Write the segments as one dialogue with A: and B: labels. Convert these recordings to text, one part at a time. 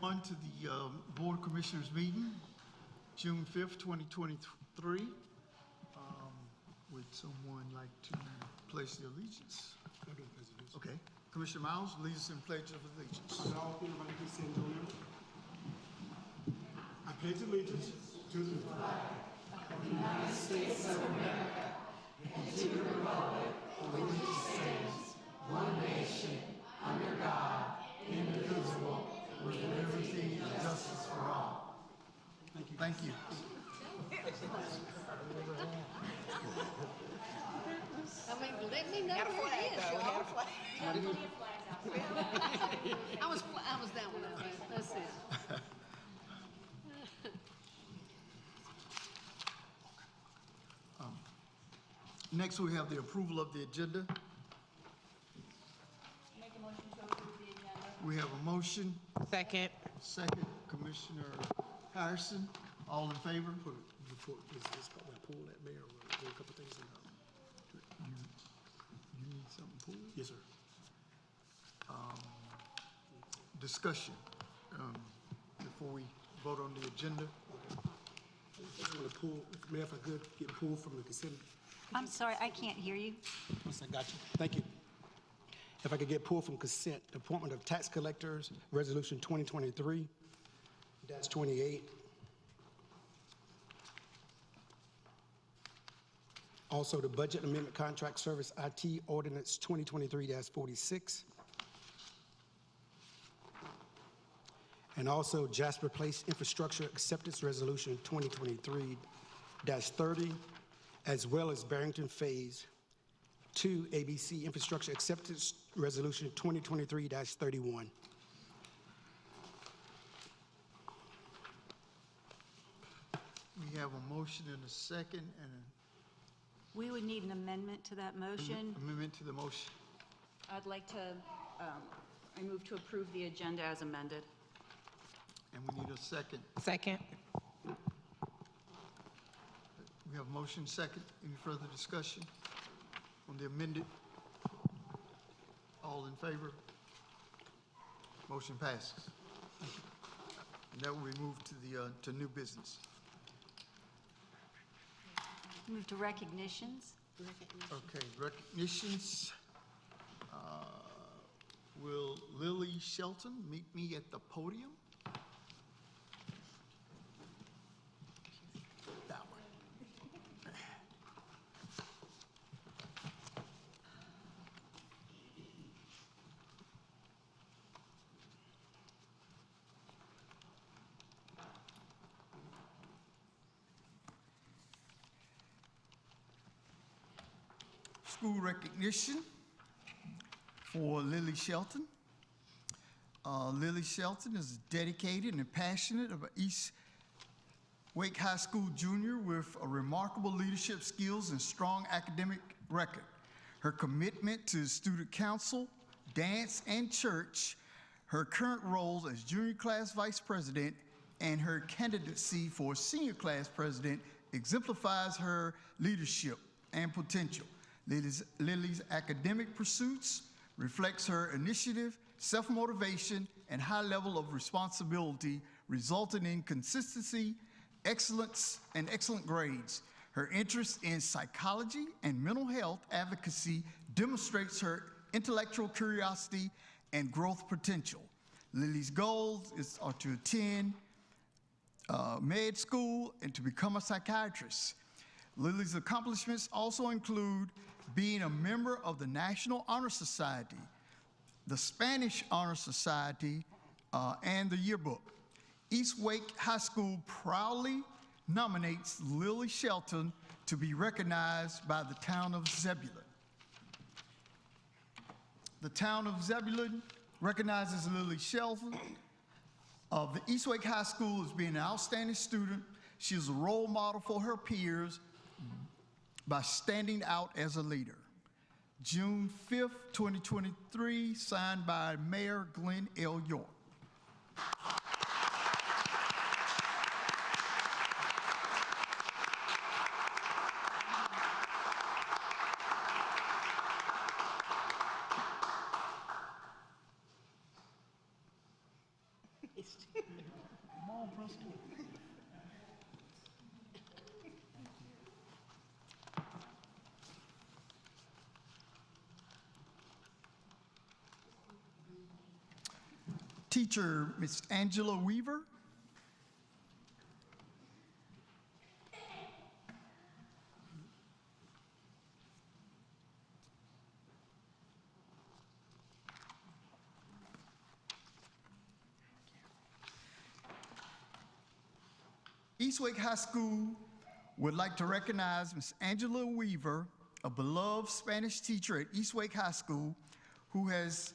A: On to the Board of Commissioners meeting, June 5th, 2023. Would someone like to pledge the allegiance?
B: I'll do the pledge of allegiance.
A: Okay. Commissioner Miles, lead us in pledge of allegiance.
B: Everybody can stand on there. I pledge allegiance to the flag of the United States of America and to the republic for which it stands, one nation, under God, indivisible, with liberty and justice for all. Thank you.
A: Thank you.
C: I mean, let me know where it is, y'all. I was that one out there. That's it.
A: Next, we have the approval of the agenda.
D: Make a motion to approve the agenda.
A: We have a motion.
E: Second.
A: Second, Commissioner Harrison. All in favor?
B: Before this part, when I pull that mayor, we'll do a couple things.
A: You need something pulled?
B: Yes, sir.
A: Discussion before we vote on the agenda.
B: I just want to pull, Mayor, if I could, get pulled from the consent.
D: I'm sorry, I can't hear you.
B: Yes, I got you. Thank you. If I could get pulled from consent, appointment of tax collectors, resolution 2023-28. Also, the budget amendment contract service IT ordinance 2023-46. And also Jasper Place infrastructure acceptance resolution 2023-30, as well as Barrington Phase 2 ABC infrastructure acceptance resolution 2023-31.
A: We have a motion and a second and
D: We would need an amendment to that motion.
A: an amendment to the motion.
D: I'd like to, I move to approve the agenda as amended.
A: And we need a second.
E: Second.
A: We have a motion second. Any further discussion on the amended? All in favor? Motion passes. And now we move to the to new business.
D: Move to recognitions.
A: Okay, recognitions. Will Lily Shelton meet me at the podium? That one. School recognition for Lily Shelton. Lily Shelton is dedicated and passionate about East Wake High School junior with a remarkable leadership skills and strong academic record. Her commitment to student council, dance, and church, her current roles as junior class vice president, and her candidacy for senior class president exemplifies her leadership and potential. Lily's academic pursuits reflects her initiative, self-motivation, and high level of responsibility, resulting in consistency, excellence, and excellent grades. Her interest in psychology and mental health advocacy demonstrates her intellectual curiosity and growth potential. Lily's goals are to attend med school and to become a psychiatrist. Lily's accomplishments also include being a member of the National Honor Society, the Spanish Honor Society, and the yearbook. East Wake High School proudly nominates Lily Shelton to be recognized by the town of Zebulon. The town of Zebulon recognizes Lily Shelton of the East Wake High School as being an outstanding student. She is a role model for her peers by standing out as a leader. June 5th, 2023, signed by Mayor Glenn L. York.
B: Come on, Preston.
A: Teacher, Miss Angela Weaver. Eastwick High School would like to recognize Miss Angela Weaver, a beloved Spanish teacher at Eastwick High School who has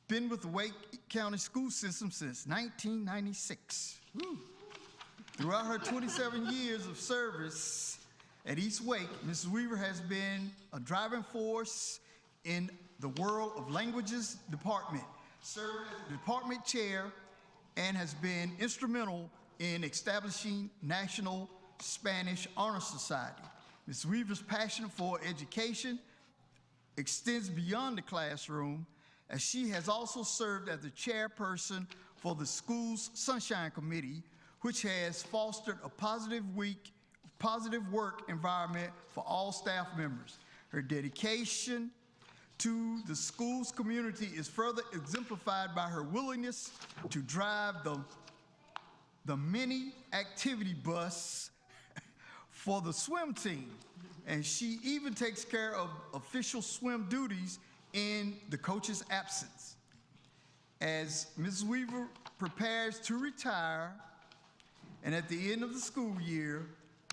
A: been with the Wake County school system since 1996. Woo. Throughout her 27 years of service at East Wake, Mrs. Weaver has been a driving force in the World of Languages department, served as the department chair, and has been instrumental in establishing National Spanish Honor Society. Ms. Weaver's passion for education extends beyond the classroom, as she has also served as the chairperson for the school's Sunshine Committee, which has fostered a positive work environment for all staff members. Her dedication to the school's community is further exemplified by her willingness to drive the mini activity bus for the swim team. And she even takes care of official swim duties in the coach's absence. As Ms. Weaver prepares to retire, and at the end of the school year,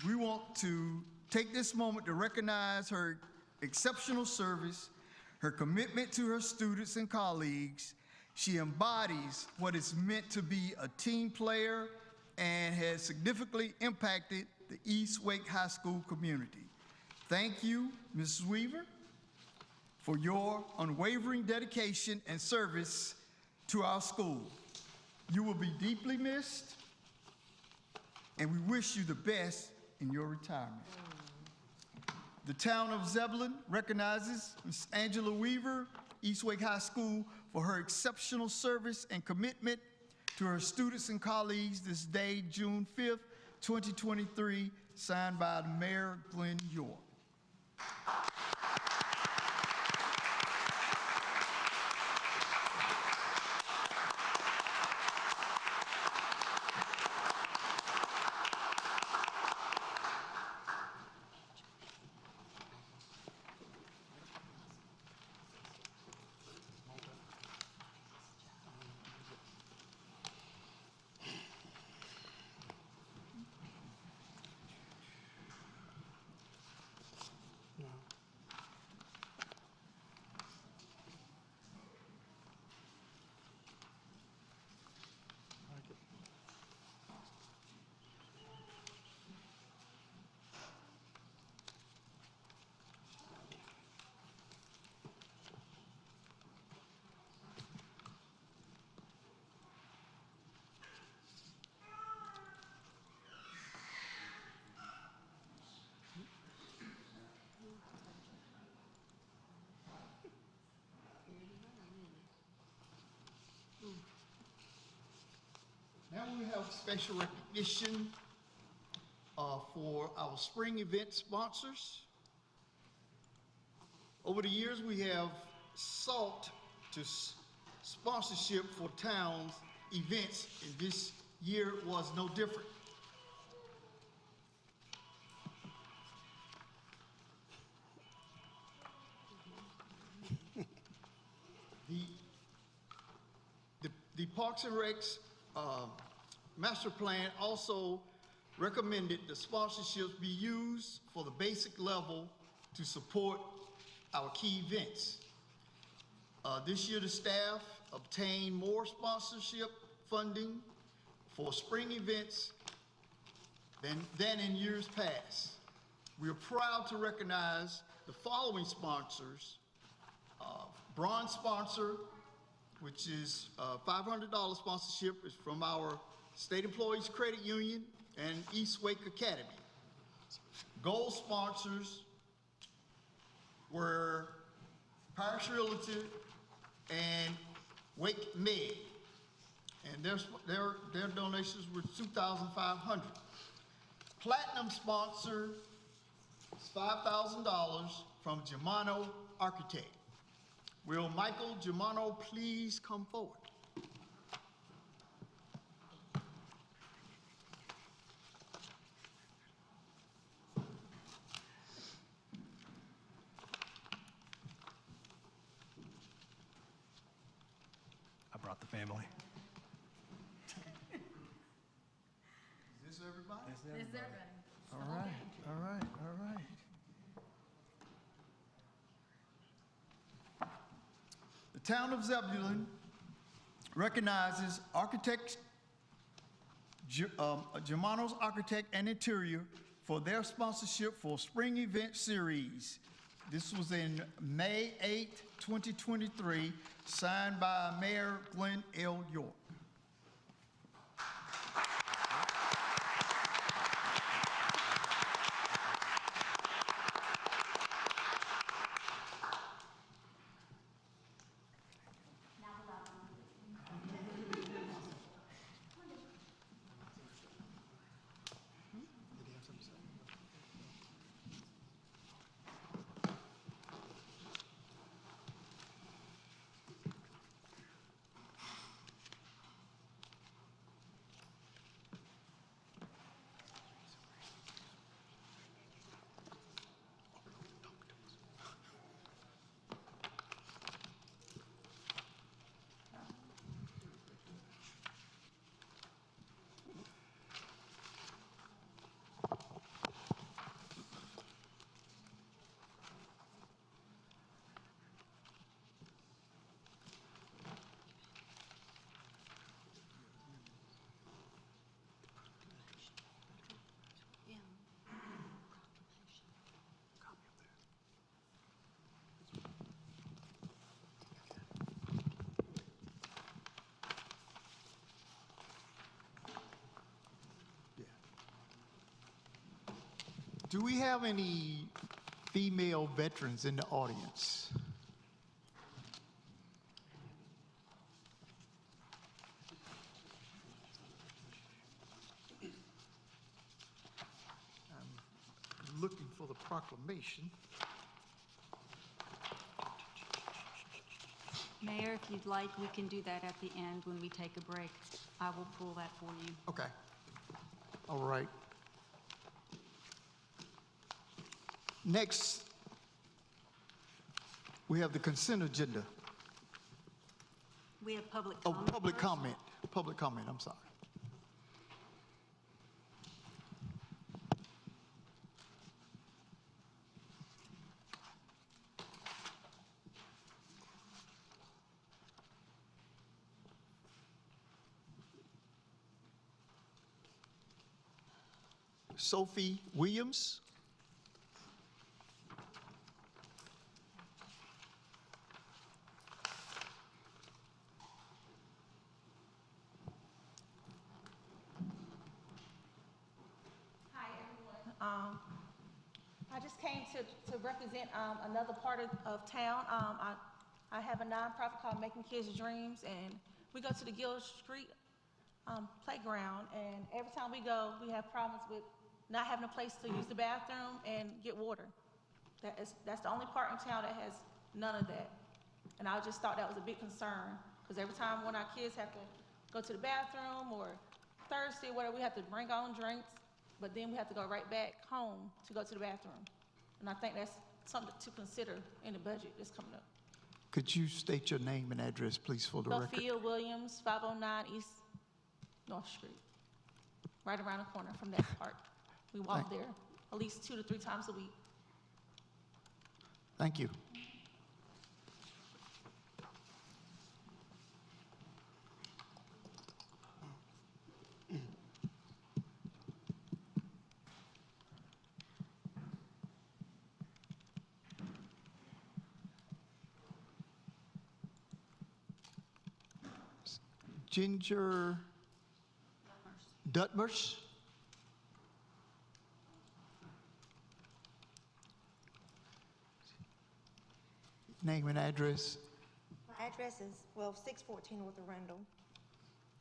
A: we want to take this moment to recognize her exceptional service, her commitment to her students and colleagues. She embodies what is meant to be a team player and has significantly impacted the East Wake High School community. Thank you, Mrs. Weaver, for your unwavering dedication and service to our school. You will be deeply missed, and we wish you the best in your retirement. The town of Zebulon recognizes Ms. Angela Weaver, East Wake High School, for her exceptional service and commitment to her students and colleagues this day, June 5th, 2023, signed by Mayor Glenn York. Now we have special recognition for our spring event sponsors. Over the years, we have sought to sponsorship for towns' events, and this year was no different. The Parks and Recs master plan also recommended the sponsorships be used for the basic level to support our key events. This year, the staff obtained more sponsorship funding for spring events than in years past. We are proud to recognize the following sponsors. Bronze sponsor, which is $500 sponsorship, is from our State Employees Credit Union and East Wake Academy. Gold sponsors were Parish Realty and Wake Med. and their donations were $2,500. Platinum sponsor is $5,000 from Germano Architect. Will Michael Germano please come forward?
E: I brought the family.
A: Is this everybody?
C: Is there ready?
A: All right, all right, all right. The town of Zebulon recognizes Germano's Architect and Interior for their sponsorship for Spring Event Series. This was in May 8, 2023, signed by Mayor Glenn L. York. Do we have any female veterans in the audience? I'm looking for the proclamation.
D: Mayor, if you'd like, we can do that at the end when we take a break. I will pull that for you.
A: Okay. All right. Next, we have the consent agenda.
D: We have public
A: Oh,
D: comment.
A: public
D: first.
A: comment. Public comment, I'm sorry. Sophie Williams.
F: Hi, everyone. I just came to represent another part of town. I have a nonprofit called Making Kids Dreams, and we go to the Gill Street playground, and every time we go, we have problems with not having a place to use the bathroom and get water. That's the only part in town that has none of that. And I just thought that was a big concern, because every time when our kids have to go to the bathroom or thirsty or whatever, we have to bring our own drinks, but then we have to go right back home to go to the bathroom. And I think that's something to consider in the budget that's coming up.
A: Could you state your name and address, please, for the record?
F: Sophia Williams, 509 East North Street, right around the corner from that park. We walk there at least 2 to 3 times a week.
A: Thank you. Ginger Dutmers. Name and address.
G: My address is, 614 North Arundel,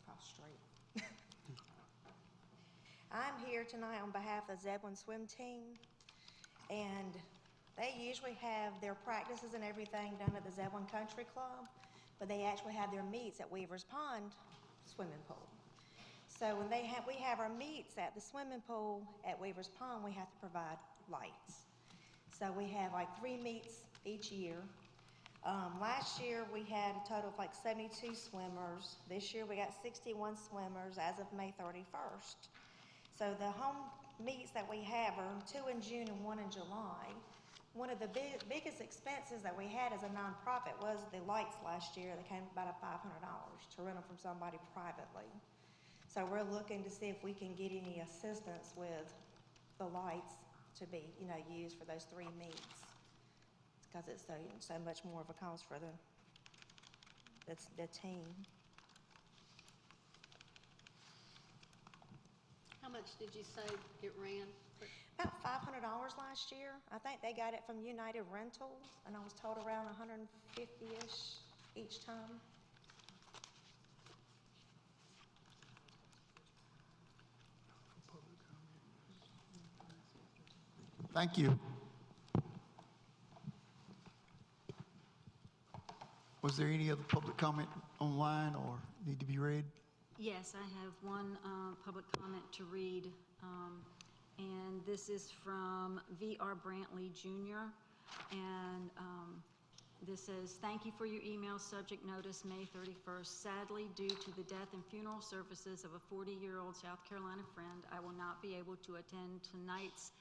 G: across straight. I'm here tonight on behalf of the Zebulon swim team, and they usually have their practices and everything done at the Zebulon Country Club, but they actually have their meets at Weaver's Pond swimming pool. So when we have our meets at the swimming pool at Weaver's Pond, we have to provide lights. So we have like 3 meets each year. Last year we had a total of like 72 swimmers. This year we got 61 swimmers as of May 31st. So the home meets that we have are 2 in June and 1 in July. One of the biggest expenses that we had as a nonprofit was the lights last year. They came about $500 to rent them from somebody privately. So we're looking to see if we can get any assistance with the lights to be, used for those 3 meets, because it's so much more of a cost for the team.
C: How much did you say it ran?
G: About $500 last year. I think they got it from United Rentals, and I was told around 150-ish each time.
A: Thank you. Was there any other public comment online or need to be read?
D: Yes, I have one public comment to read, and this is from V.R. Brantley Jr., and this says, "Thank you for your email. Subject notice, May 31st. Sadly, due to the death and funeral services of a 40-year-old South Carolina friend, I will not be able to attend tonight's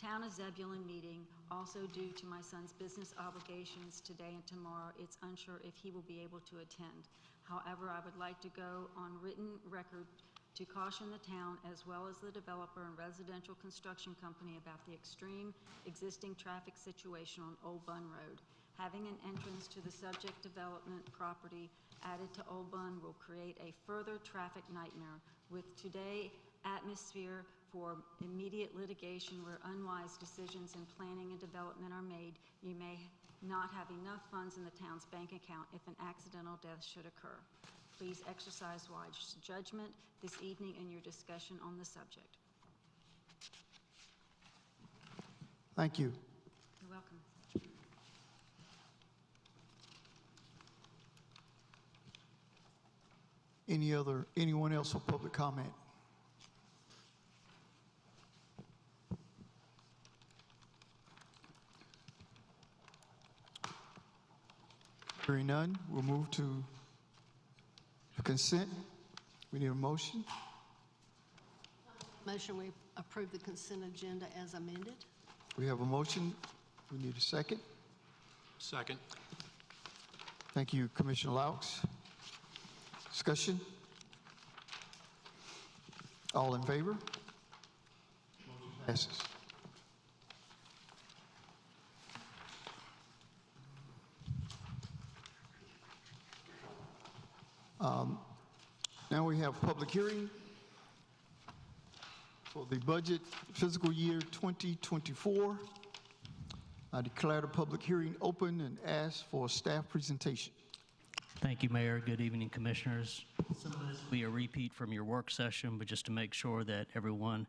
D: Town of Zebulon meeting. Also due to my son's business obligations today and tomorrow, it's unsure if he will be able to attend. However, I would like to go on written record to caution the town as well as the developer and residential construction company about the extreme existing traffic situation on Old Bun Road. Having an entrance to the subject development property added to Old Bun will create a further traffic nightmare. With today's atmosphere for immediate litigation where unwise decisions in planning and development are made, you may not have enough funds in the town's bank account if an accidental death should occur. Please exercise wise judgment this evening in your discussion on the subject."
A: Thank you.
D: You're welcome.
A: Anyone else for public comment? Hearing none, we'll move to consent. We need a motion.
C: Motion, we approve the consent agenda as amended.
A: We have a motion. We need a second.
E: Second.
A: Thank you, Commissioner Laux. Discussion? All in favor? Passes. Now we have public hearing for the budget fiscal year 2024. I declare the public hearing open and ask for a staff presentation.
E: Thank you, Mayor. Good evening, Commissioners. Some of this will be a repeat from your work session, but just to make sure that everyone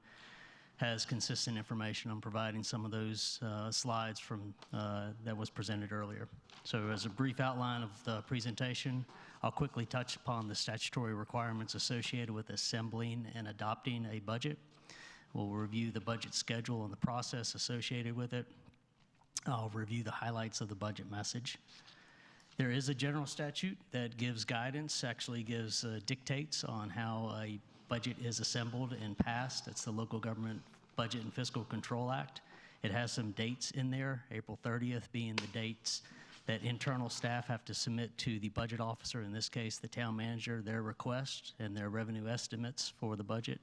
E: has consistent information, I'm providing some of those slides from that was presented earlier. So as a brief outline of the presentation, I'll quickly touch upon the statutory requirements associated with assembling and adopting a budget. We'll review the budget schedule and the process associated with it. I'll review the highlights of the budget message. There is a general statute that gives guidance, actually gives dictates on how a budget is assembled and passed. It's the Local Government Budget and Fiscal Control Act. It has some dates in there, April 30th being the dates that internal staff have to submit to the budget officer, in this case the town manager, their request and their revenue estimates for the budget.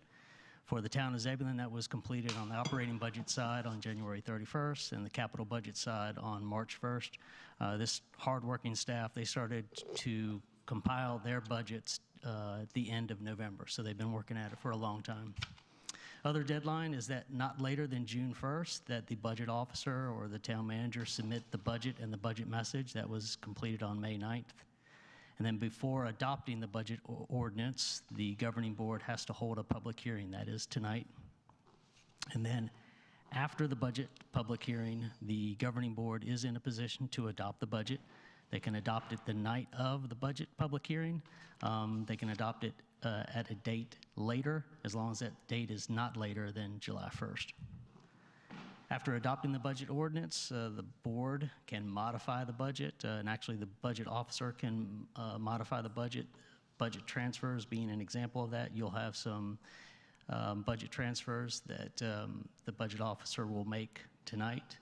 E: For the town of Zebulon, that was completed on the operating budget side on January 31st and the capital budget side on March 1st. This hardworking staff, they started to compile their budgets at the end of November, so they've been working at it for a long time. Other deadline is that not later than June 1st that the budget officer or the town manager submit the budget and the budget message. That was completed on May 9th. And then before adopting the budget ordinance, the governing board has to hold a public hearing. That is tonight. And then after the budget public hearing, the governing board is in a position to adopt the budget. They can adopt it the night of the budget public hearing. They can adopt it at a date later, as long as that date is not later than July 1st. After adopting the budget ordinance, the board can modify the budget, and actually the budget officer can modify the budget. Budget transfers being an example of that. You'll have some budget transfers that the budget officer will make tonight.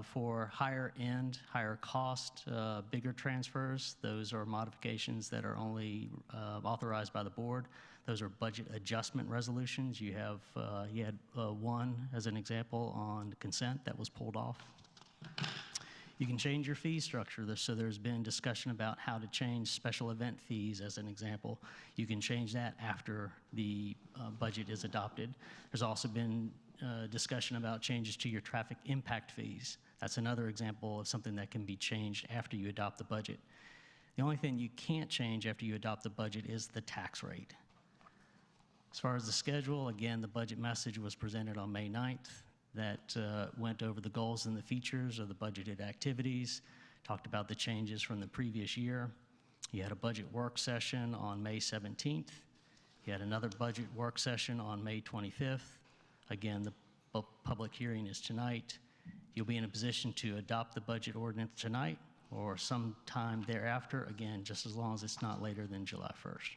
E: For higher end, higher cost, bigger transfers, those are modifications that are only authorized by the board. Those are budget adjustment resolutions. You had one as an example on consent that was pulled off. You can change your fee structure. So there's been discussion about how to change special event fees as an example. You can change that after the budget is adopted. There's also been discussion about changes to your traffic impact fees. That's another example of something that can be changed after you adopt the budget. The only thing you can't change after you adopt the budget is the tax rate. As far as the schedule, again, the budget message was presented on May 9th. That went over the goals and the features of the budgeted activities, talked about the changes from the previous year. You had a budget work session on May 17th. You had another budget work session on May 25th. Again, the public hearing is tonight. You'll be in a position to adopt the budget ordinance tonight or sometime thereafter, again, just as long as it's not later than July 1st.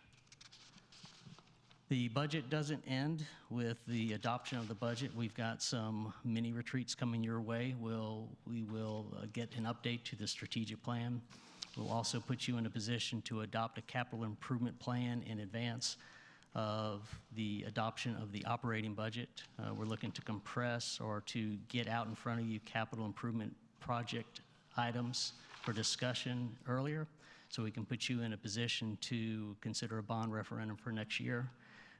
E: The budget doesn't end with the adoption of the budget. We've got some mini retreats coming your way. We will get an update to the strategic plan. We'll also put you in a position to adopt a capital improvement plan in advance of the adoption of the operating budget. We're looking to compress or to get out in front of you capital improvement project items for discussion earlier, so we can put you in a position to consider a bond referendum for next year.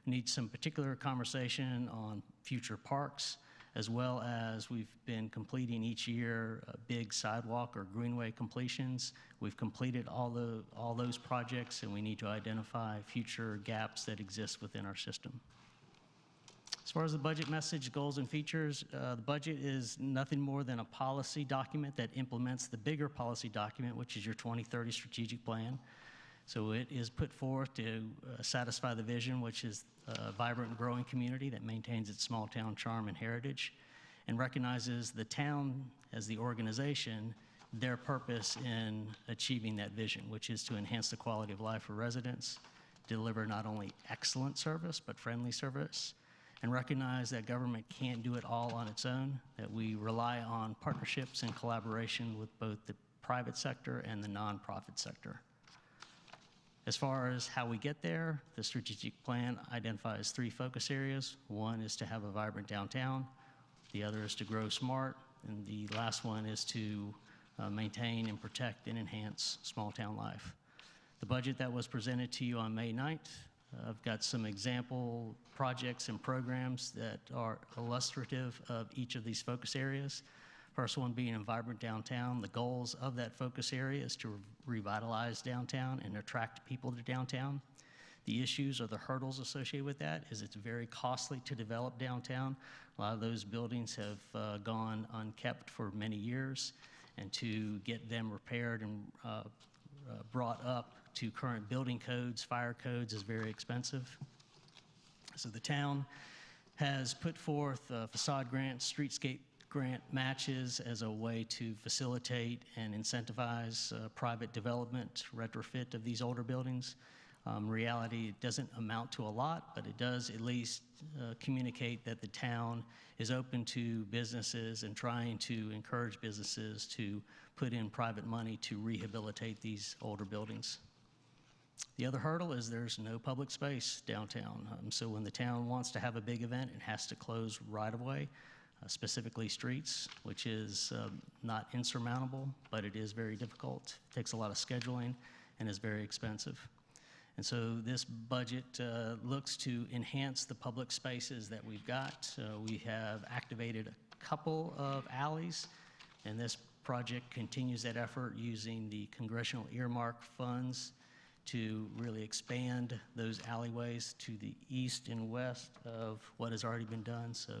E: Need some particular conversation on future parks, as well as we've been completing each year big sidewalk or greenway completions. We've completed all those projects, and we need to identify future gaps that exist within our system. As far as the budget message, goals, and features, the budget is nothing more than a policy document that implements the bigger policy document, which is your 2030 strategic plan. So it is put forth to satisfy the vision, which is a vibrant and growing community that maintains its small town charm and heritage, and recognizes the town as the organization, their purpose in achieving that vision, which is to enhance the quality of life for residents, deliver not only excellent service, but friendly service, and recognize that government can't do it all on its own, that we rely on partnerships and collaboration with both the private sector and the nonprofit sector. As far as how we get there, the strategic plan identifies 3 focus areas. One is to have a vibrant downtown. The other is to grow smart. And the last one is to maintain and protect and enhance small town life. The budget that was presented to you on May 9th, I've got some example projects and programs that are illustrative of each of these focus areas. First one being a vibrant downtown. The goals of that focus area is to revitalize downtown and attract people to downtown. The issues or the hurdles associated with that is it's very costly to develop downtown. A lot of those buildings have gone unkept for many years, and to get them repaired and brought up to current building codes, fire codes, is very expensive. So the town has put forth facade grants, streetscape grant matches as a way to facilitate and incentivize private development, retrofit of these older buildings. Reality, it doesn't amount to a lot, but it does at least communicate that the town is open to businesses and trying to encourage businesses to put in private money to rehabilitate these older buildings. The other hurdle is there's no public space downtown. So when the town wants to have a big event, it has to close right of way. Specifically streets, which is not insurmountable, but it is very difficult. It takes a lot of scheduling and is very expensive. And so this budget looks to enhance the public spaces that we've got. We have activated a couple of alleys, and this project continues that effort using the congressional earmark funds to really expand those alleyways to the east and west of what has already been done. So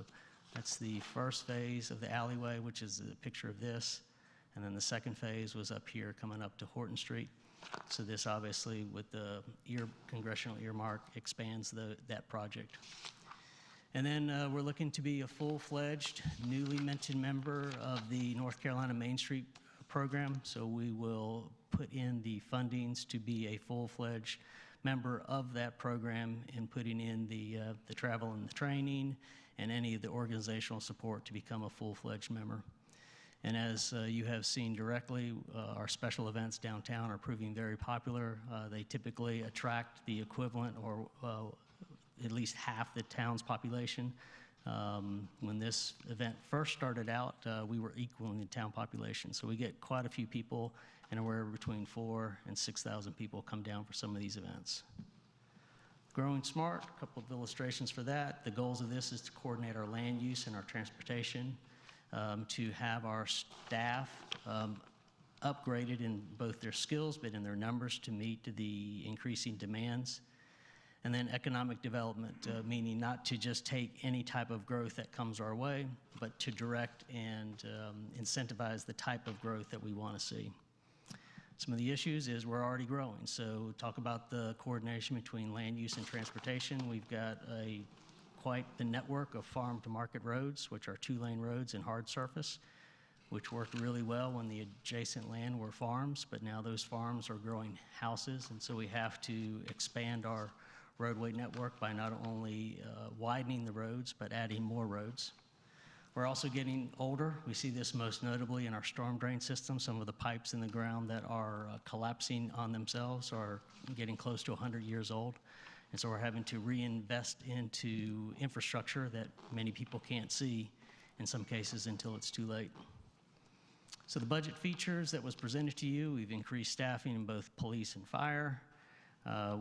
E: that's the first phase of the alleyway, which is a picture of this. And then the second phase was up here coming up to Horton Street. So this obviously, with the congressional earmark, expands that project. And then we're looking to be a full-fledged, newly minted member of the North Carolina Main Street program. So we will put in the fundings to be a full-fledged member of that program and putting in the travel and the training and any of the organizational support to become a full-fledged member. And as you have seen directly, our special events downtown are proving very popular. They typically attract the equivalent or at least half the town's population. When this event first started out, we were equaling the town population. So we get quite a few people, anywhere between 4,000 and 6,000 people come down for some of these events. Growing Smart, a couple of illustrations for that. The goals of this is to coordinate our land use and our transportation, to have our staff upgraded in both their skills but in their numbers to meet the increasing demands. And then economic development, meaning not to just take any type of growth that comes our way, but to direct and incentivize the type of growth that we want to see. Some of the issues is we're already growing. So talk about the coordination between land use and transportation. We've got quite the network of farm-to-market roads, which are 2-lane roads and hard surface, which worked really well when the adjacent land were farms, but now those farms are growing houses, and so we have to expand our roadway network by not only widening the roads, but adding more roads. We're also getting older. We see this most notably in our storm drain system. Some of the pipes in the ground that are collapsing on themselves are getting close to 100 years old. And so we're having to reinvest into infrastructure that many people can't see, in some cases until it's too late. So the budget features that was presented to you, we've increased staffing in both police and fire.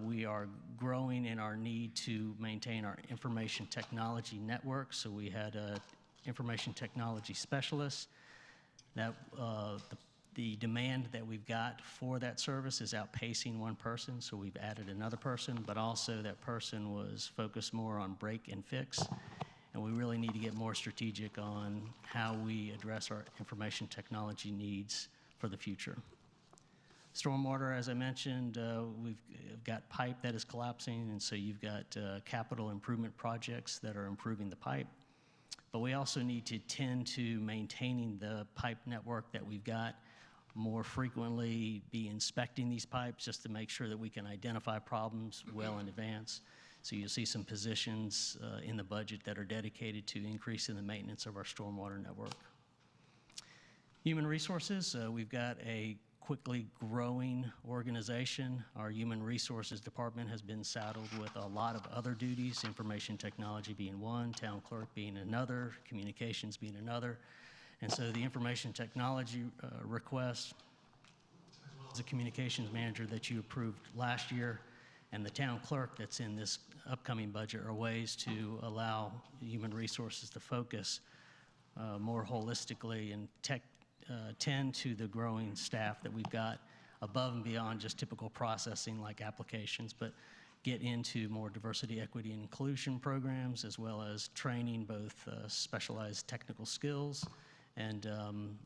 E: We are growing in our need to maintain our information technology network. So we had an information technology specialist. That the demand that we've got for that service is outpacing one person, so we've added another person, but also that person was focused more on break and fix. And we really need to get more strategic on how we address our information technology needs for the future. Stormwater, as I mentioned, we've got pipe that is collapsing, and so you've got capital improvement projects that are improving the pipe. But we also need to tend to maintaining the pipe network that we've got, more frequently be inspecting these pipes just to make sure that we can identify problems well in advance. So you'll see some positions in the budget that are dedicated to increasing the maintenance of our stormwater network. Human resources, we've got a quickly growing organization. Our human resources department has been saddled with a lot of other duties, information technology being one, town clerk being another, communications being another. And so the information technology request, as well as the communications manager that you approved last year, and the town clerk that's in this upcoming budget are ways to allow human resources to focus more holistically and tend to the growing staff that we've got above and beyond just typical processing like applications, but get into more diversity, equity, and inclusion programs, as well as training both specialized technical skills and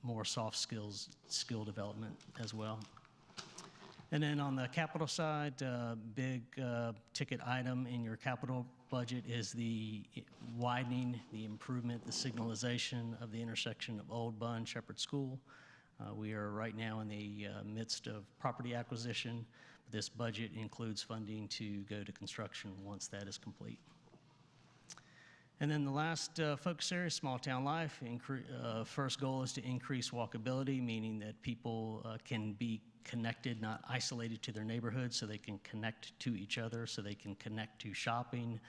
E: more soft skills, skill development as well. And then on the capital side, big ticket item in your capital budget is the widening, the improvement, the signalization of the intersection of Old Bun, Shepherd School. We are right now in the midst of property acquisition. This budget includes funding to go to construction once that is complete. And then the last focus area, small town life. First goal is to increase walkability, meaning that people can be connected, not isolated to their neighborhood, so they can connect to each other, so they can connect to shopping,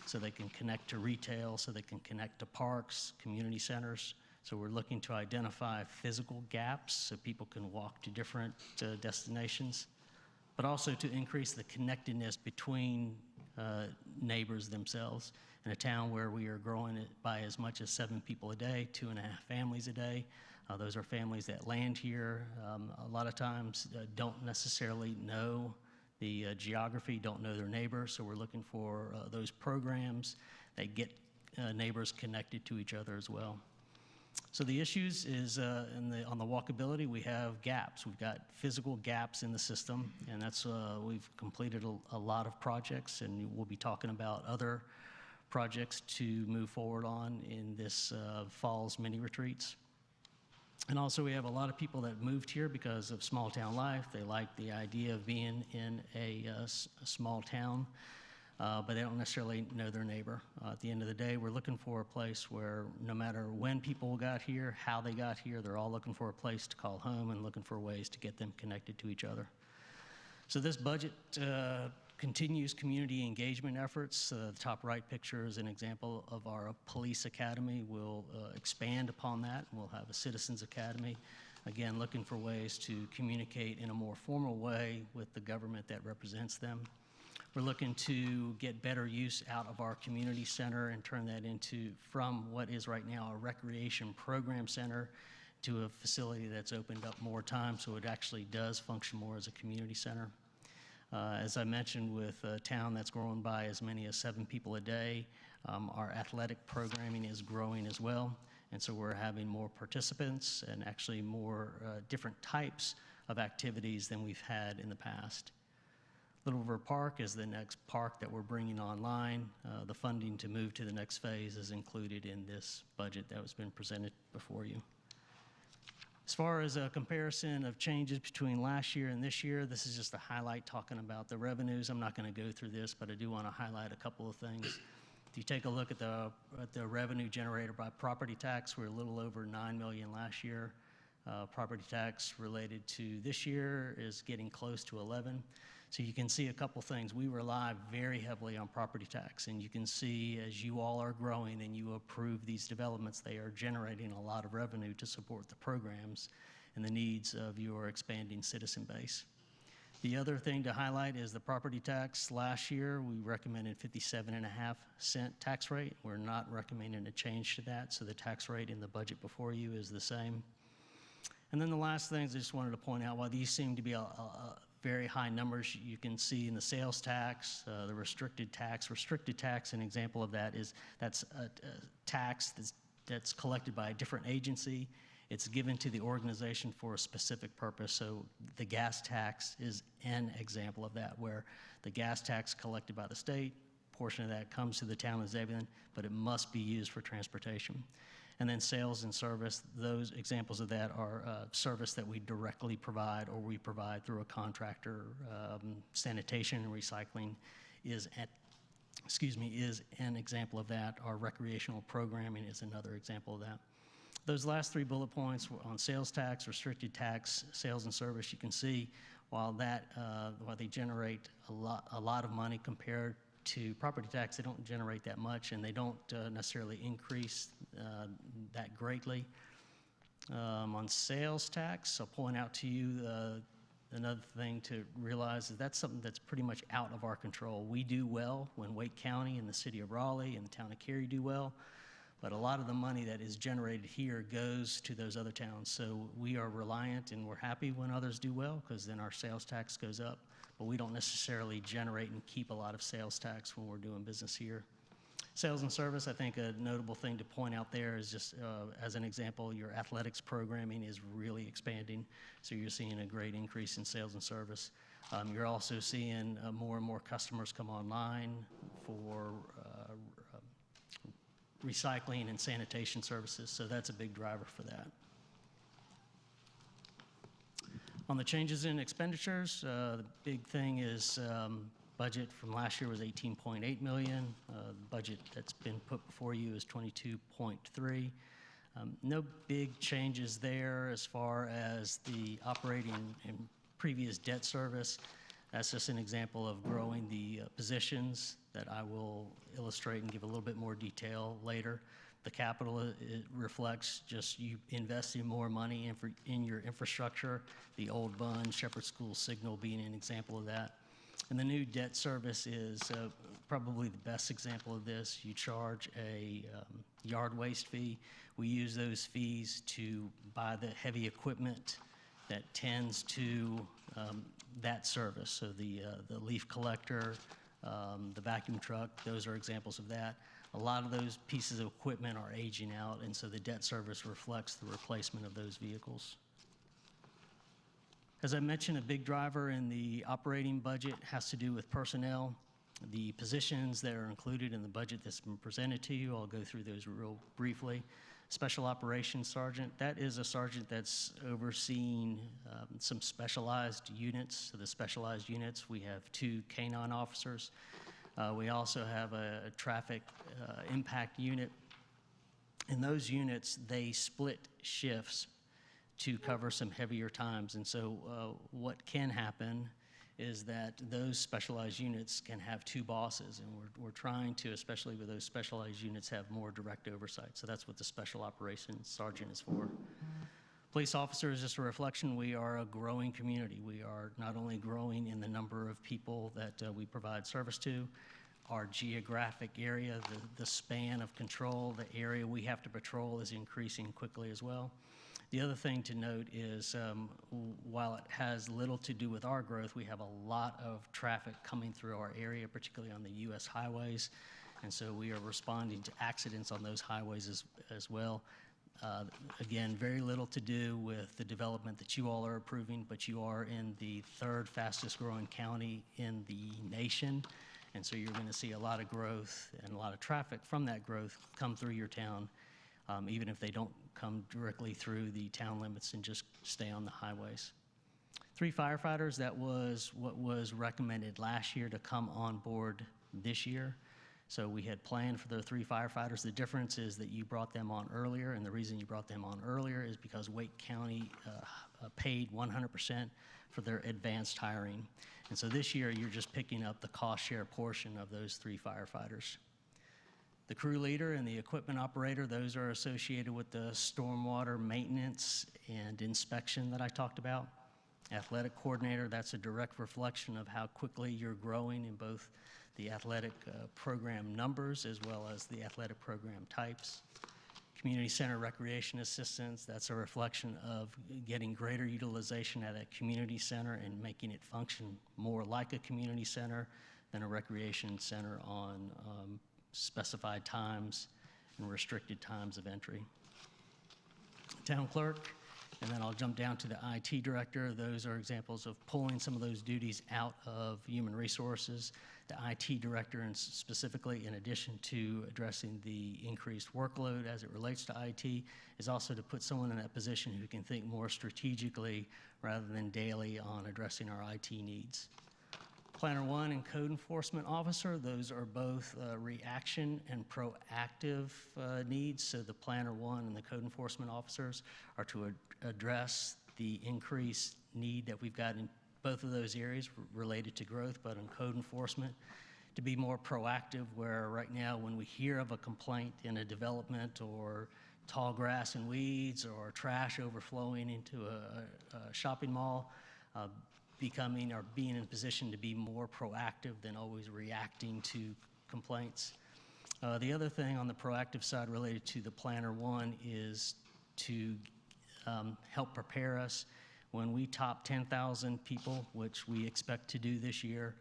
E: so they can connect to retail, so they can connect to parks, community centers. So we're looking to identify physical gaps so people can walk to different destinations, but also to increase the connectedness between neighbors themselves. In a town where we are growing it by as much as 7 people a day, 2.5 families a day. Those are families that land here. A lot of times don't necessarily know the geography, don't know their neighbors, so we're looking for those programs that get neighbors connected to each other as well. So the issues is on the walkability, we have gaps. We've got physical gaps in the system, and that's we've completed a lot of projects, and we'll be talking about other projects to move forward on in this fall's mini retreats. And also we have a lot of people that moved here because of small town life. They like the idea of being in a small town, but they don't necessarily know their neighbor. At the end of the day, we're looking for a place where no matter when people got here, how they got here, they're all looking for a place to call home and looking for ways to get them connected to each other. So this budget continues community engagement efforts. The top right picture is an example of our police academy. We'll expand upon that. We'll have a citizens academy. Again, looking for ways to communicate in a more formal way with the government that represents them. We're looking to get better use out of our community center and turn that into, from what is right now a recreation program center, to a facility that's opened up more time so it actually does function more as a community center. As I mentioned, with a town that's growing by as many as 7 people a day, our athletic programming is growing as well. And so we're having more participants and actually more different types of activities than we've had in the past. Little River Park is the next park that we're bringing online. The funding to move to the next phase is included in this budget that has been presented before you. As far as a comparison of changes between last year and this year, this is just a highlight talking about the revenues. I'm not going to go through this, but I do want to highlight a couple of things. If you take a look at the revenue generated by property tax, we're a little over $9 million last year. Property tax related to this year is getting close to 11. So you can see a couple things. We rely very heavily on property tax, and you can see as you all are growing and you approve these developments, they are generating a lot of revenue to support the programs and the needs of your expanding citizen base. The other thing to highlight is the property tax. Last year, we recommended 57.5-cent tax rate. We're not recommending a change to that, so the tax rate in the budget before you is the same. And then the last things I just wanted to point out, while these seem to be very high numbers, you can see in the sales tax, the restricted tax. Restricted tax, an example of that is that's a tax that's collected by a different agency. It's given to the organization for a specific purpose. So the gas tax is an example of that, where the gas tax collected by the state, portion of that comes to the town of Zebulon, but it must be used for transportation. And then sales and service, those examples of that are service that we directly provide or we provide through a contractor. Sanitation and recycling is an example of that. Our recreational programming is another example of that. Those last 3 bullet points on sales tax, restricted tax, sales and service, you can see while they generate a lot of money compared to property tax, they don't generate that much, and they don't necessarily increase that greatly. On sales tax, I'll point out to you another thing to realize is that's something that's pretty much out of our control. We do well when Wake County and the city of Raleigh and the town of Cary do well, but a lot of the money that is generated here goes to those other towns. So we are reliant, and we're happy when others do well because then our sales tax goes up. But we don't necessarily generate and keep a lot of sales tax when we're doing business here. Sales and service, I think a notable thing to point out there is just, as an example, your athletics programming is really expanding. So you're seeing a great increase in sales and service. You're also seeing more and more customers come online for recycling and sanitation services. So that's a big driver for that. On the changes in expenditures, the big thing is budget from last year was $18.8 million. The budget that's been put before you is $22.3. No big changes there as far as the operating and previous debt service. That's just an example of growing the positions that I will illustrate and give a little bit more detail later. The capital, it reflects just you investing more money in your infrastructure, the old Bund, Shepherd School Signal being an example of that. And the new debt service is probably the best example of this. You charge a yard waste fee. We use those fees to buy the heavy equipment that tends to that service. So the leaf collector, the vacuum truck, those are examples of that. A lot of those pieces of equipment are aging out, and so the debt service reflects the replacement of those vehicles. As I mentioned, a big driver in the operating budget has to do with personnel. The positions that are included in the budget that's been presented to you, I'll go through those real briefly. Special Operations Sergeant, that is a sergeant that's overseeing some specialized units. So the specialized units, we have 2 canine officers. We also have a traffic impact unit. In those units, they split shifts to cover some heavier times. And so what can happen is that those specialized units can have 2 bosses, and we're trying to, especially with those specialized units, have more direct oversight. So that's what the Special Operations Sergeant is for. Police officer is just a reflection. We are a growing community. We are not only growing in the number of people that we provide service to, our geographic area, the span of control, the area we have to patrol is increasing quickly as well. The other thing to note is while it has little to do with our growth, we have a lot of traffic coming through our area, particularly on the U.S. highways. And so we are responding to accidents on those highways as well. Again, very little to do with the development that you all are approving, but you are in the 3rd fastest growing county in the nation. And so you're going to see a lot of growth and a lot of traffic from that growth come through your town, even if they don't come directly through the town limits and just stay on the highways. 3 firefighters, that was what was recommended last year to come on board this year. So we had planned for the 3 firefighters. The difference is that you brought them on earlier, and the reason you brought them on earlier is because Wake County paid 100% for their advanced hiring. And so this year, you're just picking up the cost share portion of those 3 firefighters. The crew leader and the equipment operator, those are associated with the stormwater maintenance and inspection that I talked about. Athletic coordinator, that's a direct reflection of how quickly you're growing in both the athletic program numbers as well as the athletic program types. Community center recreation assistants, that's a reflection of getting greater utilization at a community center and making it function more like a community center than a recreation center on specified times and restricted times of entry. Town clerk, and then I'll jump down to the IT director. Those are examples of pulling some of those duties out of human resources. The IT director, and specifically in addition to addressing the increased workload as it relates to IT, is also to put someone in that position who can think more strategically rather than daily on addressing our IT needs. Planner 1 and Code Enforcement Officer, those are both reaction and proactive needs. So the Planner 1 and the Code Enforcement Officers are to address the increased need that we've got in both of those areas related to growth, but in code enforcement, to be more proactive, where right now when we hear of a complaint in a development or tall grass and weeds or trash overflowing into a shopping mall, becoming or being in a position to be more proactive than always reacting to complaints. The other thing on the proactive side related to the Planner 1 is to help prepare us. When we top 10,000 people, which we expect to do this year,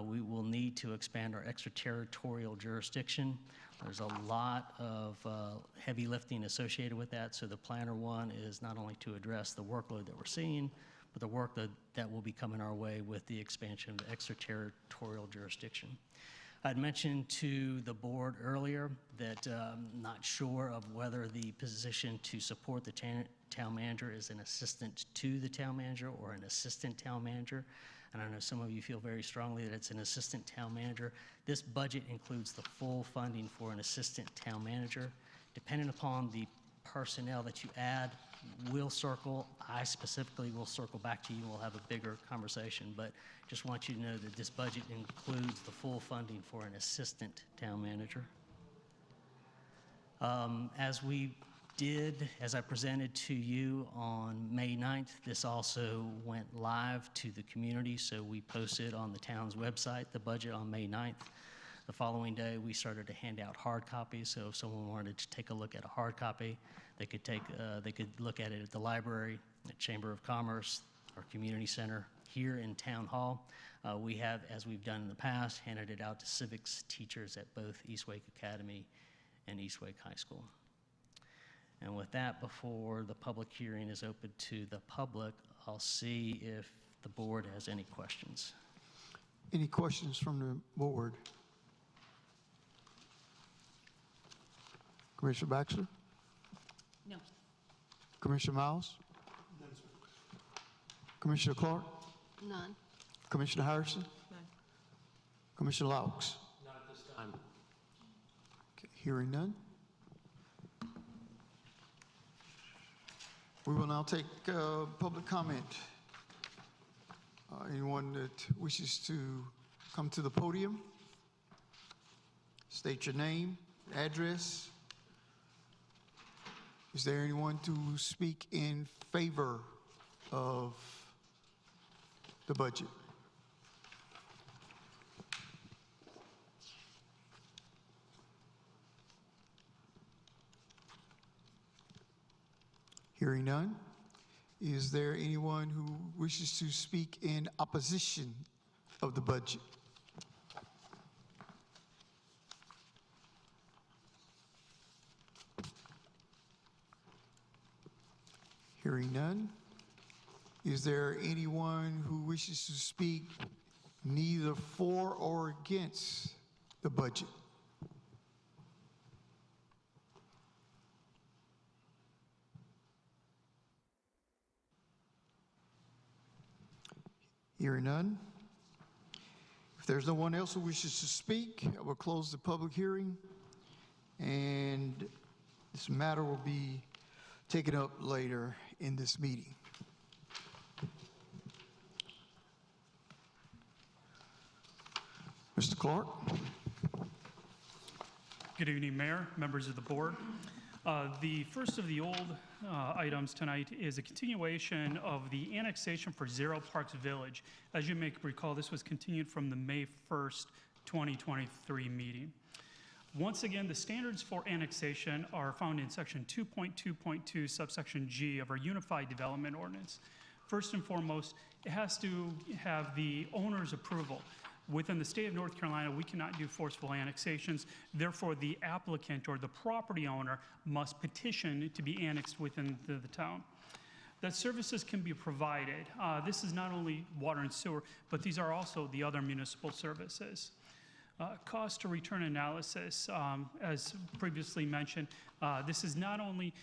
E: we will need to expand our extraterritorial jurisdiction. There's a lot of heavy lifting associated with that, so the Planner 1 is not only to address the workload that we're seeing, but the work that will be coming our way with the expansion of the extraterritorial jurisdiction. I'd mentioned to the board earlier that I'm not sure of whether the position to support the town manager is an assistant to the town manager or an assistant town manager. And I know some of you feel very strongly that it's an assistant town manager. This budget includes the full funding for an assistant town manager. Depending upon the personnel that you add, I specifically will circle back to you. We'll have a bigger conversation, but just want you to know that this budget includes the full funding for an assistant town manager. As I presented to you on May 9th, this also went live to the community, so we posted on the town's website the budget on May 9th. The following day, we started to hand out hard copies, so if someone wanted to take a look at a hard copy, they could look at it at the library, at Chamber of Commerce, our community center, here in Town Hall. We have, as we've done in the past, handed it out to civics teachers at both Eastwake Academy and Eastwake High School. And with that, before the public hearing is open to the public, I'll see if the board has any questions.
B: Any questions from the board? Commissioner Baxter?
F: No.
B: Commissioner Miles? No, sir. Commissioner Clark?
C: None.
B: Commissioner Harrison?
F: None.
B: Commissioner Laux?
H: Not at this time.
B: Okay, hearing none. We will now take public comment. Anyone that wishes to come to the podium, state your name, address. Is there anyone to speak in favor of the budget? Hearing none. Is there anyone who wishes to speak in opposition of the budget? Hearing none. Is there anyone who wishes to speak neither for or against the budget? Hearing none. If there's no one else who wishes to speak, I will close the public hearing, and this matter will be taken up later in this meeting. Mr. Clark.
I: Good evening, Mayor, members of the board. The first of the old items tonight is a continuation of the annexation for Zero Parks Village. As you may recall, this was continued from the May 1st, 2023 meeting. Once again, the standards for annexation are found in section 2.2.2 subsection G of our Unified Development Ordinance. First and foremost, it has to have the owner's approval. Within the state of North Carolina, we cannot do forceful annexations. Therefore, the applicant or the property owner must petition to be annexed within the town. That services can be provided. This is not only water and sewer, but these are also the other municipal services. Cost to return analysis, as previously mentioned, this is not only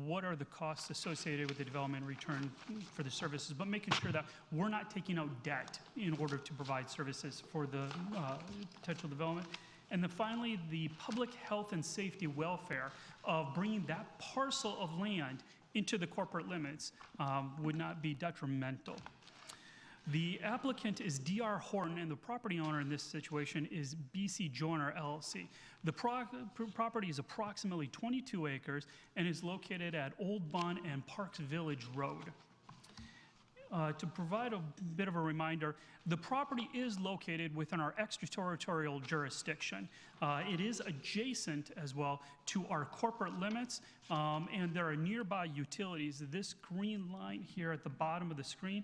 I: what are the costs associated with the development return for the services, but making sure that we're not taking out debt in order to provide services for the potential development. And then finally, the public health and safety welfare of bringing that parcel of land into the corporate limits would not be detrimental. The applicant is D.R. Horton, and the property owner in this situation is BC Joyner LLC. The property is approximately 22 acres and is located at Old Bun and Parks Village Road. To provide a bit of a reminder, the property is located within our extraterritorial jurisdiction. It is adjacent as well to our corporate limits, and there are nearby utilities. This green line here at the bottom of the screen,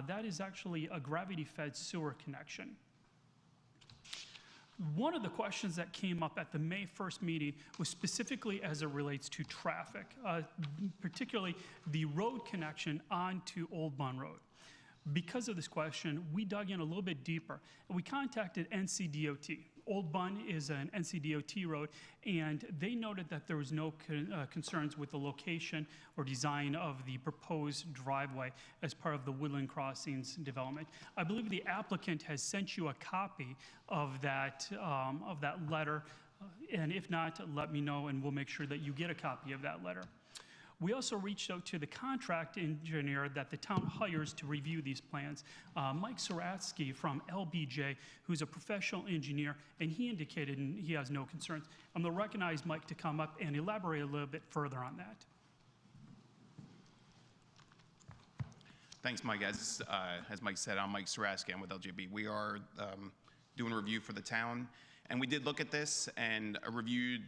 I: that is actually a gravity-fed sewer connection. One of the questions that came up at the May 1st meeting was specifically as it relates to traffic, particularly the road connection onto Old Bun Road. Because of this question, we dug in a little bit deeper, and we contacted NCDOT. Old Bun is an NCDOT road, and they noted that there was no concerns with the location or design of the proposed driveway as part of the Woodland Crossings development. I believe the applicant has sent you a copy of that letter, and if not, let me know, and we'll make sure that you get a copy of that letter. We also reached out to the contract engineer that the town hires to review these plans, Mike Saratsky from LBJ, who's a professional engineer, and he indicated he has no concerns. I'm going to recognize Mike to come up and elaborate a little bit further on that.
J: Thanks, Mike. As Mike said, I'm Mike Saratsky. I'm with LGB. We are doing a review for the town, and we did look at this and reviewed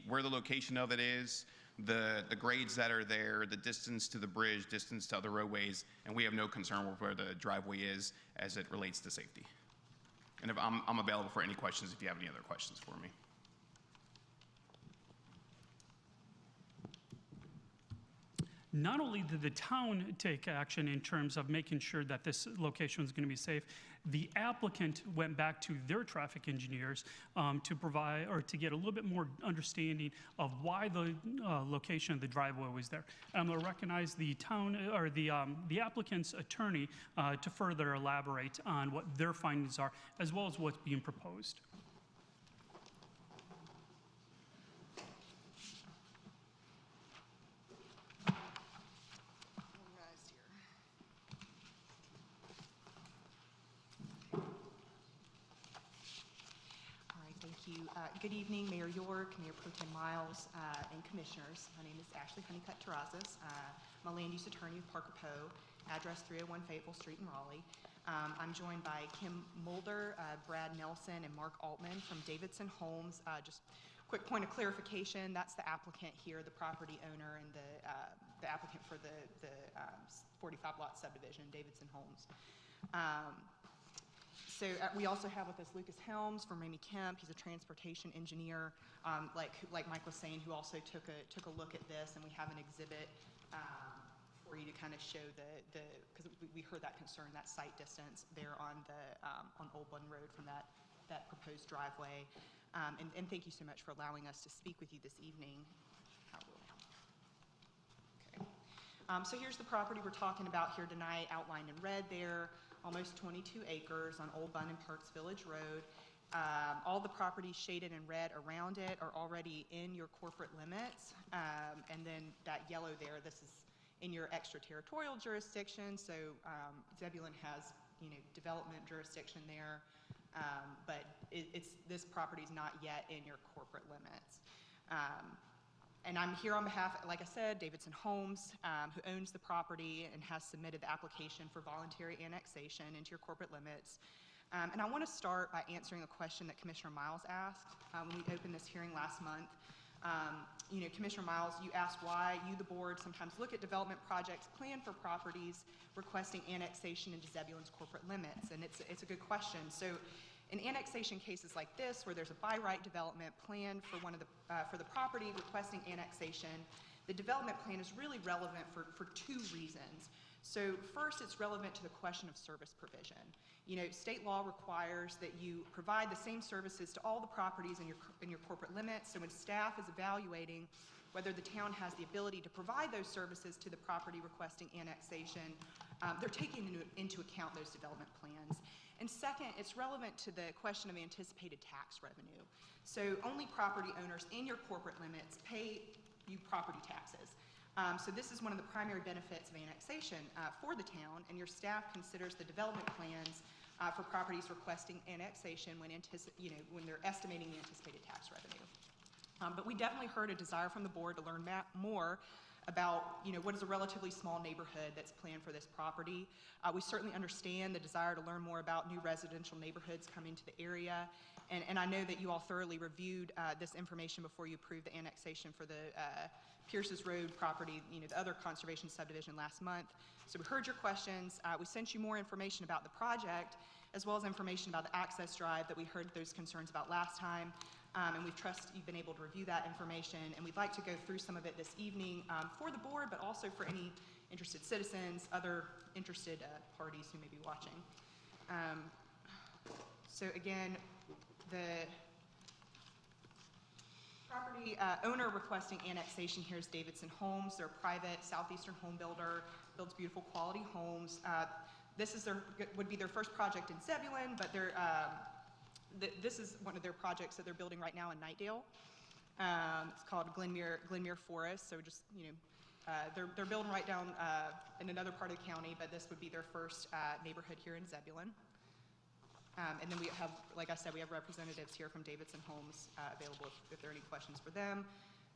J: where the location of it is, the grades that are there, the distance to the bridge, distance to other roadways, and we have no concern with where the driveway is as it relates to safety. And if I'm available for any questions if you have any other questions for me.
I: Not only did the town take action in terms of making sure that this location was going to be safe, the applicant went back to their traffic engineers to provide or to get a little bit more understanding of why the location of the driveway was there. And I'm going to recognize the town or the applicant's attorney to further elaborate on what their findings are, as well as what's being proposed.
H: Good evening, Mayor York, Mayor Pro Tem Miles, and Commissioners. My name is Ashley Honeycutt Terrazas. I'm a land use attorney of Parker Poe, address 301 Fayetteville Street in Raleigh. I'm joined by Kim Mulder, Brad Nelson, and Mark Altman from Davidson Homes. Just quick point of clarification, that's the applicant here, the property owner, and the applicant for the 45 lot subdivision, Davidson Homes. So we also have with us Lucas Helms from Ramey Kemp. He's a transportation engineer, like Mike was saying, who also took a look at this, and we have an exhibit for you to kind of show because we heard that concern, that site distance there on Old Bun Road from that proposed driveway. And thank you so much for allowing us to speak with you this evening. Okay. So here's the property we're talking about here tonight, outlined in red there. Almost 22 acres on Old Bun and Parks Village Road. All the properties shaded in red around it are already in your corporate limits. And then that yellow there, this is in your extraterritorial jurisdiction. So Zebulon has, development jurisdiction there. But this property is not yet in your corporate limits. And I'm here on behalf, like I said, Davidson Homes, who owns the property and has submitted the application for voluntary annexation into your corporate limits. And I want to start by answering a question that Commissioner Miles asked when we opened this hearing last month. Commissioner Miles, you asked why you, the board, sometimes look at development projects planned for properties requesting annexation into Zebulon's corporate limits, and it's a good question. So in annexation cases like this, where there's a by right development plan for for the property requesting annexation, the development plan is really relevant for two reasons. So first, it's relevant to the question of service provision. State law requires that you provide the same services to all the properties in your corporate limits. So when staff is evaluating whether the town has the ability to provide those services to the property requesting annexation, they're taking into account those development plans. And second, it's relevant to the question of anticipated tax revenue. So only property owners in your corporate limits pay you property taxes. So this is one of the primary benefits of annexation for the town, and your staff considers the development plans for properties requesting annexation when they're estimating the anticipated tax revenue. But we definitely heard a desire from the board to learn more about what is a relatively small neighborhood that's planned for this property. We certainly understand the desire to learn more about new residential neighborhoods coming to the area, and I know that you all thoroughly reviewed this information before you approved the annexation for the Pierce's Road property, the other conservation subdivision last month. So we heard your questions. We sent you more information about the project, as well as information about the access drive that we heard those concerns about last time. And we trust you've been able to review that information, and we'd like to go through some of it this evening for the board, but also for any interested citizens, other interested parties who may be watching. So again, the property owner requesting annexation here is Davidson Homes. They're a private southeastern home builder, builds beautiful quality homes. This is would be their first project in Zebulon, but this is one of their projects that they're building right now in Knightdale. It's called Glenmere Forest. So just they're building right down in another part of the county, but this would be their first neighborhood here in Zebulon. And then we have, like I said, we have representatives here from Davidson Homes available if there are any questions for them.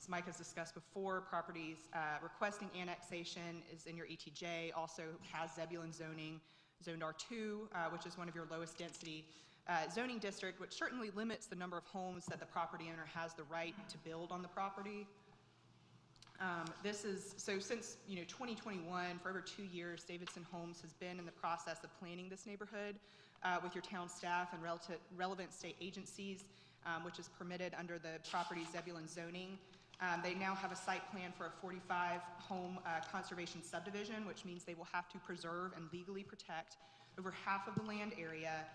H: As Mike has discussed before, properties requesting annexation is in your ETJ, also has Zebulon zoning, zoned R2, which is one of your lowest density zoning district, which certainly limits the number of homes that the property owner has the right to build on the property. Since 2021, for over 2 years, Davidson Homes has been in the process of planning this neighborhood with your town staff and relevant state agencies, which is permitted under the property Zebulon zoning. They now have a site plan for a 45-home conservation subdivision, which means they will have to preserve and legally protect over half of the land area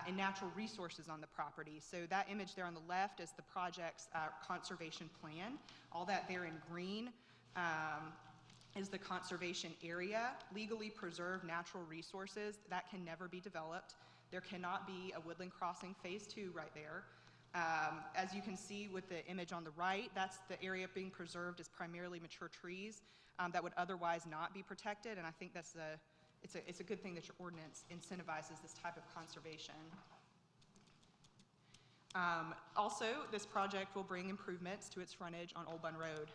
H: and natural resources on the property. So that image there on the left is the project's conservation plan. All that there in green is the conservation area. Legally preserved natural resources, that can never be developed. There cannot be a woodland crossing phase 2 right there. As you can see with the image on the right, that's the area being preserved is primarily mature trees that would otherwise not be protected, and I think that's it's a good thing that your ordinance incentivizes this type of conservation. Also, this project will bring improvements to its frontage on Old Bun Road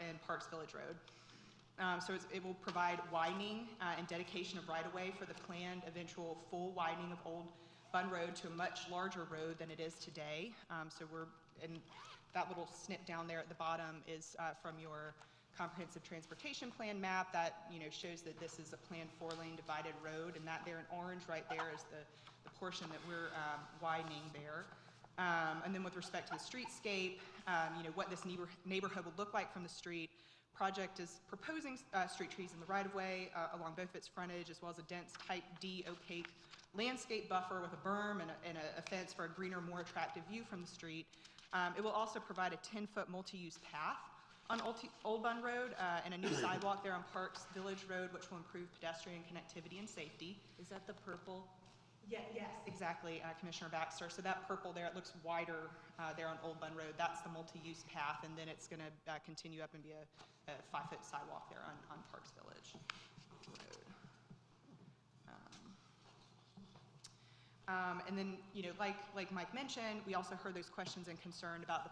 H: and Parks Village Road. It will provide widening and dedication of right-of-way for the planned eventual full widening of Old Bun Road to a much larger road than it is today. And that little snip down there at the bottom is from your comprehensive transportation plan map that shows that this is a planned 4-lane divided road, and that there in orange right there is the portion that we're widening there. And then with respect to the streetscape, what this neighborhood will look like from the street, project is proposing street trees in the right-of-way along both its frontage, as well as a dense type D opaque landscape buffer with a berm and a fence for a greener, more attractive view from the street. It will also provide a 10-foot multi-use path on Old Bun Road and a new sidewalk there on Parks Village Road, which will improve pedestrian connectivity and safety.
D: Is that the purple?
H: Yes, exactly, Commissioner Baxter. So that purple there, it looks wider there on Old Bun Road. That's the multi-use path, and then it's going to continue up and be a 5-foot sidewalk there on Parks Village Road. And then, like Mike mentioned, we also heard those questions and concerns about the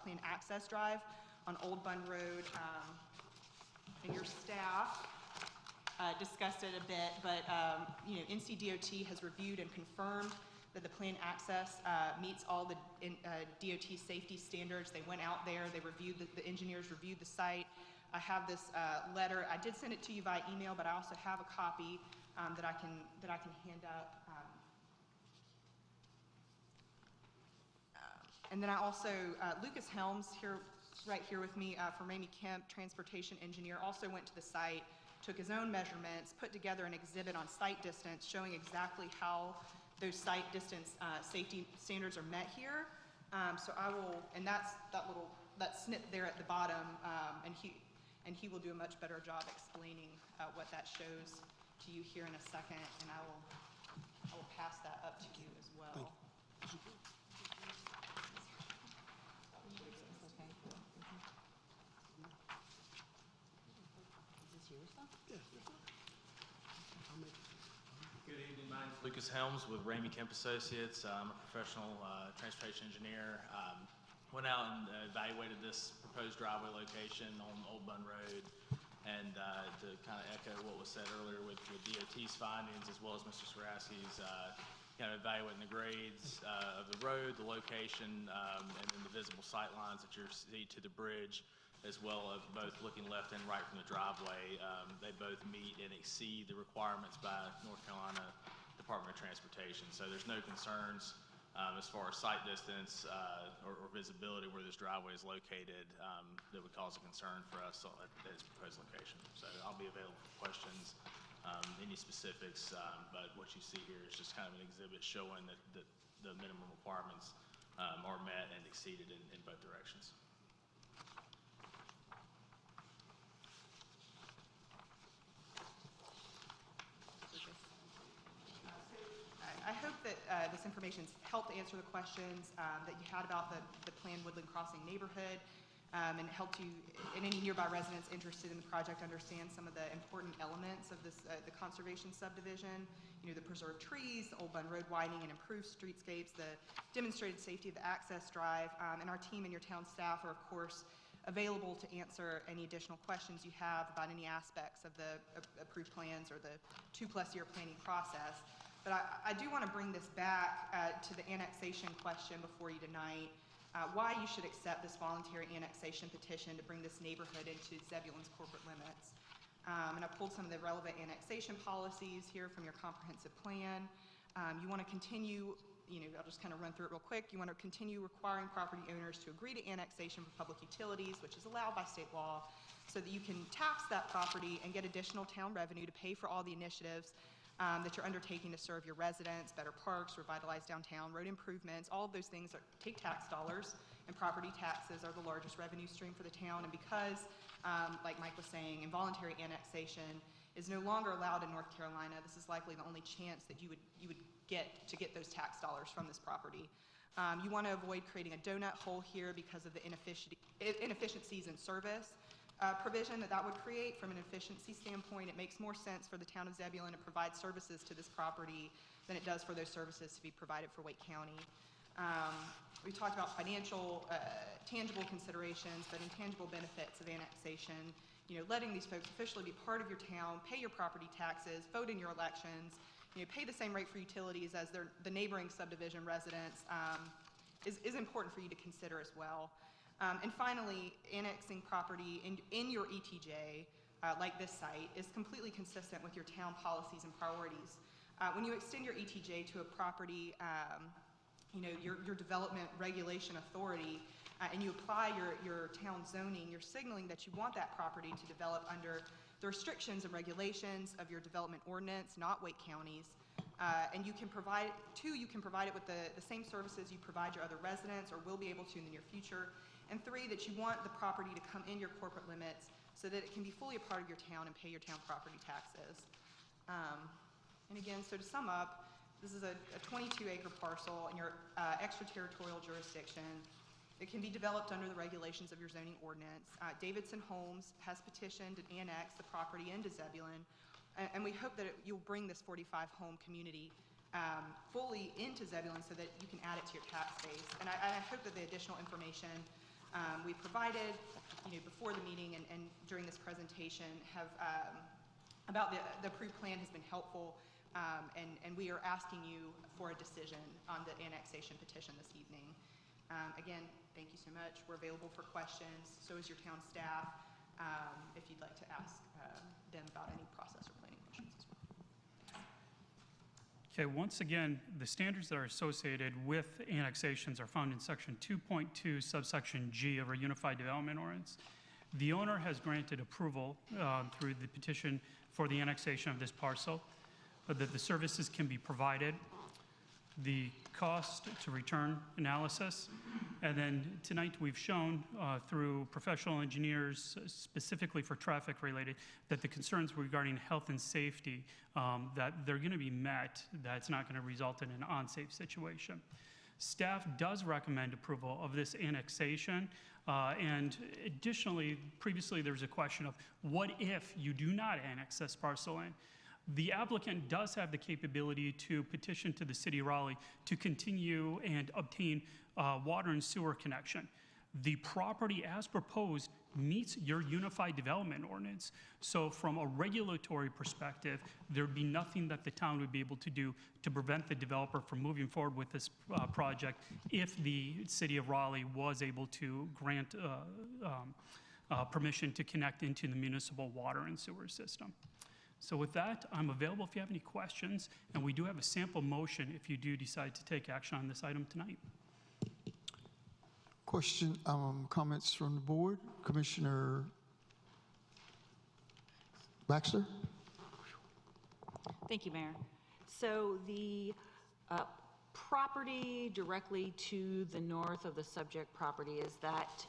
H: planned access drive on Old Bun Road, and your staff discussed it a bit, but NCDOT has reviewed and confirmed that the planned access meets all the DOT safety standards. They went out there, they reviewed, the engineers reviewed the site. I have this letter. I did send it to you by email, but I also have a copy that I can hand up. And then I also, Lucas Helms here, right here with me from Ramey Kemp, transportation engineer, also went to the site, took his own measurements, put together an exhibit on site distance showing exactly how those site distance safety standards are met here. So I will, and that's that snip there at the bottom, and he will do a much better job explaining what that shows to you here in a second, and I will pass that up to you as well.
K: Good evening, my name is Lucas Helms with Ramey Kemp Associates. I'm a professional transportation engineer. Went out and evaluated this proposed driveway location on Old Bun Road, and to kind of echo what was said earlier with DOT's findings, as well as Mr. Sarasi's kind of evaluating the grades of the road, the location, and then the visible sight lines that you see to the bridge, as well as both looking left and right from the driveway. They both meet and exceed the requirements by North Carolina Department of Transportation. So there's no concerns as far as sight distance or visibility where this driveway is located that would cause a concern for us at its proposed location. So I'll be available for questions, any specifics, but what you see here is just kind of an exhibit showing that the minimum requirements are met and exceeded in both directions.
H: I hope that this information's helped answer the questions that you had about the planned Woodland Crossing neighborhood, and helped you and any nearby residents interested in the project understand some of the important elements of this, the conservation subdivision, the preserved trees, the Old Bun Road widening and improved streetscapes, the demonstrated safety of the access drive, and our team and your town staff are, of course, available to answer any additional questions you have about any aspects of the approved plans or the 2+ year planning process. But I do want to bring this back to the annexation question before you tonight. why you should accept this voluntary annexation petition to bring this neighborhood into Zebulon's corporate limits. And I pulled some of the relevant annexation policies here from your comprehensive plan. You want to continue, I'll just kind of run through it real quick. You want to continue requiring property owners to agree to annexation for public utilities, which is allowed by state law, so that you can tax that property and get additional town revenue to pay for all the initiatives that you're undertaking to serve your residents, better parks, revitalize downtown, road improvements. All of those things take tax dollars, and property taxes are the largest revenue stream for the town. And because, like Mike was saying, involuntary annexation is no longer allowed in North Carolina, this is likely the only chance that you would get to get those tax dollars from this property. You want to avoid creating a donut hole here because of the inefficiencies in service provision that would create. From an efficiency standpoint, it makes more sense for the town of Zebulon to provide services to this property than it does for those services to be provided for Wake County. We talked about financial, tangible considerations, but intangible benefits of annexation. Letting these folks officially be part of your town, pay your property taxes, vote in your elections, pay the same rate for utilities as the neighboring subdivision residents is important for you to consider as well. And finally, annexing property in your ETJ, like this site, is completely consistent with your town policies and priorities. When you extend your ETJ to a property, your development regulation authority, and you apply your town zoning, you're signaling that you want that property to develop under the restrictions and regulations of your development ordinance, not Wake County's. And you can provide it with the same services you provide your other residents, or will be able to in the near future. And 3, that you want the property to come in your corporate limits so that it can be fully a part of your town and pay your town property taxes. And again, so to sum up, this is a 22-acre parcel in your extraterritorial jurisdiction. It can be developed under the regulations of your zoning ordinance. Davidson Homes has petitioned and annexed the property into Zebulon, and we hope that you'll bring this 45-home community fully into Zebulon so that you can add it to your tax base. And I hope that the additional information we provided before the meeting and during this presentation about the approved plan has been helpful, and we are asking you for a decision on the annexation petition this evening. Again, thank you so much. We're available for questions. So is your town staff, if you'd like to ask them about any process or planning questions as well.
I: Okay, once again, the standards that are associated with annexations are found in section 2.2 subsection G of our Unified Development Ordinance. The owner has granted approval through the petition for the annexation of this parcel, that the services can be provided, the cost to return analysis, and then tonight we've shown through professional engineers specifically for traffic related that the concerns regarding health and safety, that they're going to be met, that it's not going to result in an unsafe situation. Staff does recommend approval of this annexation, and additionally, previously there was a question of what if you do not annex this parcel in? The applicant does have the capability to petition to the City of Raleigh to continue and obtain water and sewer connection. The property as proposed meets your Unified Development Ordinance. So from a regulatory perspective, there'd be nothing that the town would be able to do to prevent the developer from moving forward with this project if the City of Raleigh was able to grant permission to connect into the municipal water and sewer system. So with that, I'm available if you have any questions, and we do have a sample motion if you do decide to take action on this item tonight.
B: Question, comments from the board? Commissioner Baxter?
L: Thank you, Mayor. So the property directly to the north of the subject property, is that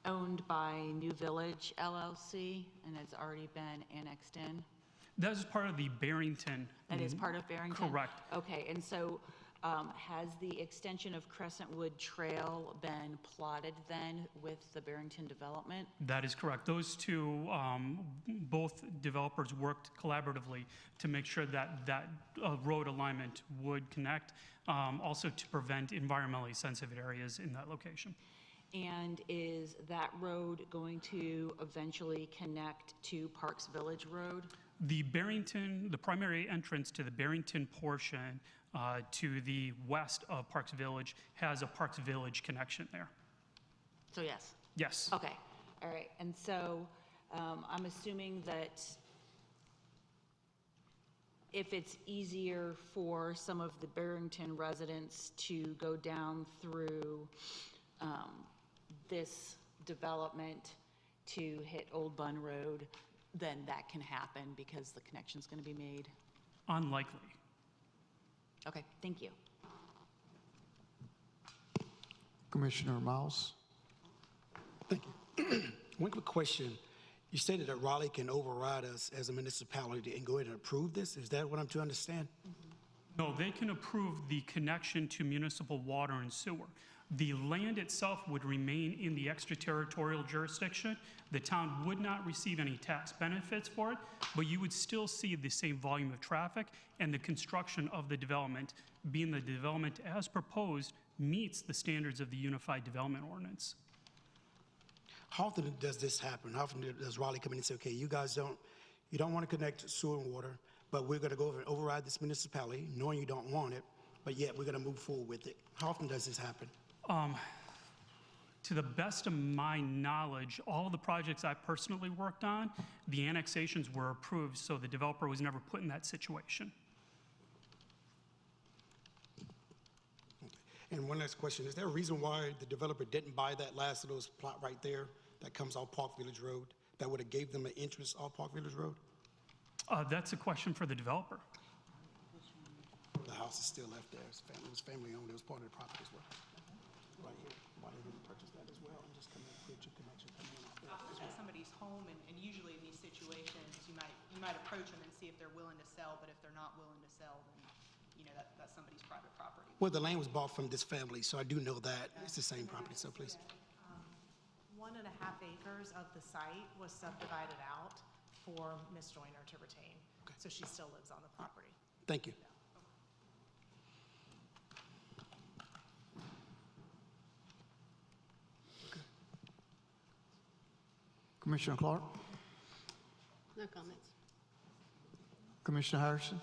L: owned by New Village LLC, and it's already been annexed in?
I: That is part of the Barrington.
L: That is part of Barrington?
I: Correct.
L: Okay, and so has the extension of Crescentwood Trail been plotted then with the Barrington development?
I: That is correct. Those two, both developers worked collaboratively to make sure that that road alignment would connect, also to prevent environmentally sensitive areas in that location.
L: And is that road going to eventually connect to Parks Village Road?
I: The Barrington, the primary entrance to the Barrington portion to the west of Parks Village has a Parks Village connection there.
L: So yes.
I: Yes.
L: Okay, all right. And so I'm assuming that if it's easier for some of the Barrington residents to go down through this development to hit Old Bun Road, then that can happen because the connection's going to be made?
I: Unlikely.
L: Okay, thank you.
B: Commissioner Miles.
M: Thank you. One quick question. You stated that Raleigh can override us as a municipality and go ahead and approve this. Is that what I'm to understand?
I: No, they can approve the connection to municipal water and sewer. The land itself would remain in the extraterritorial jurisdiction. The town would not receive any tax benefits for it, but you would still see the same volume of traffic and the construction of the development, being the development as proposed meets the standards of the Unified Development Ordinance.
M: How often does this happen? How often does Raleigh come in and say, okay, you guys you don't want to connect sewer and water, but we're going to go over and override this municipality, knowing you don't want it, but yet we're going to move forward with it. How often does this happen?
I: To the best of my knowledge, all the projects I personally worked on, the annexations were approved, so the developer was never put in that situation.
M: And one last question. Is there a reason why the developer didn't buy that last of those plot right there that comes off Park Village Road that would have gave them an interest off Park Village Road?
I: That's a question for the developer.
M: The house is still left there. It was family owned. It was part of the property as well. Right here. Why didn't they purchase that as well and just come in and put your connection coming in off there?
H: It's somebody's home, and usually in these situations, you might approach them and see if they're willing to sell, but if they're not willing to sell, then, you know, that's somebody's private property.
M: Well, the land was bought from this family, so I do know that. It's the same property, so please.
F: 1.5 acres of the site was subdivided out for Ms. Joyner to retain.
M: Okay.
F: So she still lives on the property.
M: Thank you.
B: Commissioner Clark.
C: No comments.
B: Commissioner Harrison.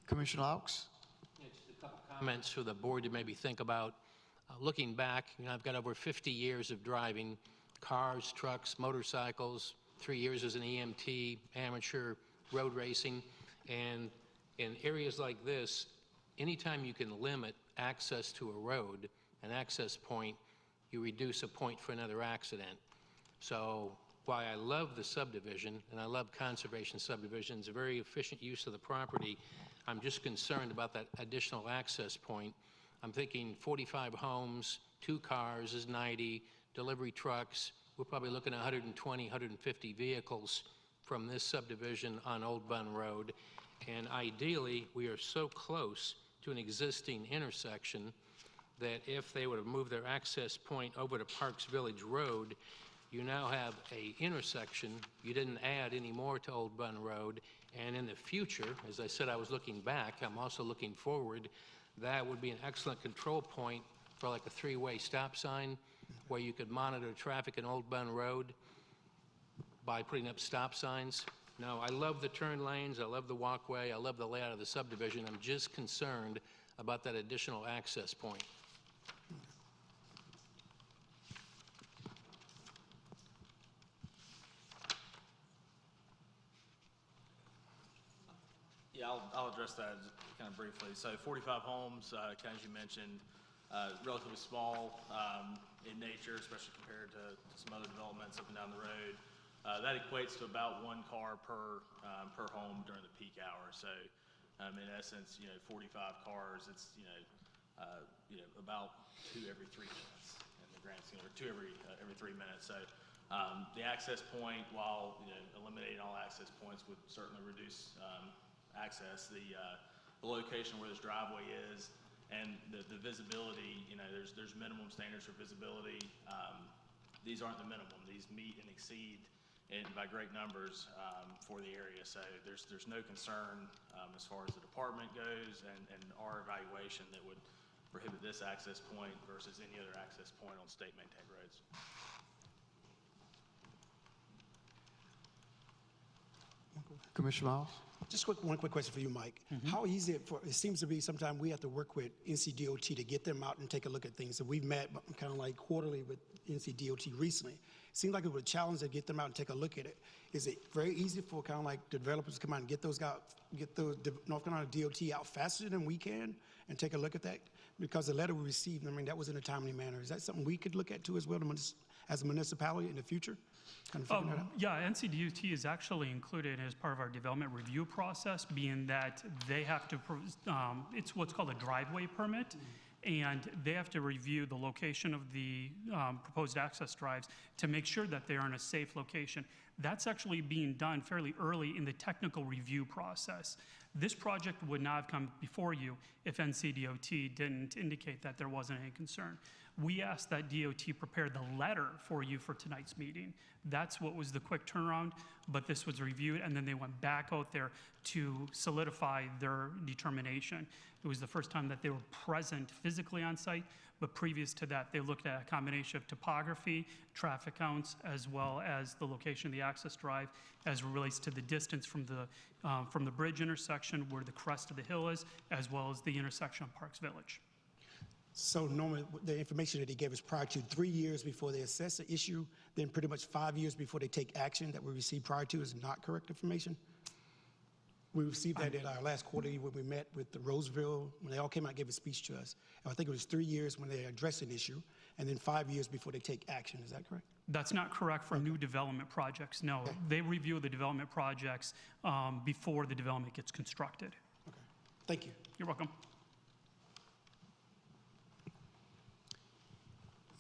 B: Commissioner Laux.
N: Yeah, just a couple comments for the board to maybe think about. Looking back, you know, I've got over 50 years of driving cars, trucks, motorcycles, 3 years as an EMT, amateur road racing, and in areas like this, anytime you can limit access to a road, an access point, you reduce a point for another accident. So while I love the subdivision, and I love conservation subdivisions, a very efficient use of the property, I'm just concerned about that additional access point. I'm thinking 45 homes, 2 cars is 90, delivery trucks, we're probably looking at 120, 150 vehicles from this subdivision on Old Bun Road. And ideally, we are so close to an existing intersection that if they would have moved their access point over to Parks Village Road, you now have a intersection. You didn't add any more to Old Bun Road. And in the future, as I said, I was looking back, I'm also looking forward. That would be an excellent control point for like a 3-way stop sign where you could monitor traffic in Old Bun Road by putting up stop signs. Now, I love the turn lanes, I love the walkway, I love the layout of the subdivision. I'm just concerned about that additional access point.
K: Yeah, I'll address that kind of briefly. So 45 homes, kind of as you mentioned, relatively small in nature, especially compared to some other developments up and down the road. That equates to about 1 car per home during the peak hour. So in essence, 45 cars, it's about 2 every 3 minutes in the grand scheme, or 2 every 3 minutes. So the access point, while eliminating all access points, would certainly reduce access. The location where this driveway is and the visibility, there's minimum standards for visibility. These aren't the minimum. These meet and exceed by great numbers for the area. So there's no concern as far as the department goes and our evaluation that would prohibit this access point versus any other access point on state-maintained roads.
M: Commissioner Miles? Just one quick question for you, Mike. How easy it seems to be sometimes we have to work with NCDOT to get them out and take a look at things. So we've met kind of like quarterly with NCDOT recently. It seemed like it was a challenge to get them out and take a look at it. Is it very easy for kind of like developers to come out and get those North Carolina DOT out faster than we can and take a look at that? Because the letter we received, I mean, that was in a timely manner. Is that something we could look at too as well as a municipality in the future? Kind of figuring that out?
I: Yeah, NCDOT is actually included as part of our development review process, being that they have to, it's what's called a driveway permit, and they have to review the location of the proposed access drives to make sure that they are in a safe location. That's actually being done fairly early in the technical review process. This project would not have come before you if NCDOT didn't indicate that there wasn't any concern. We asked that DOT prepare the letter for you for tonight's meeting. That's what was the quick turnaround, but this was reviewed, and then they went back out there to solidify their determination. It was the first time that they were present physically on site, but previous to that, they looked at a combination of topography, traffic counts, as well as the location of the access drive as it relates to the distance from the bridge intersection where the crest of the hill is, as well as the intersection of Parks Village.
M: So normally, the information that he gave us prior to 3 years before they assess the issue, then pretty much 5 years before they take action that we received prior to is not correct information? We received that at our last quarterly when we met with the Roseville, when they all came out and gave a speech to us. And I think it was 3 years when they addressed an issue, and then 5 years before they take action. Is that correct?
I: That's not correct for new development projects, no.
M: Okay.
I: They review the development projects before the development gets constructed.
M: Okay. Thank you.
I: You're welcome.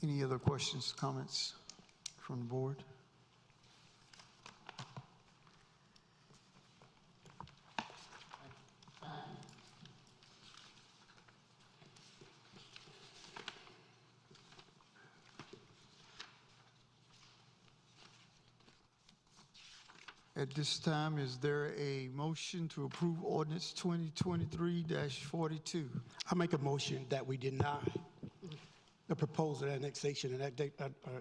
A: Any other questions, comments from the board? At this time, is there a motion to approve ordinance 2023-42?
M: I make a motion that we deny the proposal annexation and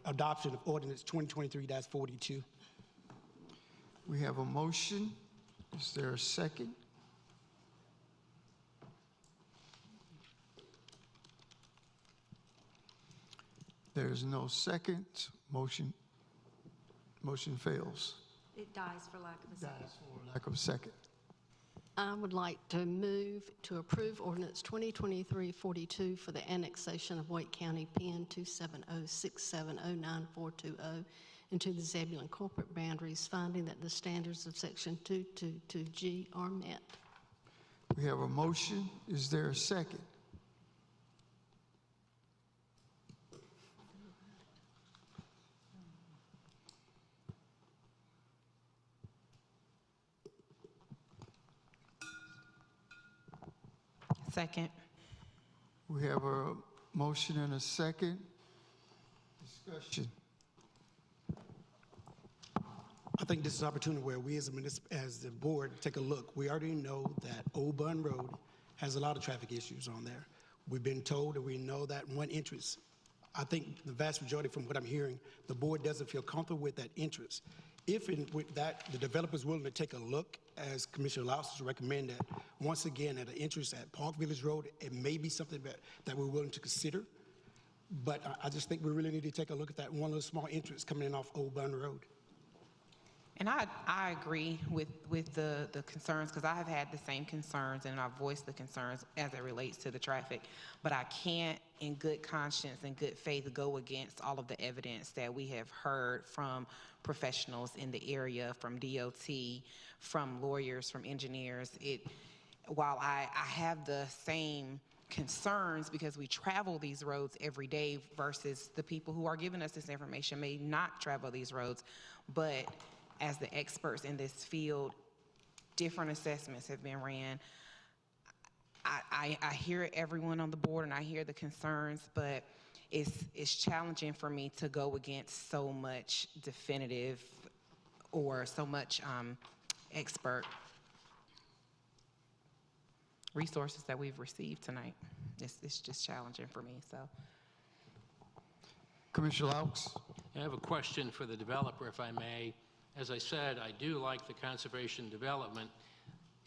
M: adoption of ordinance 2023-42.
A: We have a motion. Is there a second? There's no second. Motion fails.
D: It dies for lack of a second.
A: Dies for lack of a second.
C: I would like to move to approve ordinance 2023-42 for the annexation of Wake County PN 270670940 into the Zebulon corporate boundaries, finding that the standards of section 222G are met.
A: We have a motion. Is there a second?
F: Second.
A: We have a motion and a second. Discussion.
M: I think this is an opportunity where we as the board take a look. We already know that Old Bun Road has a lot of traffic issues on there. We've been told that we know that one entrance. I think the vast majority from what I'm hearing, the board doesn't feel comfortable with that entrance. If with that, the developer's willing to take a look, as Commissioner Laus has recommended, once again, at an entrance at Park Village Road, it may be something that we're willing to consider. But I just think we really need to take a look at that one little small entrance coming in off Old Bun Road.
F: And I agree with the concerns, because I have had the same concerns, and I've voiced the concerns as it relates to the traffic. But I can't, in good conscience and good faith, go against all of the evidence that we have heard from professionals in the area, from DOT, from lawyers, from engineers. While I have the same concerns, because we travel these roads every day versus the people who are giving us this information may not travel these roads, but as the experts in this field, different assessments have been ran. I hear everyone on the board and I hear the concerns, but it's challenging for me to go against so much definitive or so much expert.
O: resources that we've received tonight. It's just challenging for me, so.
A: Commissioner Laux?
N: I have a question for the developer, if I may. As I said, I do like the conservation development.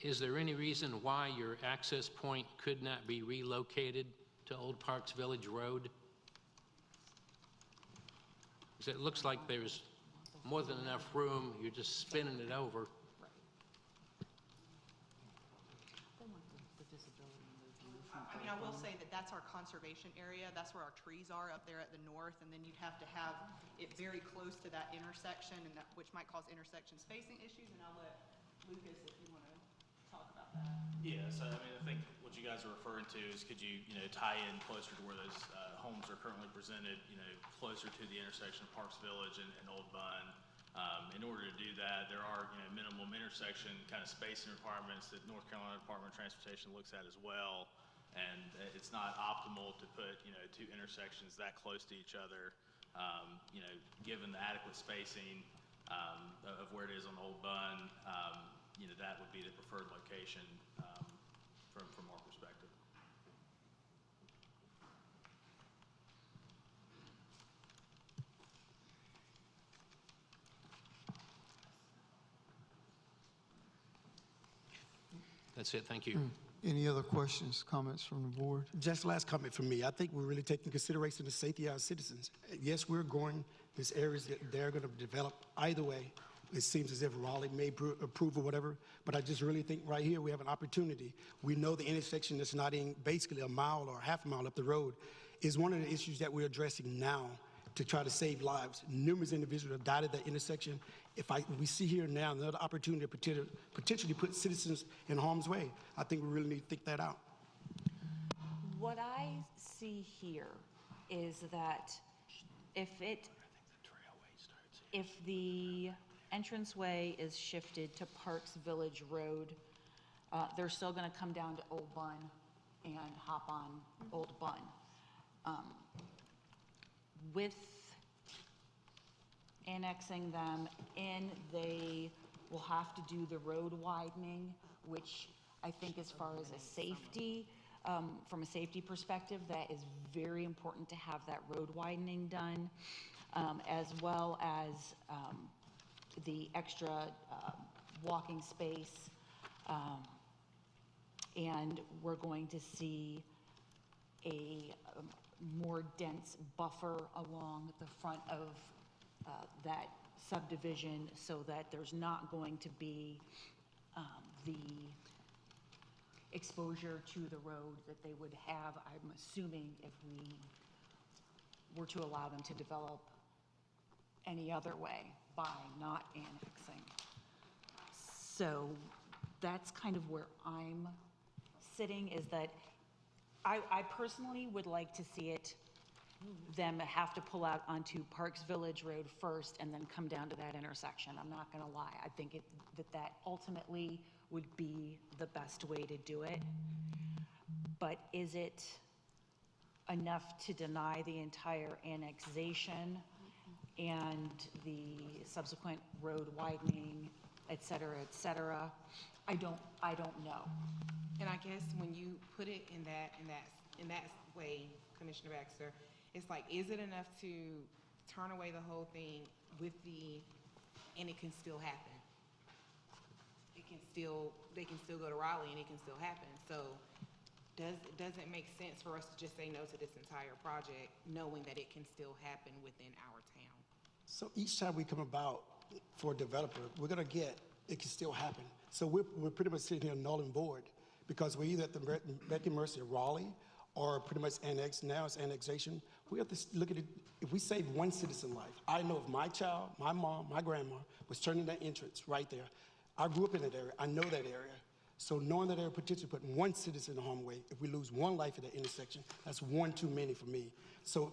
N: Is there any reason why your access point could not be relocated to Old Parks Village Road? Because it looks like there's more than enough room. You're just spinning it over.
H: I mean, I will say that that's our conservation area. That's where our trees are up there at the north, and then you'd have to have it very close to that intersection, and that, which might cause intersection spacing issues, and I'll let Lucas, if you want to talk about that.
K: Yeah, so I mean, I think what you guys are referring to is could you, tie in closer to where those homes are currently presented, closer to the intersection of Parks Village and Old Bun. In order to do that, there are, minimum intersection kind of spacing requirements that North Carolina Department of Transportation looks at as well. And it's not optimal to put, two intersections that close to each other, given the adequate spacing of where it is on Old Bun, that would be the preferred location from our perspective.
N: That's it. Thank you.
A: Any other questions, comments from the board?
M: Just last comment from me. I think we're really taking consideration the safety of our citizens. Yes, we're growing these areas that they're going to develop either way. It seems as if Raleigh may approve or whatever, but I just really think right here we have an opportunity. We know the intersection that's not in basically a mile or half a mile up the road is one of the issues that we're addressing now to try to save lives. Numerous individuals have died at that intersection. If we see here now another opportunity to potentially put citizens in harm's way, I think we really need to think that out.
L: What I see here is that if the entranceway is shifted to Parks Village Road, they're still going to come down to Old Bun and hop on Old Bun. With annexing them in, they will have to do the road widening, which I think as far as a safety, from a safety perspective, that is very important to have that road widening done, as well as the extra walking space. And we're going to see a more dense buffer along the front of that subdivision so that there's not going to be the exposure to the road that they would have, I'm assuming, if we were to allow them to develop any other way by not annexing. So that's kind of where I'm sitting, is that I personally would like to see them have to pull out onto Parks Village Road first and then come down to that intersection. I'm not going to lie. I think that ultimately would be the best way to do it. But is it enough to deny the entire annexation and the subsequent road widening, et cetera, et cetera? I don't know.
O: And I guess when you put it in that way, Commissioner Baxter, it's like, is it enough to turn away the whole thing and it can still happen? They can still go to Raleigh and it can still happen. So does it make sense for us to just say no to this entire project, knowing that it can still happen within our town?
M: So each time we come about for a developer, we're going to get, it can still happen. So we're pretty much sitting here null and void because we're either at the beck and mercy of Raleigh or pretty much annexed. Now it's annexation. We have to look at it. If we save one citizen life, I know if my child, my mom, my grandma was turning that entrance right there. I grew up in that area. I know that area. So knowing that area potentially putting one citizen in harm's way, if we lose one life at that intersection, that's one too many for me. So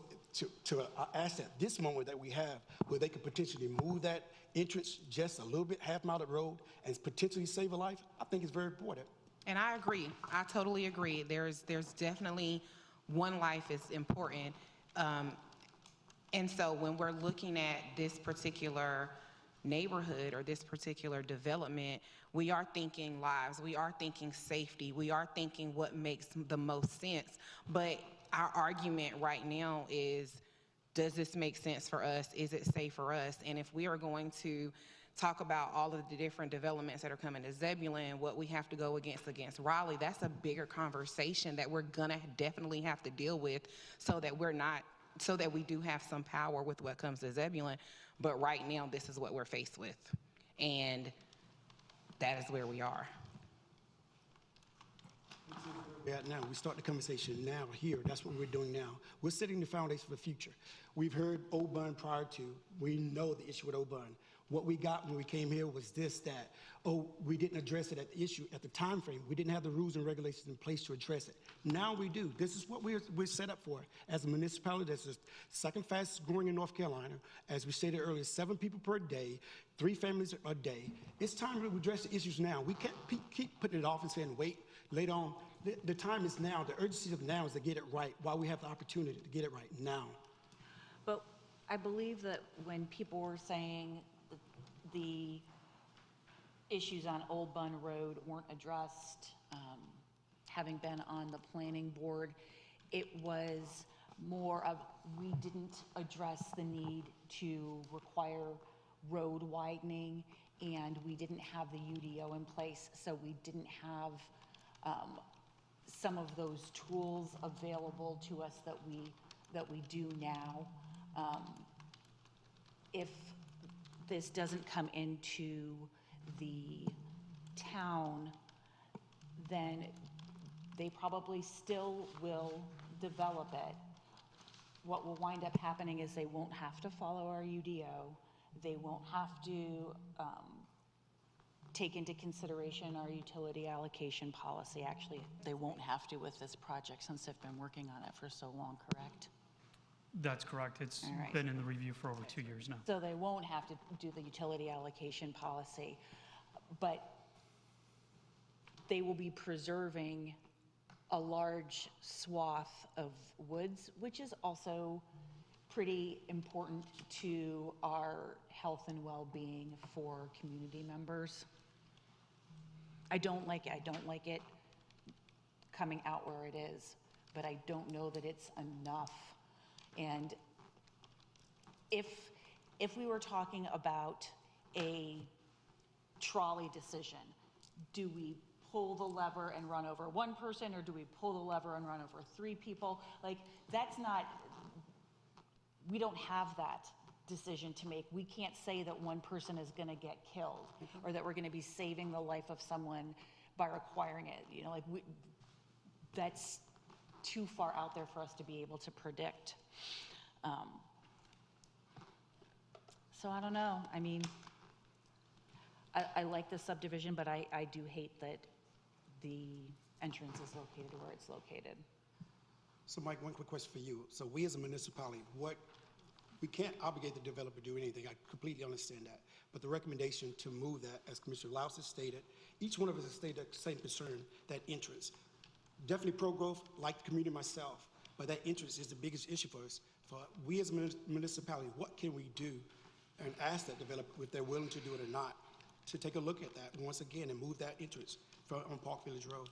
M: to ask at this moment that we have, where they could potentially move that entrance just a little bit, half mile of the road, and potentially save a life, I think it's very important.
O: And I agree. I totally agree. There's definitely one life is important. And so when we're looking at this particular neighborhood or this particular development, we are thinking lives, we are thinking safety, we are thinking what makes the most sense. But our argument right now is, does this make sense for us? Is it safe for us? And if we are going to talk about all of the different developments that are coming to Zebulon, what we have to go against Raleigh, that's a bigger conversation that we're gonna definitely have to deal with, so that we do have some power with what comes to Zebulon. But right now, this is what we're faced with. And that is where we are.
M: Now, we start the conversation now, here. That's what we're doing now. We're setting the foundation for the future. We've heard Old Bun prior to. We know the issue with Old Bun. What we got when we came here was this, that, oh, we didn't address it at the issue, at the time frame. We didn't have the rules and regulations in place to address it. Now we do. This is what we're set up for. As a municipality that's the second fastest growing in North Carolina, as we stated earlier, 7 people per day, 3 families a day. It's time to address the issues now. We can't keep putting it off and saying, wait, later on. The time is now. The urgency of now is to get it right while we have the opportunity to get it right now.
L: But I believe that when people were saying the issues on Old Bun Road weren't addressed, having been on the planning board, it was more of, we didn't address the need to require road widening, and we didn't have the UDO in place, so we didn't have some of those tools available to us that we do now. If this doesn't come into the town, then they probably still will develop it. What will wind up happening is they won't have to follow our UDO. They won't have to take into consideration our utility allocation policy. Actually, they won't have to with this project since they've been working on it for so long, correct?
I: That's correct. It's been in the review for over 2 years now.
L: So they won't have to do the utility allocation policy, but they will be preserving a large swath of woods, which is also pretty important to our health and well-being for community members. I don't like it coming out where it is, but I don't know that it's enough. And if we were talking about a trolley decision, do we pull the lever and run over one person, or do we pull the lever and run over 3 people? Like, that's not, we don't have that decision to make. We can't say that one person is going to get killed, or that we're going to be saving the life of someone by requiring it. You know, like, that's too far out there for us to be able to predict. So I don't know. I mean, I like the subdivision, but I do hate that the entrance is located where it's located.
M: So Mike, one quick question for you. So we as a municipality, we can't obligate the developer to do anything. I completely understand that. But the recommendation to move that, as Commissioner Laus has stated, each one of us has stated the same concern, that entrance. Definitely pro-growth, like the community myself, but that entrance is the biggest issue for us. For we as a municipality, what can we do, and ask that developer if they're willing to do it or not, to take a look at that once again and move that entrance on Park Village Road?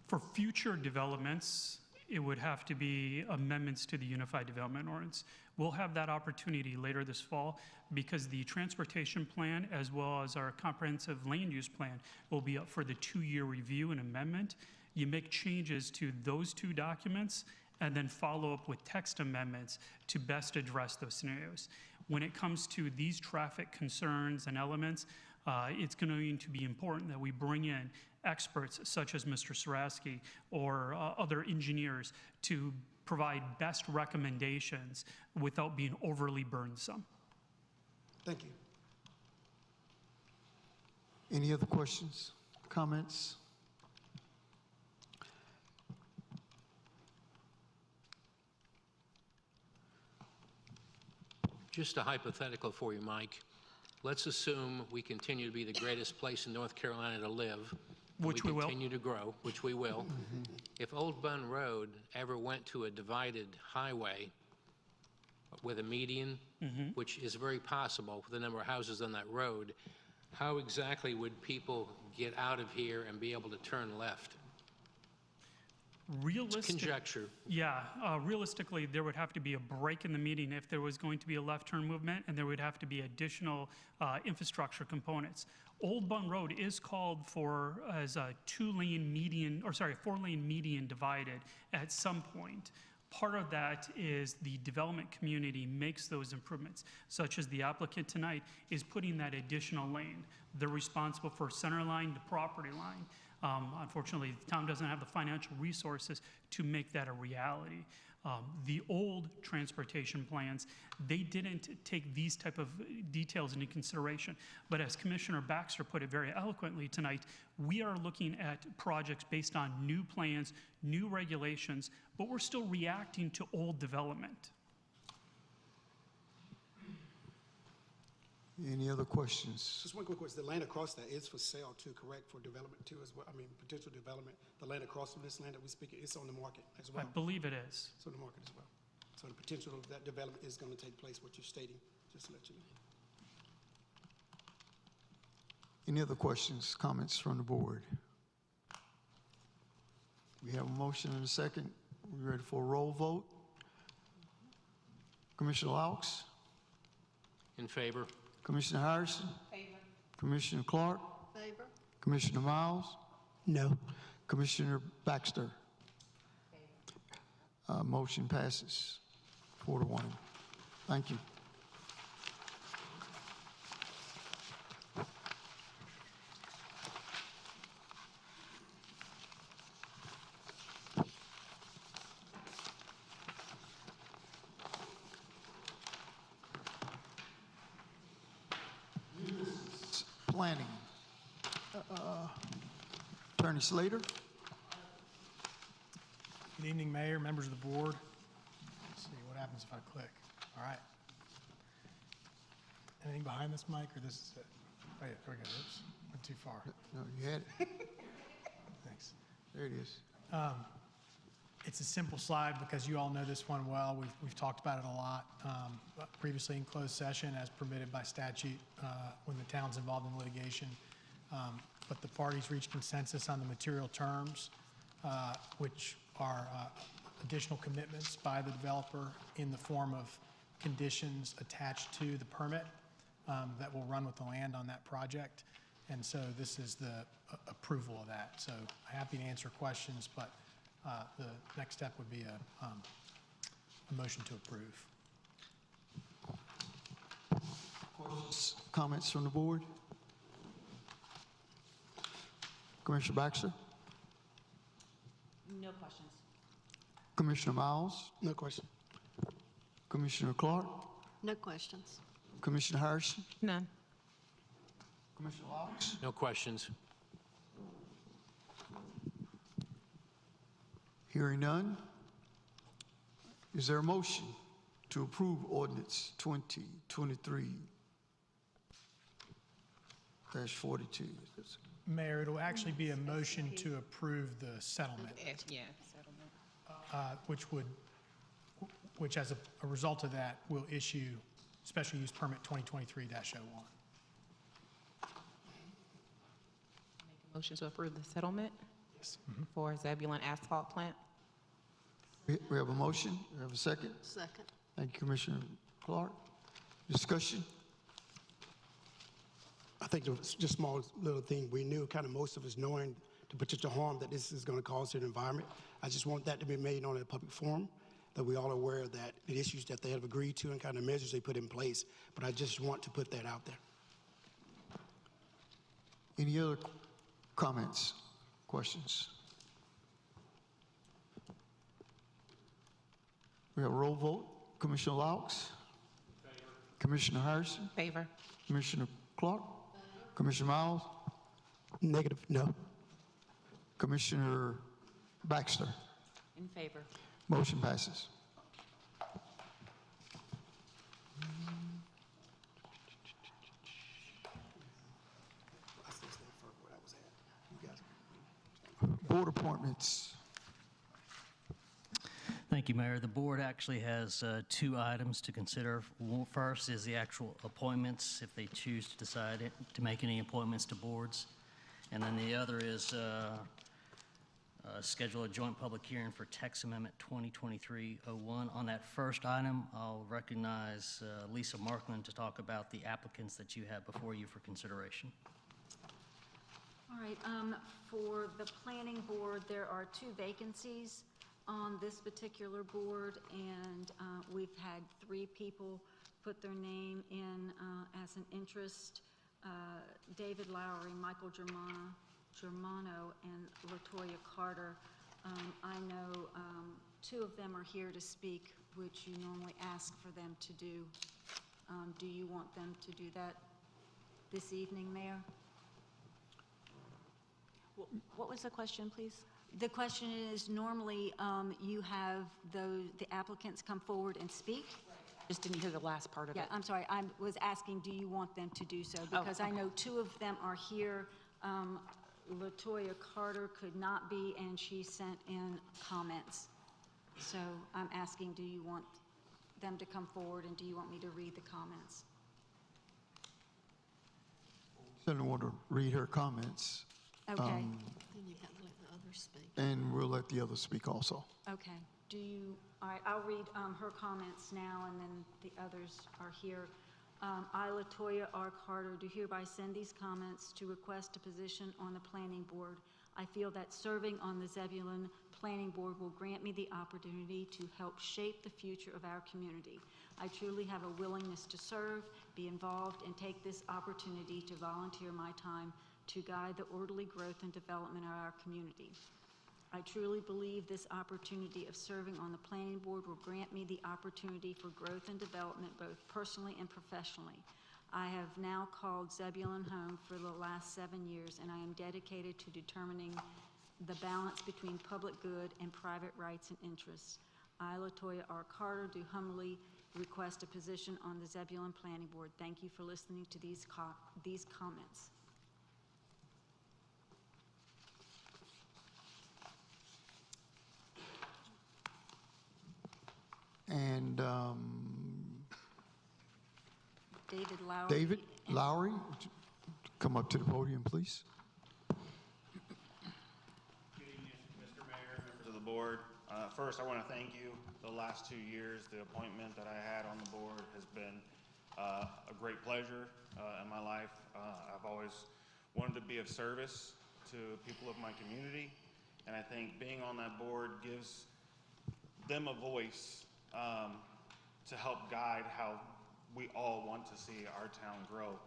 I: For future developments, it would have to be amendments to the Unified Development Ordinance. We'll have that opportunity later this fall, because the transportation plan as well as our comprehensive land use plan will be up for the 2-year review and amendment. You make changes to those 2 documents and then follow up with text amendments to best address those scenarios. When it comes to these traffic concerns and elements, it's going to be important that we bring in experts such as Mr. Sarasky or other engineers to provide best recommendations without being overly burdensome.
M: Thank you.
A: Any other questions, comments?
N: Just a hypothetical for you, Mike. Let's assume we continue to be the greatest place in North Carolina to live.
I: Which we will.
N: Continue to grow, which we will. If Old Bun Road ever went to a divided highway, with a median, which is very possible with the number of houses on that road, how exactly would people get out of here and be able to turn left? Conjecture.
I: Yeah, realistically, there would have to be a break in the median if there was going to be a left turn movement, and there would have to be additional infrastructure components. Old Bun Road is called for as a 4-lane median divided at some point. Part of that is the development community makes those improvements, such as the applicant tonight is putting that additional lane. They're responsible for center line to property line. Unfortunately, the town doesn't have the financial resources to make that a reality. The old transportation plans, they didn't take these type of details into consideration. But as Commissioner Baxter put it very eloquently tonight, we are looking at projects based on new plans, new regulations, but we're still reacting to old development.
A: Any other questions?
M: Just one quick question. The land across that is for sale too, correct, for development too as well? I mean, potential development. The land across from this land that we speak, it's on the market as well?
I: I believe it is.
M: It's on the market as well. So the potential of that development is going to take place, what you're stating, just to let you know.
A: Any other questions, comments from the board? We have a motion and a second. We're ready for a roll vote. Commissioner Laux?
N: In favor.
A: Commissioner Harrison?
F: Favor.
A: Commissioner Clark?
C: Favor?
A: Commissioner Miles?
M: No.
A: Commissioner Baxter? Motion passes 4-1. Thank you. Planning. Attorney Slater?
P: Good evening, Mayor, members of the board. Let's see what happens if I click. All right. Anything behind this mic, or this is it? Oh, yeah, there we go. Oops, went too far.
A: No, you had it.
P: Thanks.
A: There it is.
P: It's a simple slide because you all know this one well. We've talked about it a lot previously in closed session as permitted by statute when the town's involved in litigation. But the parties reached consensus on the material terms, which are additional commitments by the developer in the form of conditions attached to the permit that will run with the land on that project. And so this is the approval of that. So happy to answer questions, but the next step would be a motion to approve.
A: Questions, comments from the board? Commissioner Baxter?
D: No questions.
A: Commissioner Miles?
M: No question.
A: Commissioner Clark?
C: No questions.
A: Commissioner Harrison?
O: None.
A: Commissioner Laux?
N: No questions.
A: Hearing none, is there a motion to approve ordinance 2023-42?
P: Mayor, it'll actually be a motion to approve the settlement,
O: Yeah, settlement.
P: which as a result of that will issue special use permit 2023-01.
O: Motion to approve the settlement
P: Yes.
O: for Zebulon asphalt plant.
A: We have a motion. We have a second.
C: Second.
A: Thank you, Commissioner Clark. Discussion.
M: I think it's just small little thing. We knew kind of most of us knowing the potential harm that this is going to cause to the environment. I just want that to be made on a public forum, that we all are aware that the issues that they have agreed to and kind of measures they put in place. But I just want to put that out there.
A: Any other comments, questions? We have a roll vote. Commissioner Laux? Favor. Commissioner Harrison?
O: Favor.
A: Commissioner Clark? Commissioner Miles?
M: Negative, no.
A: Commissioner Baxter?
D: In favor.
A: Motion passes. Board appointments.
E: Thank you, Mayor. The board actually has two items to consider. First is the actual appointments, if they choose to decide to make any appointments to boards. And then the other is schedule a joint public hearing for text amendment 2023-01. On that first item, I'll recognize Lisa Markland to talk about the applicants that you have before you for consideration.
D: All right, for the planning board, there are 2 vacancies on this particular board, and we've had 3 people put their name in as an interest. David Lowry, Michael Germano, and LaToya Carter. I know 2 of them are here to speak, which you normally ask for them to do. Do you want them to do that this evening, Mayor?
L: What was the question, please?
D: The question is, normally you have the applicants come forward and speak.
L: Just didn't hear the last part of
D: Yeah,
L: it.
D: I'm sorry. I was asking, do you want them to do so? Because I know 2 of them are here. LaToya Carter could not be, and she sent in comments. So I'm asking, do you want them to come forward, and do you want me to read the comments?
A: Certainly want to read her comments.
D: Okay.
C: Then you have to let the others speak.
A: And we'll let the others speak also.
D: Okay. Do you, all right, I'll read her comments now, and then the others are here. I, LaToya R. Carter, do hereby send these comments to request a position on the planning board. I feel that serving on the Zebulon Planning Board will grant me the opportunity to help shape the future of our community. I truly have a willingness to serve, be involved, and take this opportunity to volunteer my time to guide the orderly growth and development of our community. I truly believe this opportunity of serving on the planning board will grant me the opportunity for growth and development both personally and professionally. I have now called Zebulon home for the last 7 years, and I am dedicated to determining the balance between public good and private rights and interests. I, LaToya R. Carter, do humbly request a position on the Zebulon Planning Board. Thank you for listening to these comments.
A: And
D: David Lowry.
A: David Lowry, would you come up to the podium, please.
Q: Good evening, Mr. Mayor, members of the board. First, I want to thank you. The last 2 years, the appointment that I had on the board has been a great pleasure in my life. I've always wanted to be of service to people of my community, and I think being on that board gives them a voice to help guide how we all want to see our town grow.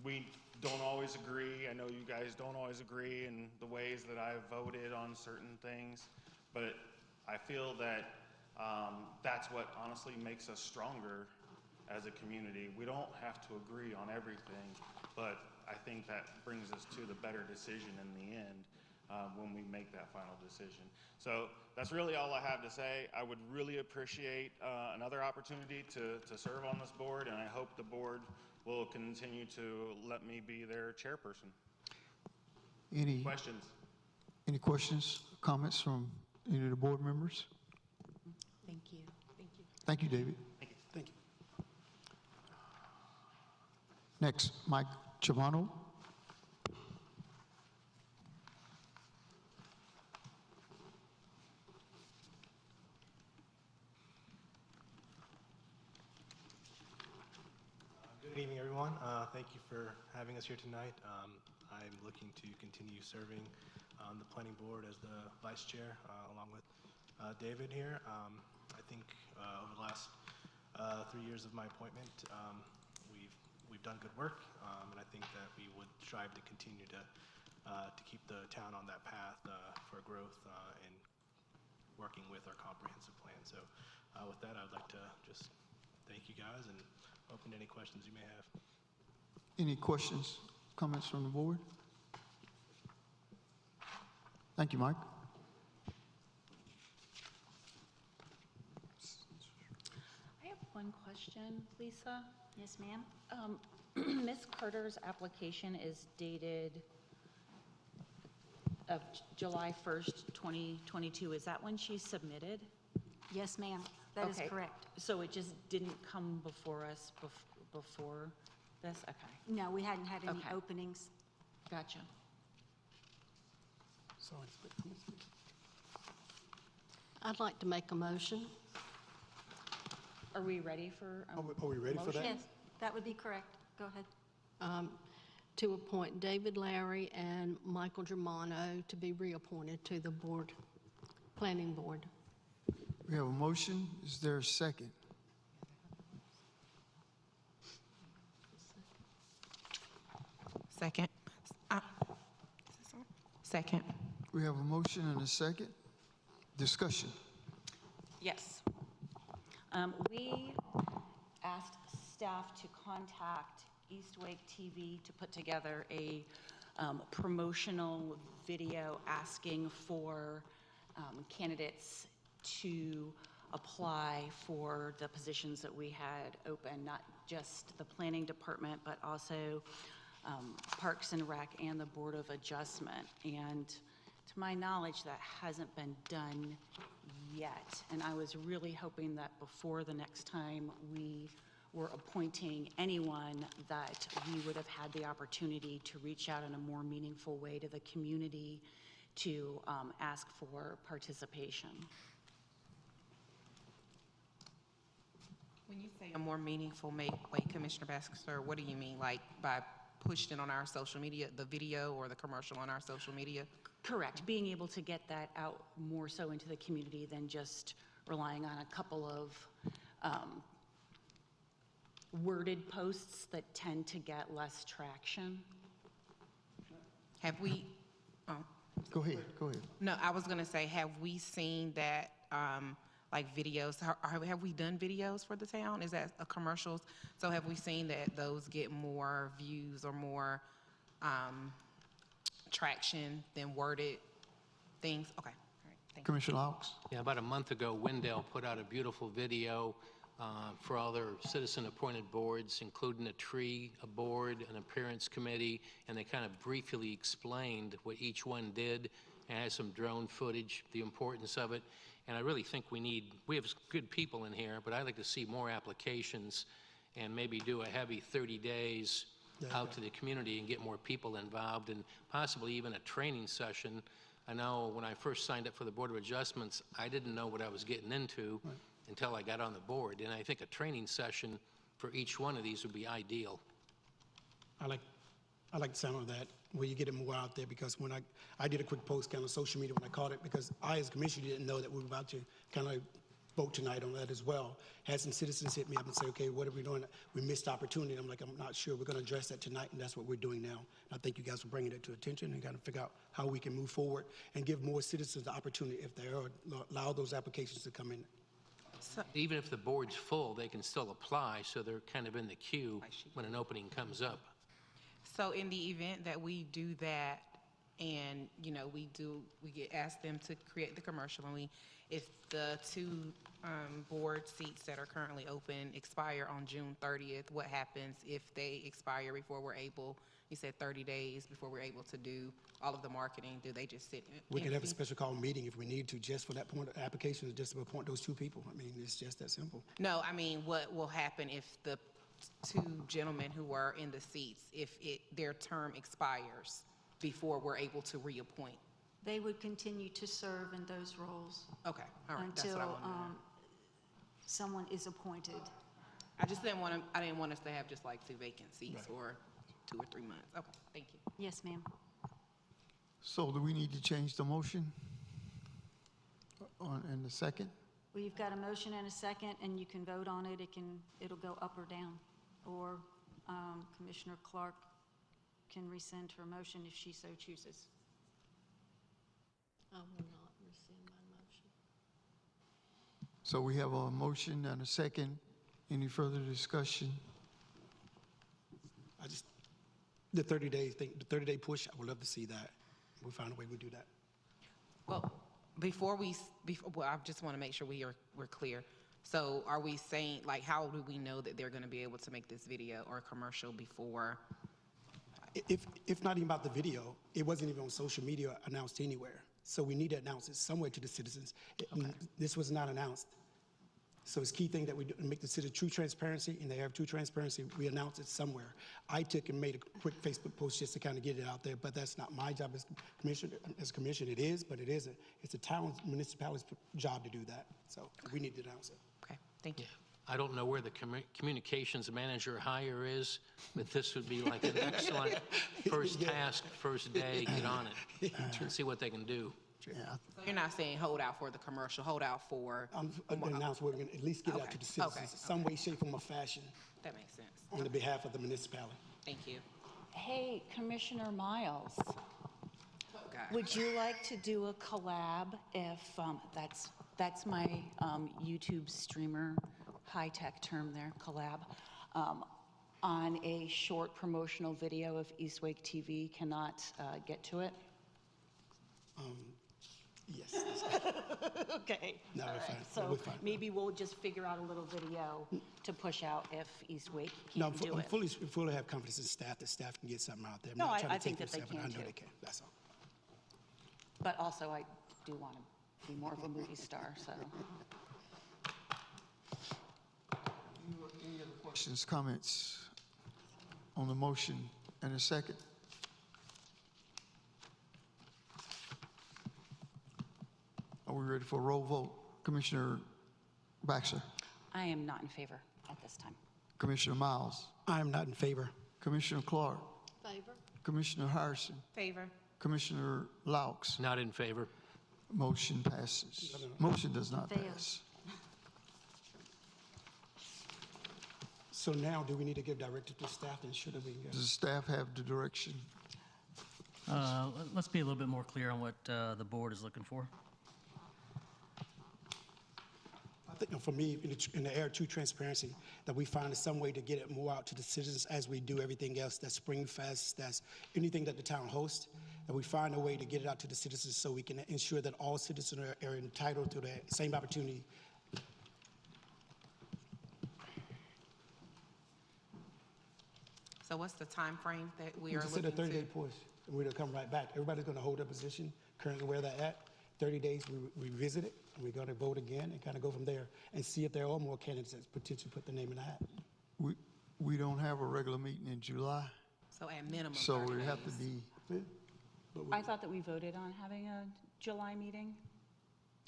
Q: We don't always agree. I know you guys don't always agree in the ways that I've voted on certain things, but I feel that that's what honestly makes us stronger as a community. We don't have to agree on everything, but I think that brings us to the better decision in the end when we make that final decision. So that's really all I have to say. I would really appreciate another opportunity to serve on this board, and I hope the board will continue to let me be their chairperson.
A: Any
Q: questions?
A: Any questions, comments from any of the board members?
L: Thank you. Thank you.
A: Thank you, David.
Q: Thank you.
M: Thank you.
A: Next, Mike Chavano.
R: Good evening, everyone. Thank you for having us here tonight. I'm looking to continue serving on the planning board as the vice chair, along with David here. I think over the last 3 years of my appointment, we've done good work, and I think that we would strive to continue to keep the town on that path for growth and working with our comprehensive plan. So with that, I would like to just thank you guys and open to any questions you may have.
A: Any questions, comments from the board? Thank you, Mike.
L: I have one question, Lisa.
D: Yes, ma'am.
L: Ms. Carter's application is dated of July 1st, 2022, is that when she submitted?
D: Yes, ma'am, that is
L: Okay.
D: correct.
L: So it just didn't come before us before this? Okay,
D: No, we hadn't had any
L: Okay.
D: openings.
L: gotcha.
C: I'd like to make a motion.
L: Are we ready for a
M: Are we ready for
L: motion?
M: that?
D: Yes, that would be correct. Go ahead.
C: To appoint David Larry and Michael Germano to be reappointed to the board, planning board.
A: We have a motion. Is there a second?
O: Second. Second.
A: We have a motion and a second. Discussion.
L: Yes. We asked staff to contact East Wake TV to put together a promotional video asking for candidates to apply for the positions that we had open, not just the planning department, but also Parks and Rec and the Board of Adjustment. And to my knowledge, that hasn't been done yet. And I was really hoping that before the next time we were appointing anyone, that we would have had the opportunity to reach out in a more meaningful way to the community to ask for participation.
O: When you say a more meaningful way, Commissioner Baxter, what do you mean? Like by pushing it on our social media, the video or the commercial on our social media?
L: Correct. Being able to get that out more so into the community than just relying on a couple of worded posts that tend to get less traction.
O: Have we,
A: Go ahead, go ahead.
O: no, I was gonna say, have we seen that, like videos, have we done videos for the town? Is that commercials? So have we seen that those get more views or more, traction than worded things? Okay, all right, thank you.
A: Commissioner Laux?
N: Yeah, about a month ago, Wendell put out a beautiful video for all their citizen-appointed boards, including a tree, a board, an appearance committee, and they kind of briefly explained what each one did, and had some drone footage, the importance of it. And I really think we have good people in here, but I'd like to see more applications and maybe do a heavy 30 days out to the community and get more people involved, and possibly even a training session. I know when I first signed up for the Board of Adjustments, I didn't know what I was getting into until I got on the board. And I think a training session for each one of these would be ideal.
M: I like the sound of that, where you get it more out there, because when I did a quick post kind of social media when I caught it, because I as commissioner didn't know that we were about to kind of vote tonight on that as well. Had some citizens hit me up and say, okay, what are we doing? We missed opportunity. I'm like, I'm not sure. We're going to address that tonight, and that's what we're doing now. And I thank you guys for bringing it to attention and kind of figure out how we can move forward and give more citizens the opportunity, if they are, allow those applications to come in.
N: Even if the board's full, they can still apply, so they're kind of in the queue when an opening comes up.
O: So in the event that we do that, and, you know, we get asked them to create the commercial, and if the two board seats that are currently open expire on June 30th, what happens if they expire before we're able, you said 30 days before we're able to do all of the marketing? Do they just sit?
M: We can have a special call meeting if we need to, just for that point of application, just to appoint those two people. I mean, it's just that simple.
O: No, I mean, what will happen if the two gentlemen who are in the seats, if their term expires before we're able to reappoint?
D: They would continue to serve in those roles.
O: Okay, all right, that's what I
D: Until
O: wanted to know.
D: someone is appointed.
O: I didn't want us to have just like two vacant seats for 2 or 3 months. Okay, thank you.
D: Yes, ma'am.
A: So do we need to change the motion in the second?
D: Well, you've got a motion and a second, and you can vote on it. It'll go up or down. Or Commissioner Clark can rescind her motion if she so chooses.
C: I will not rescind my motion.
A: So we have a motion and a second. Any further discussion?
M: The 30-day thing, the 30-day push, I would love to see that. We'll find a way we do that.
O: Well, I just want to make sure we're clear. So are we saying, like, how do we know that they're going to be able to make this video or commercial before?
M: If not even about the video, it wasn't even on social media announced anywhere. So we need to announce it somewhere to the citizens. This was not announced. So it's a key thing that we do, make the city true transparency, and they have true transparency, we announce it somewhere. I took and made a quick Facebook post just to kind of get it out there, but that's not my job as commissioner. As commissioner, it is, but it isn't. It's a town municipality's job to do that. So we need to announce it.
O: Okay, thank you.
N: I don't know where the communications manager hire is, but this would be like an excellent first task, first day, get on it, and see what they can do.
M: Yeah.
O: So you're not saying hold out for the commercial, hold out for...
M: I'm going to announce we're going to at least get it out to the citizens, some way, shape, form, or fashion.
O: That makes sense.
M: On the behalf of the municipality.
O: Thank you.
L: Hey, Commissioner Miles,
O: God.
L: would you like to do a collab if, that's my YouTube streamer high-tech term there, collab, on a short promotional video if East Wake TV cannot get to it?
M: Yes.
L: Okay.
M: No,
L: all
M: we're
L: right.
M: fine.
L: So
M: We're fine.
L: maybe we'll just figure out a little video to push out if East Wake
M: No,
L: can't do
M: I'm
L: it.
M: fully have confidence in staff, that staff can get something out there. I'm
L: No,
M: not
L: I
M: trying to
L: think
M: take
L: that they
M: their stuff, but
L: can,
M: I know
L: too.
M: they can, that's all.
L: But also, I do want to be more of a movie star, so.
A: Any other questions, comments on the motion and a second? Are we ready for a roll vote? Commissioner Baxter,
L: I am not in favor at this time.
A: Commissioner Miles,
M: I am not in favor.
A: Commissioner Clark,
C: Favor?
A: Commissioner Harrison,
O: Favor.
A: Commissioner Laux.
N: Not in favor.
A: Motion passes. Motion does not
C: Fails.
A: pass.
M: So now, do we need to give directive to staff to ensure that we can get?
A: Does staff have the direction?
E: Let's be a little bit more clear on what the board is looking for.
M: I think for me, in the era of true transparency, that we find some way to get it more out to the citizens as we do everything else. That's Spring Fest, that's anything that the town hosts, that we find a way to get it out to the citizens so we can ensure that all citizens are entitled to the same opportunity.
O: So what's the time frame that we
M: We
O: are
M: just said a
O: looking
M: 30-day
O: to?
M: push, and we're gonna come right back. Everybody's gonna hold their position, currently where they're at. 30 days, we revisit it, and we're gonna vote again and kind of go from there and see if there are more candidates that potentially put the name in the hat.
A: We don't have a regular meeting in July,
O: So at minimum
A: so
O: 30
A: we have to
O: days.
A: be,
L: I thought that we voted on having a July meeting.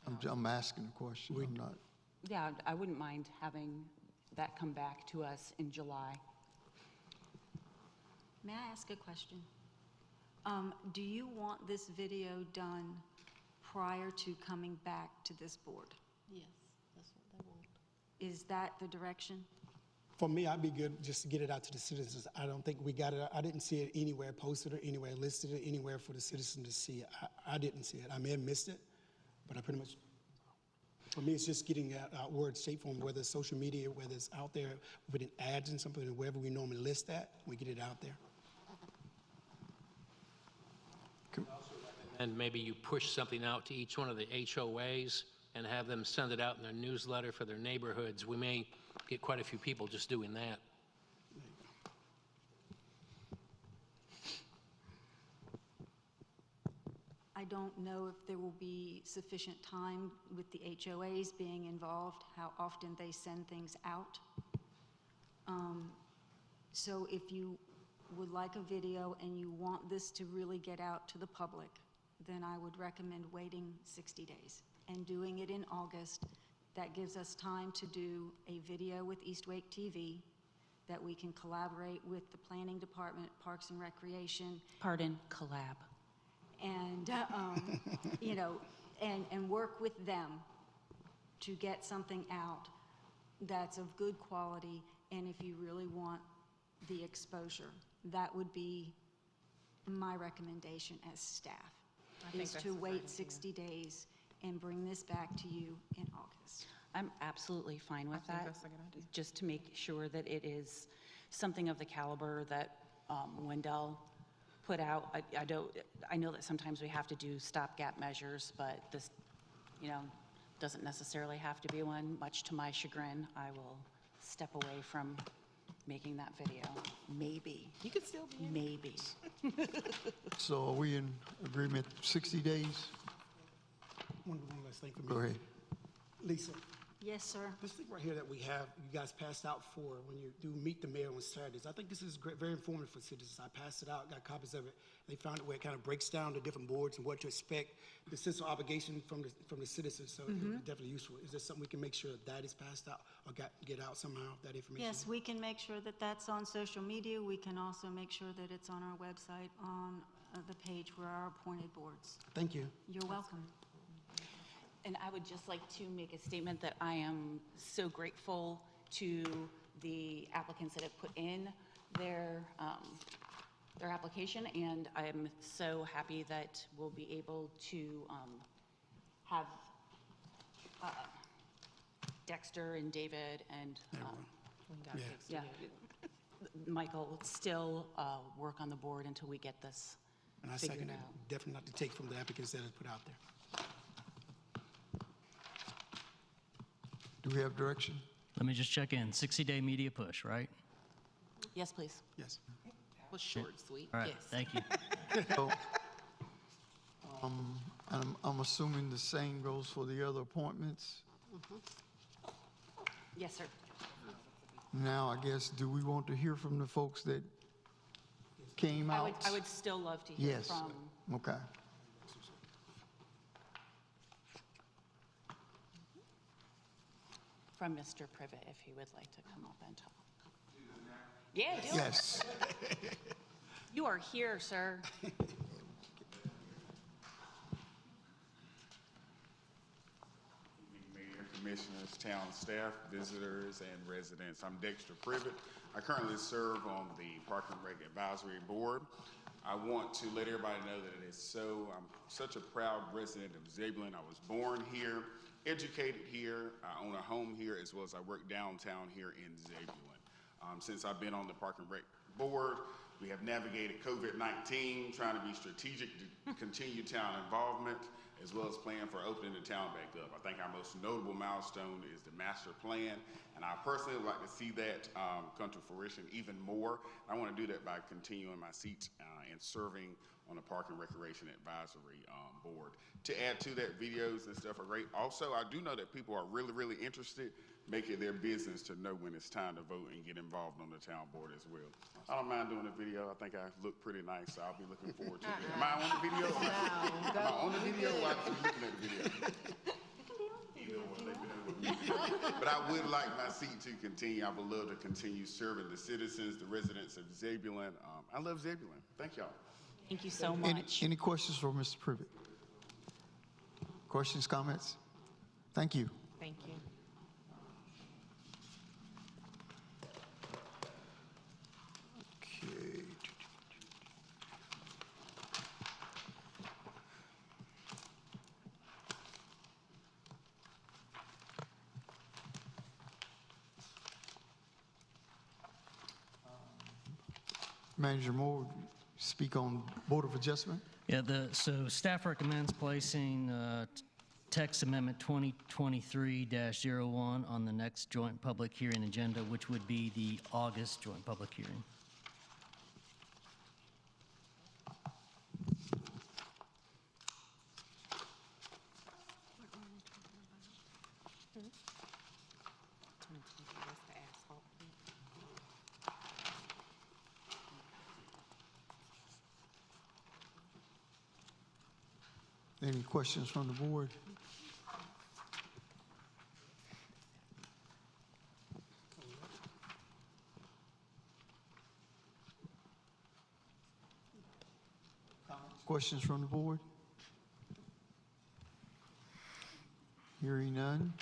A: I'm asking the question, I'm not.
L: Yeah, I wouldn't mind having that come back to us in July.
D: May I ask a question? Do you want this video done prior to coming back to this board?
C: Yes, that's what they want.
D: Is that the direction?
M: For me, I'd be good just to get it out to the citizens. I don't think we got it, I didn't see it anywhere posted or anywhere listed, or anywhere for the citizen to see it. I didn't see it. I may have missed it, but I pretty much, for me, it's just getting out word shape form, whether it's social media, whether it's out there with ads and something, wherever we normally list that, we get it out there.
N: And maybe you push something out to each one of the HOAs and have them send it out in their newsletter for their neighborhoods. We may get quite a few people just doing that.
D: I don't know if there will be sufficient time with the HOAs being involved, how often they send things out. So if you would like a video and you want this to really get out to the public, then I would recommend waiting 60 days and doing it in August. That gives us time to do a video with East Wake TV, that we can collaborate with the Planning Department, Parks and Recreation,
L: Pardon, collab.
D: and, you know, and work with them to get something out that's of good quality, and if you really want the exposure, that would be my recommendation as staff,
O: I think
D: is
O: that's
D: to
O: a good
D: wait
O: idea.
D: 60 days and bring this back to you in August.
L: I'm absolutely fine with
O: I think
L: that.
O: that's a good idea.
L: Just to make sure that it is something of the caliber that Wendell put out. I know that sometimes we have to do stopgap measures, but this, you know, doesn't necessarily have to be one. Much to my chagrin, I will step away from making that video. Maybe.
O: You could still be in it.
L: Maybe.
B: So are we in agreement 60 days?
M: One last thing for me.
B: Go ahead.
M: Lisa,
D: Yes, sir.
M: this thing right here that we have, you guys passed out for when you do meet the mayor on Saturdays. I think this is great, very informative for citizens. I passed it out, got copies of it. They found it where it kind of breaks down the different boards and what to expect, the sense of obligation from the citizens. So
D: Mm-hmm.
M: it's definitely useful. Is there something we can make sure that is passed out or get out somehow, that information?
D: Yes, we can make sure that that's on social media. We can also make sure that it's on our website, on the page where our appointed boards.
M: Thank you.
D: You're welcome.
L: And I would just like to make a statement that I am so grateful to the applicants that have put in their application, and I'm so happy that we'll be able to have Dexter and David and Michael still work on the board until we get this
M: And I
L: figured
M: second it.
L: out.
M: Definitely not to take from the applicants that is put out there.
B: Do we have direction?
E: Let me just check in. 60-day media push, right?
L: Yes, please.
M: Yes.
O: That was short and sweet.
E: All right,
O: Yes.
E: thank you.
B: So, I'm assuming the same goes for the other appointments.
L: Yes, sir.
B: Now, I guess, do we want to hear from the folks that came out?
L: I would still love to hear
B: Yes.
L: from.
B: Okay.
L: From Mr. Privet, if he would like to come up and talk. Yeah, do it.
B: Yes.
L: You are here, sir.
S: Mayor, commissioners, town staff, visitors, and residents. I'm Dexter Privet. I currently serve on the Park and Rec Advisory Board. I want to let everybody know that I'm such a proud resident of Zebulon. I was born here, educated here. I own a home here, as well as I work downtown here in Zebulon. Since I've been on the Park and Rec Board, we have navigated COVID-19, trying to be strategic to continue town involvement, as well as plan for opening the town back up. I think our most notable milestone is the master plan, and I personally would like to see that come to fruition even more. I want to do that by continuing my seat and serving on the Park and Recreation Advisory Board. To add to that, videos and stuff are great. Also, I do know that people are really, really interested, make it their business to know when it's time to vote and get involved on the town board as well. I don't mind doing a video. I think I look pretty nice, so I'll be looking forward to it. Am I on the video? Am I on the video or am I looking at the video? Either one, let me know. But I would like my seat to continue. I would love to continue serving the citizens, the residents of Zebulon. I love Zebulon. Thank y'all.
L: Thank you so much.
B: Any questions for Mr. Privet? Questions, comments? Thank you.
O: Thank you.
B: Okay. Manager Moore, speak on Board of Adjustment.
E: Yeah, so staff recommends placing text amendment 2023-01 on the next joint public hearing agenda, which would be the August joint public hearing.
B: Any questions from the board? Questions from the board? Hearing none.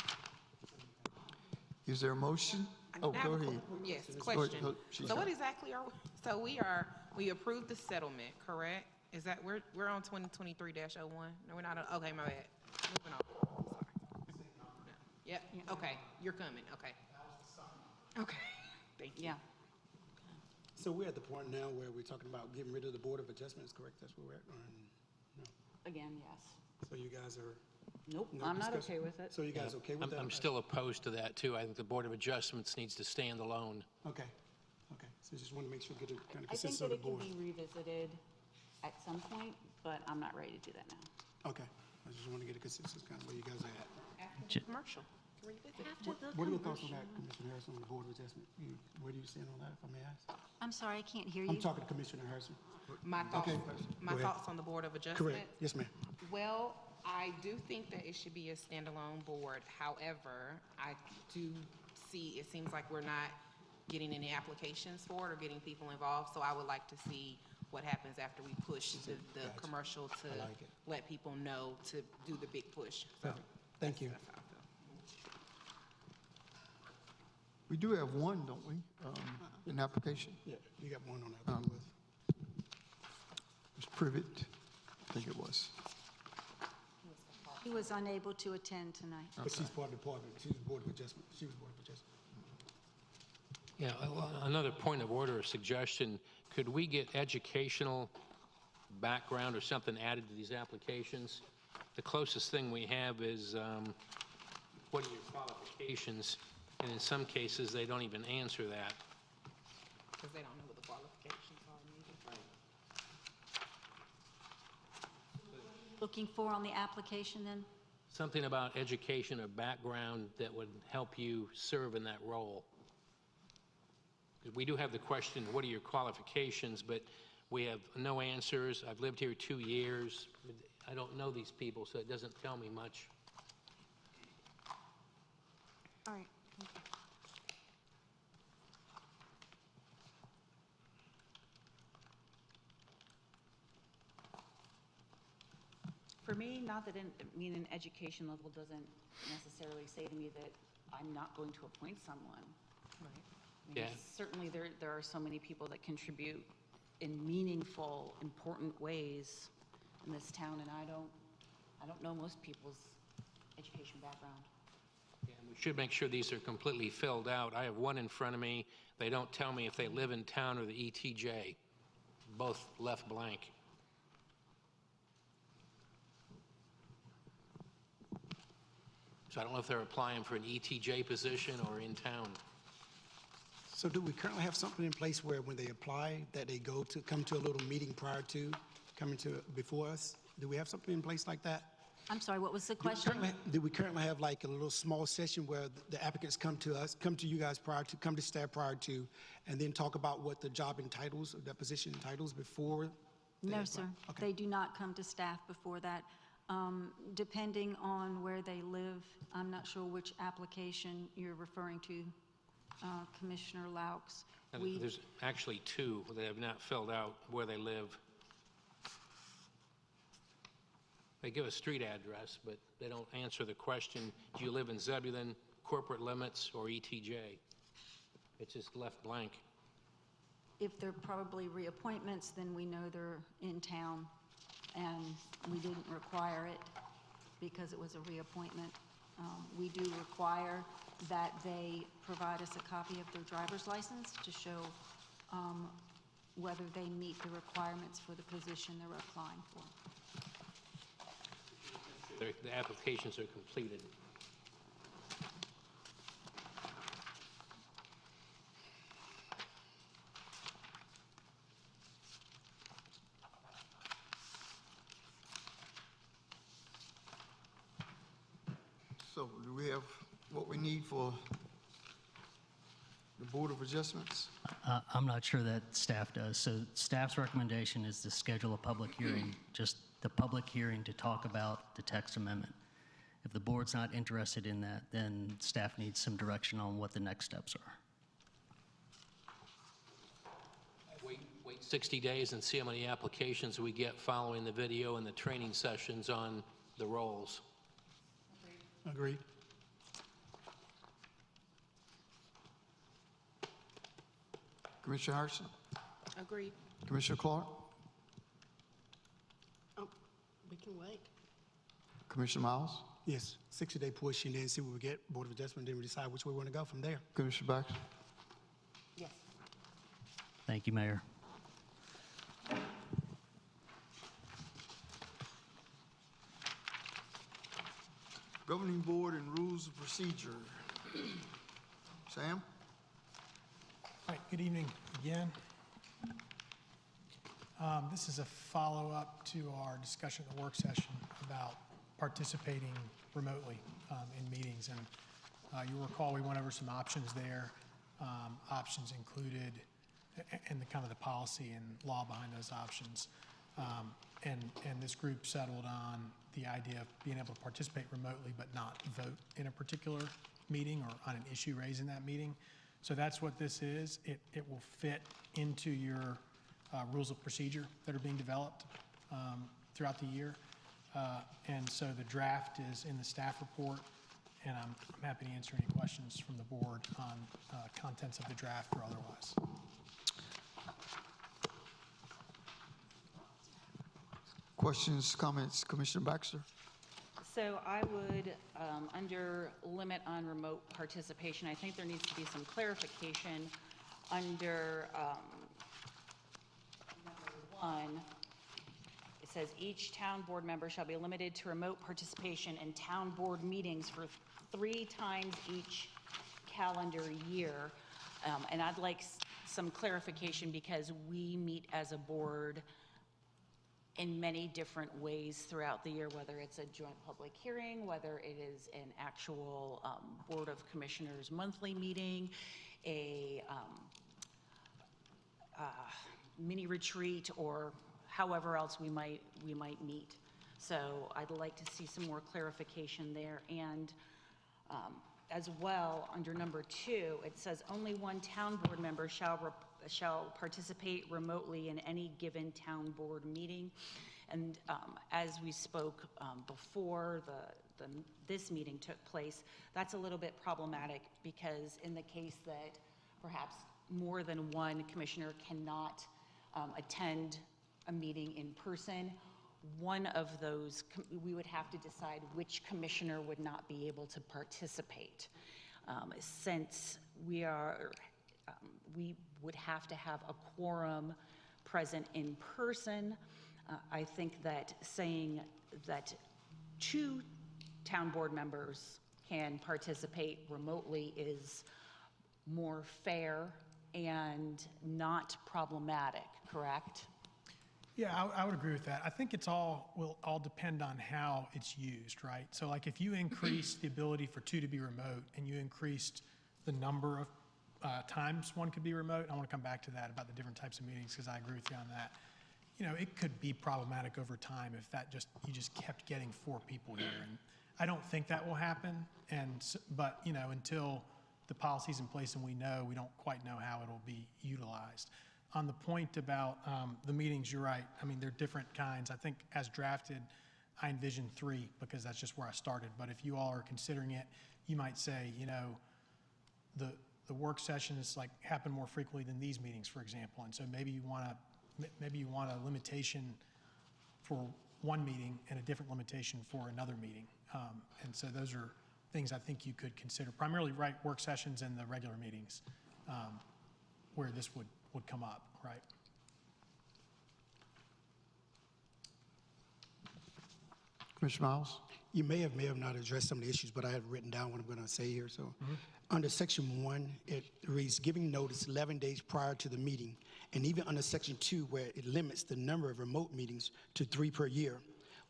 B: Is there a motion? Oh,
O: I have
B: go
O: a
B: ahead.
O: Yes,
B: Go
O: question.
B: ahead. She's
O: So what
B: got-
O: exactly are, we approved the settlement, correct? Is that, we're on 2023-01? No, we're not on, okay, my bad. Moving on. Sorry. Yep, okay, you're coming, okay. Okay, thank you.
L: Yeah.
M: So we're at the point now where we're talking about getting rid of the Board of Adjustments, correct? That's where we're at? Or no?
L: Again, yes.
M: So you guys are?
L: Nope,
M: no
L: I'm not
M: discussion?
L: okay with it.
M: So you guys okay with that?
N: I'm still opposed to that, too. I think the Board of Adjustments needs to stand alone.
M: Okay. So just want to make sure we get a kind of
L: I think
M: consensus
L: that
M: of the
L: it can
M: board.
L: be revisited at some point, but I'm not ready to do that now.
M: Okay, I just want to get a consensus kind of where you guys are at.
O: After the commercial, revisit.
M: What are your thoughts on that, Commissioner Harrison, on the Board of Adjustment? Where do you stand on that, if I may ask?
D: I'm sorry, I can't hear
M: I'm
D: you.
M: talking to Commissioner Harrison.
O: My thoughts,
M: Okay,
O: my
M: go ahead.
O: thoughts on the Board of Adjustment.
M: Correct, yes, ma'am.
O: Well, I do think that it should be a standalone board. However, I do see, it seems like we're not getting any applications for it or getting people involved. So I would like to see what happens after we push the commercial to
M: I like it.
O: let people know to do the big push. So
M: Thank you.
O: that's how I feel.
A: We do have one, don't we, an application?
M: Yeah, you got one on that.
A: Ms. Privet, I think it was.
D: He was unable to attend tonight.
M: But she's part of the department, she's Board of Adjustment, she was Board of Adjustment.
N: Yeah, another point of order or suggestion, could we get educational background or something added to these applications? The closest thing we have is, what are your qualifications? And in some cases, they don't even answer that.
O: Because they don't know what the qualifications are needed.
D: Looking for on the application then?
N: Something about education or background that would help you serve in that role. We do have the question, what are your qualifications? But we have no answers. I've lived here 2 years. I don't know these people, so it doesn't tell me much.
D: All right.
L: For me, not that an education level doesn't necessarily say to me that I'm not going to appoint someone. I mean,
N: Yeah.
L: Certainly, there are so many people that contribute in meaningful, important ways in this town, and I don't know most people's education background.
N: Yeah, and we should make sure these are completely filled out. I have one in front of me. They don't tell me if they live in town or the ETJ. Both left blank. So I don't know if they're applying for an ETJ position or in town.
M: So do we currently have something in place where when they apply, that they come to a little meeting prior to coming to, before us? Do we have something in place like that?
D: I'm sorry, what was the question?
M: Do we currently have like a little small session where the applicants come to us, come to you guys come to staff prior to, and then talk about what the job entitles, that position entitles before?
D: No, sir. They do not come to staff before that. Depending on where they live, I'm not sure which application you're referring to, Commissioner Laux.
N: And there's actually two that have not filled out where they live. They give a street address, but they don't answer the question, do you live in Zebulon, corporate limits, or ETJ? It's just left blank.
D: If they're probably reappointments, then we know they're in town, and we didn't require it because it was a reappointment. We do require that they provide us a copy of their driver's license to show whether they meet the requirements for the position they're applying for.
N: The applications are completed.
A: So do we have what we need for the Board of Adjustments?
E: I'm not sure that staff does. So staff's recommendation is to schedule a public hearing, just the public hearing to talk about the text amendment. If the board's not interested in that, then staff needs some direction on what the next steps are.
N: Wait 60 days and see how many applications we get following the video and the training sessions on the roles.
M: Agreed.
A: Commissioner Harrison?
O: Agreed.
A: Commissioner Clark?
C: Oh, we can wait.
A: Commissioner Miles?
M: Yes, 60-day push, and then see what we get, Board of Adjustment, then we decide which way we want to go from there.
A: Commissioner Baxter?
L: Yes.
E: Thank you, Mayor.
A: Governing Board and Rules of Procedure. Sam?
P: All right, good evening, again. This is a follow-up to our discussion at the work session about participating remotely in meetings. And you'll recall we went over some options there. Options included, and the kind of the policy and law behind those options. And this group settled on the idea of being able to participate remotely but not vote in a particular meeting or on an issue raised in that meeting. So that's what this is. It will fit into your rules of procedure that are being developed throughout the year. And so the draft is in the staff report, and I'm happy to answer any questions from the board on contents of the draft or otherwise.
A: Questions, comments, Commissioner Baxter?
L: So I would, under limit on remote participation, I think there needs to be some clarification under number 1. It says each town board member shall be limited to remote participation in town board meetings for 3 times each calendar year. And I'd like some clarification because we meet as a board in many different ways throughout the year, whether it's a joint public hearing, whether it is an actual Board of Commissioners monthly meeting, a mini retreat, or however else we might meet. So I'd like to see some more clarification there. And as well, under number 2, it says only one town board member shall participate remotely in any given town board meeting. And as we spoke before this meeting took place, that's a little bit problematic because in the case that perhaps more than one commissioner cannot attend a meeting in person, one of those, we would have to decide which commissioner would not be able to participate. Since we would have to have a quorum present in person, I think that saying that 2 town board members can participate remotely is more fair and not problematic, correct?
P: Yeah, I would agree with that. I think will all depend on how it's used, right? So like if you increase the ability for 2 to be remote and you increased the number of times one could be remote, I want to come back to that about the different types of meetings because I agree with you on that. You know, it could be problematic over time if you just kept getting 4 people here. And I don't think that will happen. But you know, until the policy's in place and we don't quite know how it'll be utilized. On the point about the meetings, you're right. I mean, they're different kinds. I think as drafted, I envision 3 because that's just where I started. But if you all are considering it, you might say, you know, the work sessions like happen more frequently than these meetings, for example. And so maybe you want a limitation for one meeting and a different limitation for another meeting. And so those are things I think you could consider. Primarily, right, work sessions and the regular meetings where this would come up, right?
A: Commissioner Miles?
M: You may have not addressed some of the issues, but I have written down what I'm going to say here. So under section 1, it reads giving notice 11 days prior to the meeting. And even under section 2, where it limits the number of remote meetings to 3 per year.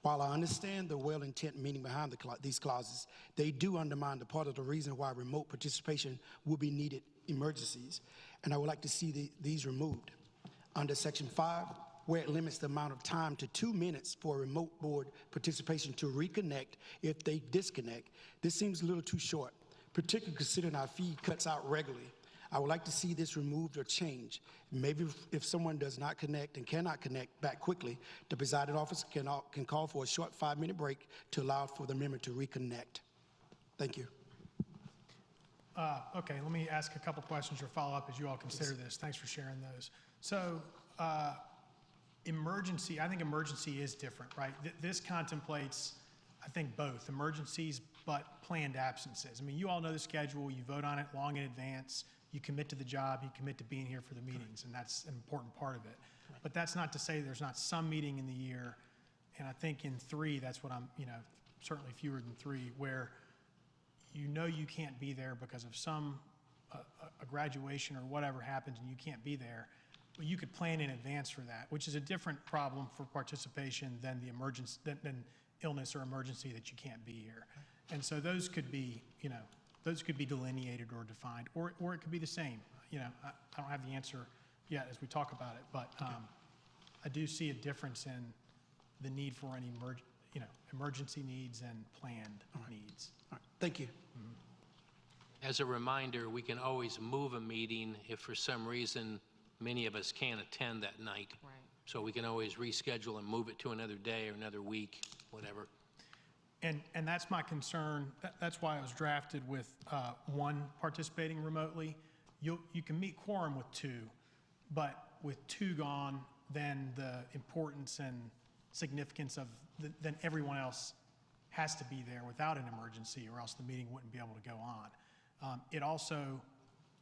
M: While I understand the well-intent meaning behind these clauses, they do undermine the part of the reason why remote participation will be needed emergencies. And I would like to see these removed. Under section 5, where it limits the amount of time to 2 minutes for remote board participation to reconnect if they disconnect, this seems a little too short, particularly considering our feed cuts out regularly. I would like to see this removed or changed. Maybe if someone does not connect and cannot connect back quickly, the presiding officer can call for a short 5-minute break to allow for the member to reconnect. Thank you.
P: Okay, let me ask a couple questions or follow up as you all consider this. Thanks for sharing those. So emergency, I think emergency is different, right? This contemplates, I think, both emergencies but planned absences. I mean, you all know the schedule, you vote on it long in advance, you commit to the job, you commit to being here for the meetings, and that's an important part of it. But that's not to say there's not some meeting in the year, and I think in 3, that's what I'm, certainly fewer than 3, where you know you can't be there because of some a graduation or whatever happens and you can't be there, well, you could plan in advance for that, which is a different problem for participation than the emergency, than illness or emergency that you can't be here. And so those could be, those could be delineated or defined, or it could be the same. I don't have the answer yet as we talk about it, but I do see a difference in the need for any emergency needs and planned needs.
M: All right, thank you.
N: As a reminder, we can always move a meeting if for some reason many of us can't attend that night.
O: Right.
N: So we can always reschedule and move it to another day or another week, whatever.
P: And that's my concern. That's why it was drafted with one participating remotely. You can meet quorum with two, but with two gone, then the importance and significance of then everyone else has to be there without an emergency, or else the meeting wouldn't be able to go on. It also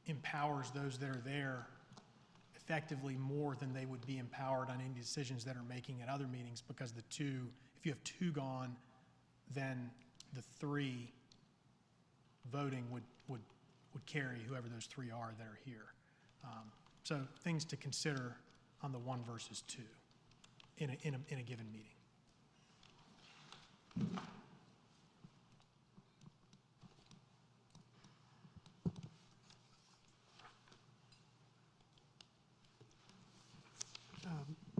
P: empowers those that are there effectively more than they would be empowered on any decisions that are making at other meetings, because if you have two gone, then the three voting would carry whoever those three are that are here. So things to consider on the 1 versus 2 in a given meeting.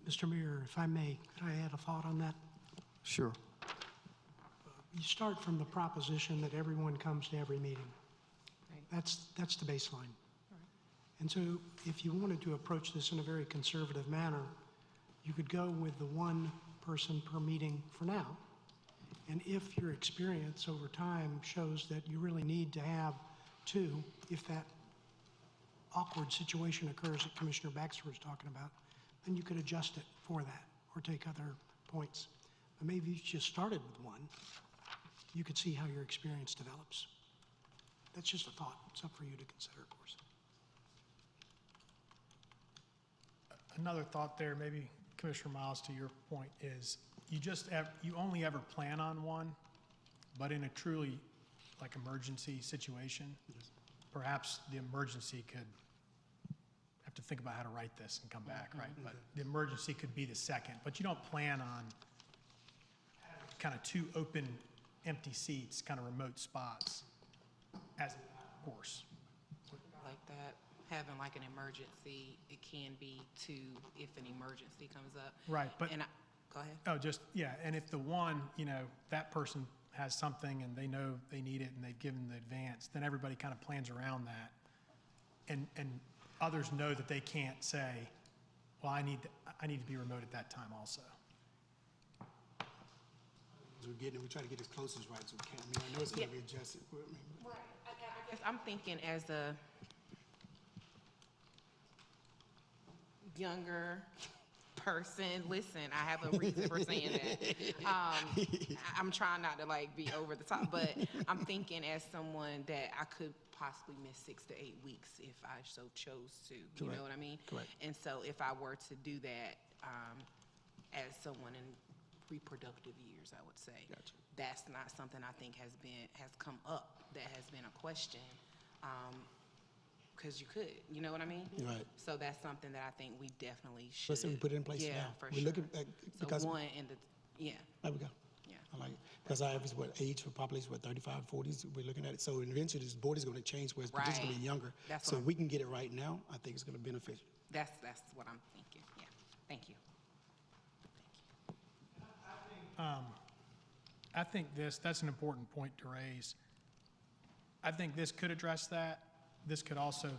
T: Mr. Mayor, if I may, could I add a thought on that?
A: Sure.
T: You start from the proposition that everyone comes to every meeting.
O: Right.
T: That's the baseline. And so if you wanted to approach this in a very conservative manner, you could go with the one person per meeting for now. And if your experience over time shows that you really need to have two, if that awkward situation occurs that Commissioner Baxter was talking about, then you could adjust it for that or take other points. But maybe if you just started with one, you could see how your experience develops. That's just a thought. It's up for you to consider, of course.
P: Another thought there, maybe Commissioner Miles, to your point, is you only ever plan on one, but in a truly like emergency situation, perhaps the emergency could have to think about how to write this and come back, right? But the emergency could be the second, but you don't plan on kind of two open, empty seats, kind of remote spots as a course.
O: Like that, having like an emergency, it can be two if an emergency comes up.
P: Right, but.
O: Go ahead.
P: Oh, yeah, and if the one, that person has something and they know they need it and they've given the advance, then everybody kind of plans around that. And others know that they can't say, well, I need to be remote at that time also.
M: We try to get as close as right as we can. I know it's going to be adjusted.
O: Right. I guess I'm thinking as a younger person, listen, I have a reason for saying that. I'm trying not to be over the top, but I'm thinking as someone that I could possibly miss 6 to 8 weeks if I so chose to. You know what I mean?
M: Correct.
O: And so if I were to do that as someone in reproductive years, I would say,
M: Gotcha.
O: That's not something I think has come up. That has been a question. Because you could, you know what I mean?
M: Right.
O: So that's something that I think we definitely should.
M: Let's say we put it in place now.
O: Yeah, for
M: We're
O: sure.
M: looking at, because
O: So one in the, yeah.
M: there we go.
O: Yeah.
M: I like it. Because our average age for population, 35, 40s, we're looking at it. So eventually this board is going to change where it's potentially going to be younger.
O: That's
M: so
O: what
M: if we can get it right now, I think it's going to be beneficial.
O: That's what I'm thinking. Yeah. Thank you.
P: I think that's an important point to raise. I think this could address that. This could also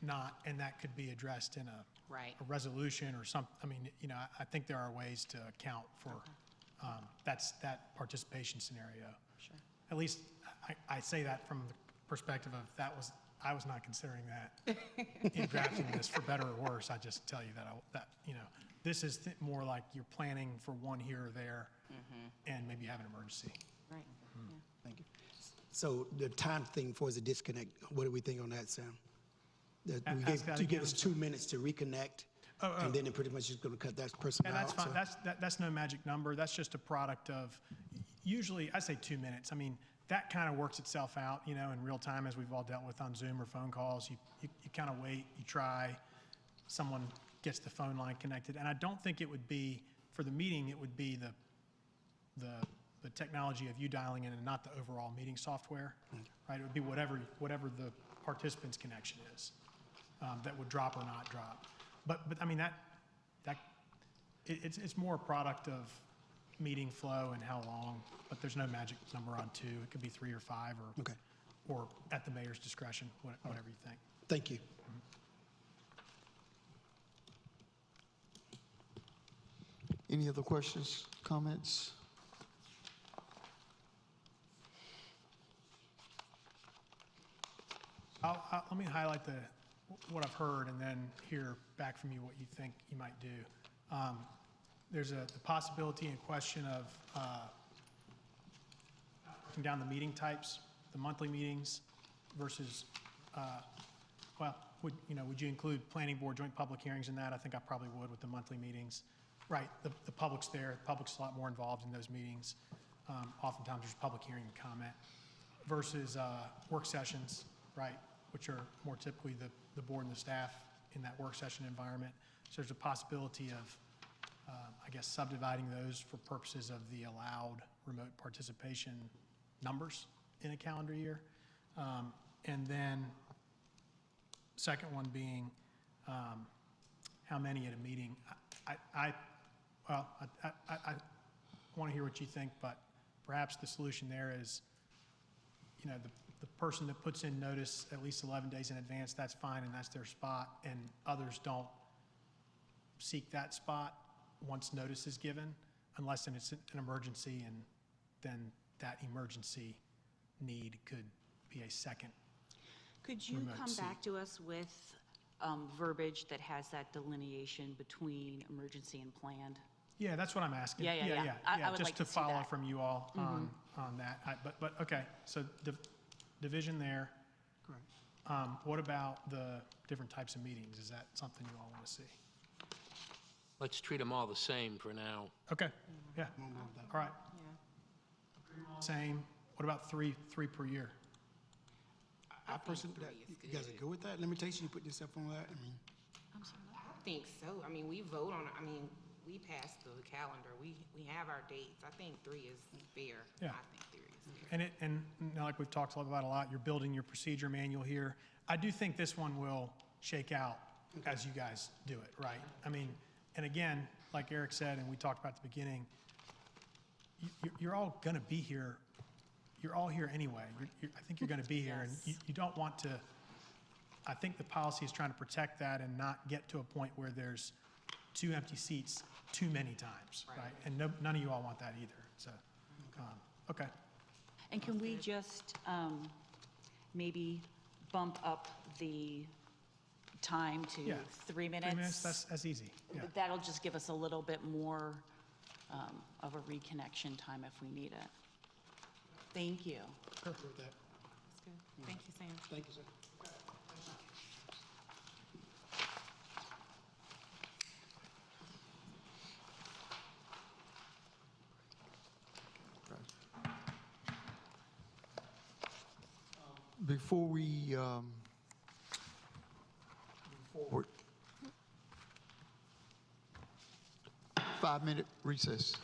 P: not, and that could be addressed in a resolution or something. I mean, I think there are ways to account for that participation scenario.
O: Sure.
P: At least I say that from the perspective of I was not considering that in drafting this, for better or worse. I just tell you that this is more like you're planning for one here or there, and maybe have an emergency.
O: Right.
P: Mm-hmm.
M: Thank you. So the time thing for is a disconnect. What do we think on that, Sam? You gave us 2 minutes to reconnect, and then it pretty much is going to cut that person out.
P: And that's fine. That's no magic number. That's just a product of, usually, I say 2 minutes. I mean, that kind of works itself out, you know, in real time, as we've all dealt with on Zoom or phone calls. You kind of wait, you try, someone gets the phone line connected. And I don't think it would be, for the meeting, it would be the technology of you dialing in and not the overall meeting software, right? It would be whatever the participant's connection is, that would drop or not drop. But I mean, it's more a product of meeting flow and how long, but there's no magic number on 2. It could be 3 or 5 or at the mayor's discretion, whatever you think.
M: Thank you.
A: Any other questions, comments?
P: Let me highlight what I've heard and then hear back from you what you think you might do. There's the possibility and question of breaking down the meeting types, the monthly meetings versus, well, would you include planning board joint public hearings in that? I think I probably would with the monthly meetings. Right, the public's there, the public's a lot more involved in those meetings. Oftentimes there's public hearing and comment versus work sessions, right, which are more typically the board and the staff in that work session environment. So there's a possibility of, I guess, subdividing those for purposes of the allowed remote participation numbers in a calendar year. And then second one being how many at a meeting. I want to hear what you think, but perhaps the solution there is, you know, the person that puts in notice at least 11 days in advance, that's fine, and that's their spot, and others don't seek that spot once notice is given, unless it's an emergency, and then that emergency need could be a second.
L: Could you
P: remote
L: come
P: seat.
L: back to us with verbiage that has that delineation between emergency and planned?
P: Yeah, that's what I'm asking.
L: Yeah. I would
P: just
L: like
P: to
L: to see
P: follow
L: that.
P: from you all on that. But okay, so division there.
M: Correct.
P: What about the different types of meetings? Is that something you all want to see?
N: Let's treat them all the same for now.
P: Okay, yeah, all right. Same. What about three per year?
M: I personally, you guys are good with that? Limitation, you put yourself on that? I mean,
O: I think so. I mean, we vote on, we pass the calendar. We have our dates. I think 3 is fair.
P: Yeah.
O: I think 3 is fair.
P: And you know, like we've talked about a lot, you're building your procedure manual here. I do think this one will shake out as you guys do it, right? I mean, and again, like Eric said, and we talked about at the beginning, you're all going to be here. You're all here anyway. I think you're going to be here, and you don't want to. I think the policy is trying to protect that and not get to a point where there's 2 empty seats too many times, right? And none of you all want that either. So, okay.
L: And can we just maybe bump up the time to 3 minutes?
P: 3 minutes, that's easy. Yeah.
L: That'll just give us a little bit more of a reconnection time if we need it. Thank you.
M: with that.
O: That's good. Thank you, Sam.
M: Thank you, sir.
A: Before we move forward, 5-minute recess.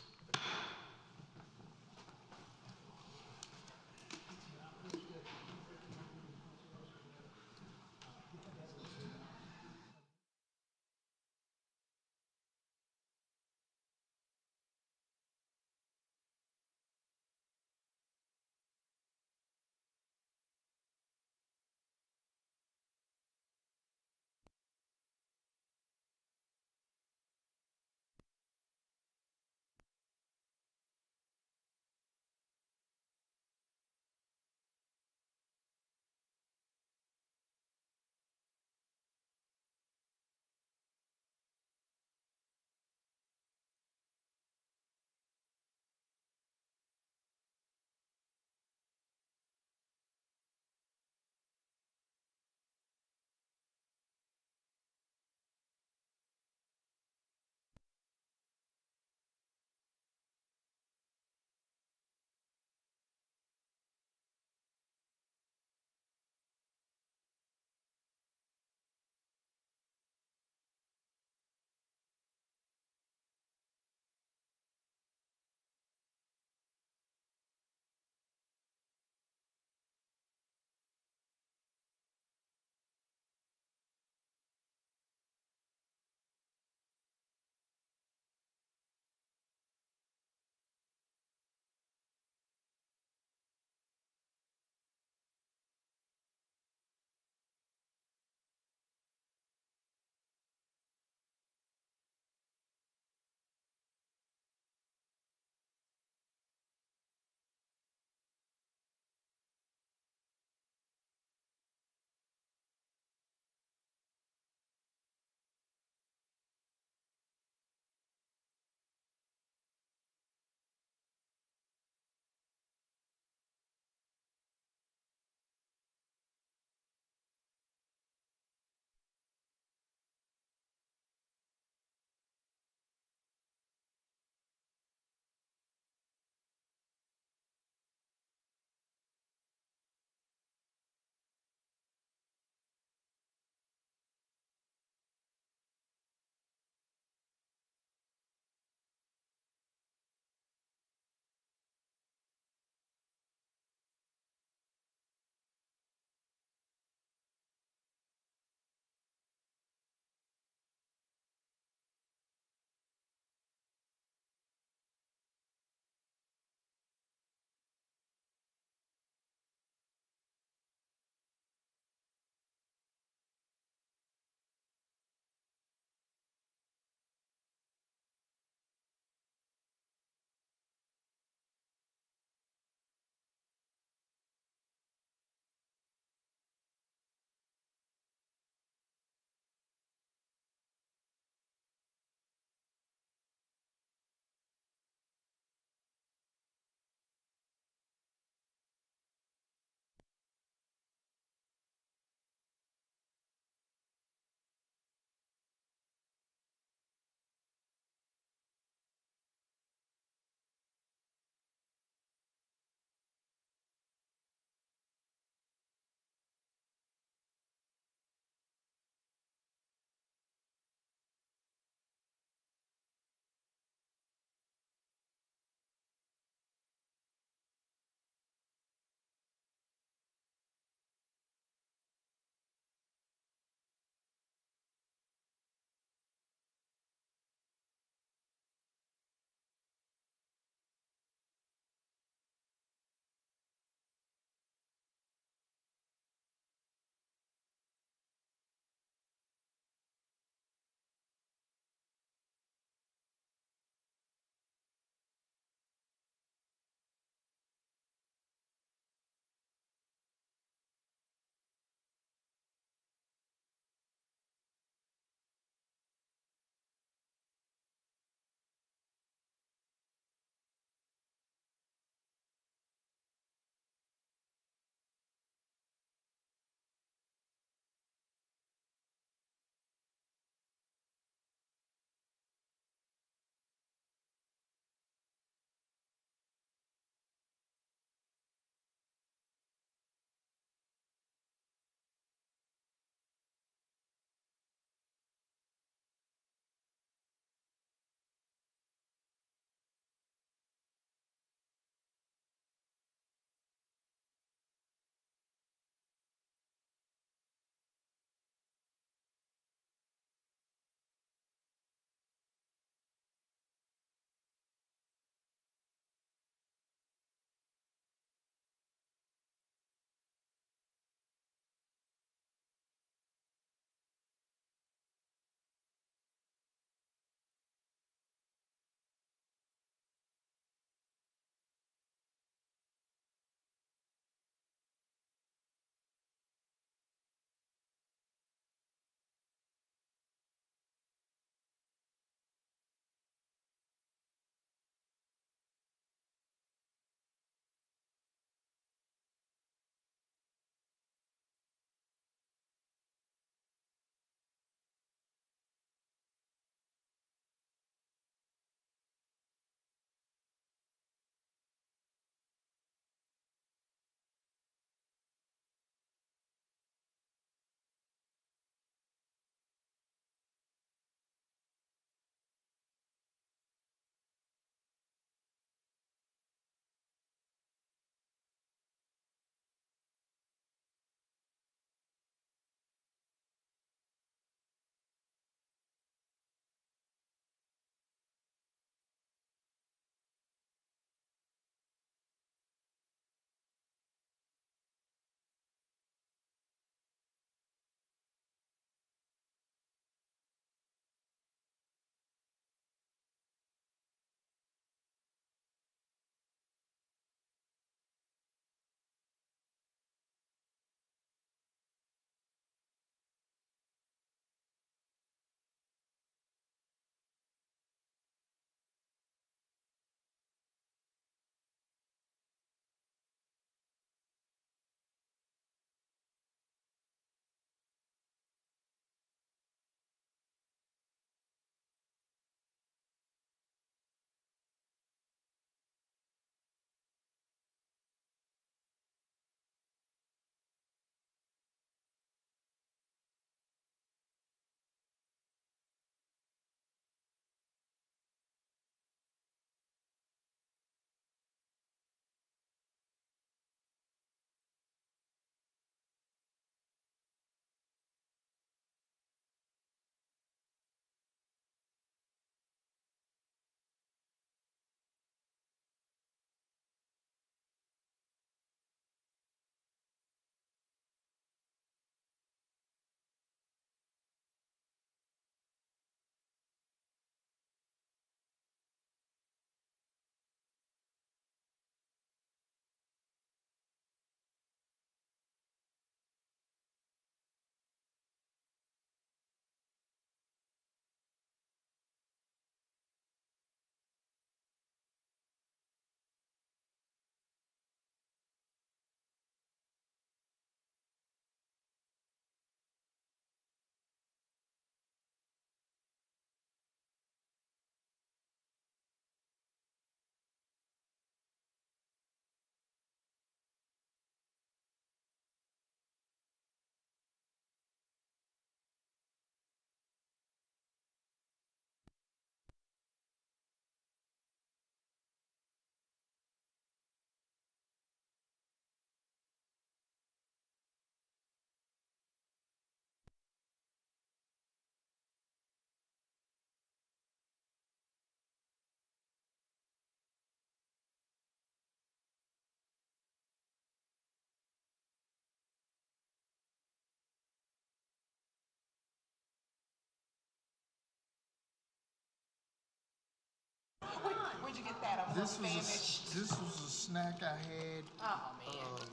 O: Where'd you get that? I'm
A: This was
O: famished.
A: this was a snack I had
O: Oh, man.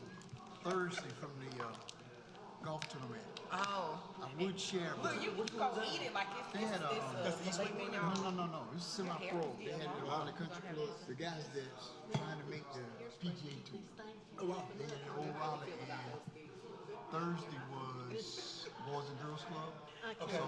A: Thursday from the golf tournament.
O: Oh.
A: I would share, but
O: Look, you can go eat it like it's
A: they had
O: filet mignon.
A: no. It's semi-pro. They had it on the country club. The guys that's trying to make the PGA Tour. Oh wow. They had an old Raleigh. And Thursday was Boys and Girls Club.
O: Okay.
A: So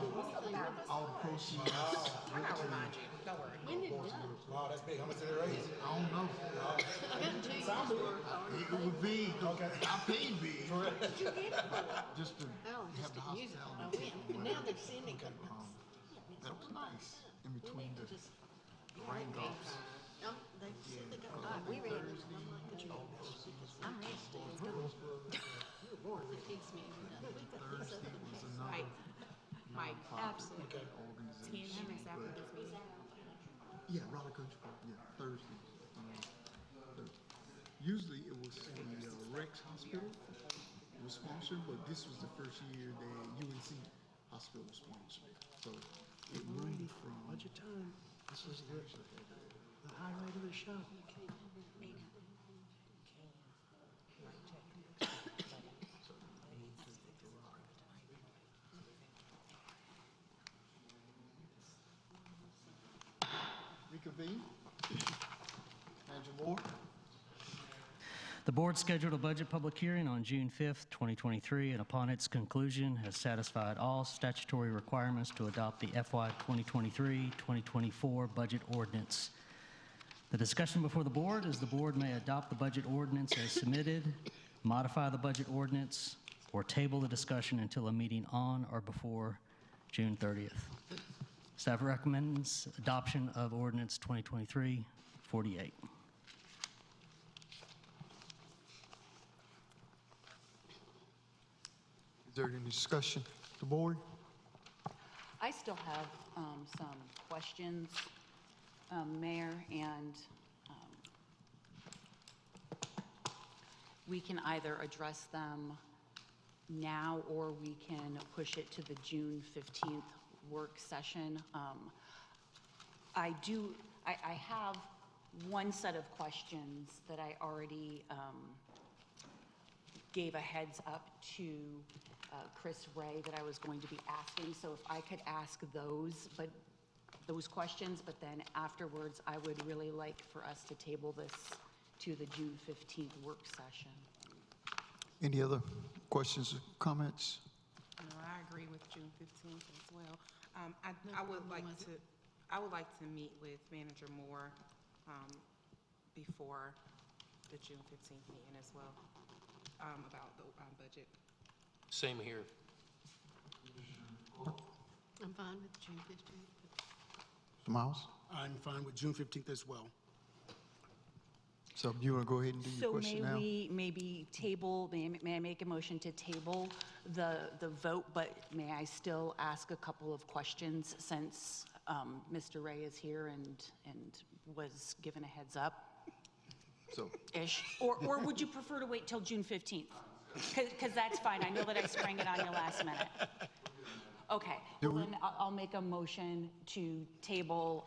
A: all the proceeds went
O: I'll
A: to
O: remind you. Don't worry.
C: When did that?
M: Wow, that's big. How much did it raise?
A: I don't know.
C: I got 2 years worth.
A: It was big. Okay. I paid big.
C: What did you get it for?
A: Just to
C: Oh,
A: have
C: just
A: the
C: to use it. I
A: hospitality.
C: win. And now they're sending them.
A: That was nice. In between the raindrops.
C: They said they got, we read it. I'm like, I'm ready to. It takes me, we got these up in
O: Mike, Mike,
A: Absolutely.
O: 10 minutes after this meeting.
A: Yeah, Raleigh Country Club. Yeah, Thursday. Usually it was the Rex Hospital was sponsored, but this was the first year that UNC Hospital was sponsored. So it moved from
T: Budget time. This is the highlight of the show.
A: reconvene. Manager Moore.
E: The board scheduled a budget public hearing on June 5th, 2023, and upon its conclusion has satisfied all statutory requirements to adopt the FY 2023-2024 budget ordinance. The discussion before the board is the board may adopt the budget ordinance as submitted, modify the budget ordinance, or table the discussion until a meeting on or before June 30th. Staff recommends adoption of ordinance 2023-48.
A: Is there any discussion? The board?
L: I still have some questions, Mayor, and we can either address them now or we can push it to the June 15th work session. I have one set of questions that I already gave a heads up to Chris Ray that I was going to be asking, so if I could ask those questions, but then afterwards, I would really like for us to table this to the June 15th work session.
A: Any other questions or comments?
O: No, I agree with June 15th as well. I would like to meet with Manager Moore before the June 15th meeting as well about the budget.
N: Same here.
C: I'm fine with June 15th.
A: Mr. Miles?
M: I'm fine with June 15th as well.
A: So you want to go ahead and do your question now?
L: So may we maybe table, may I make a motion to table the vote, but may I still ask a couple of questions since Mr. Ray is here and was given a heads up?
A: So.
L: Ish. Or would you prefer to wait till June 15th? Because that's fine. I know that I sprang it on you last minute. Okay, well, then I'll make a motion to table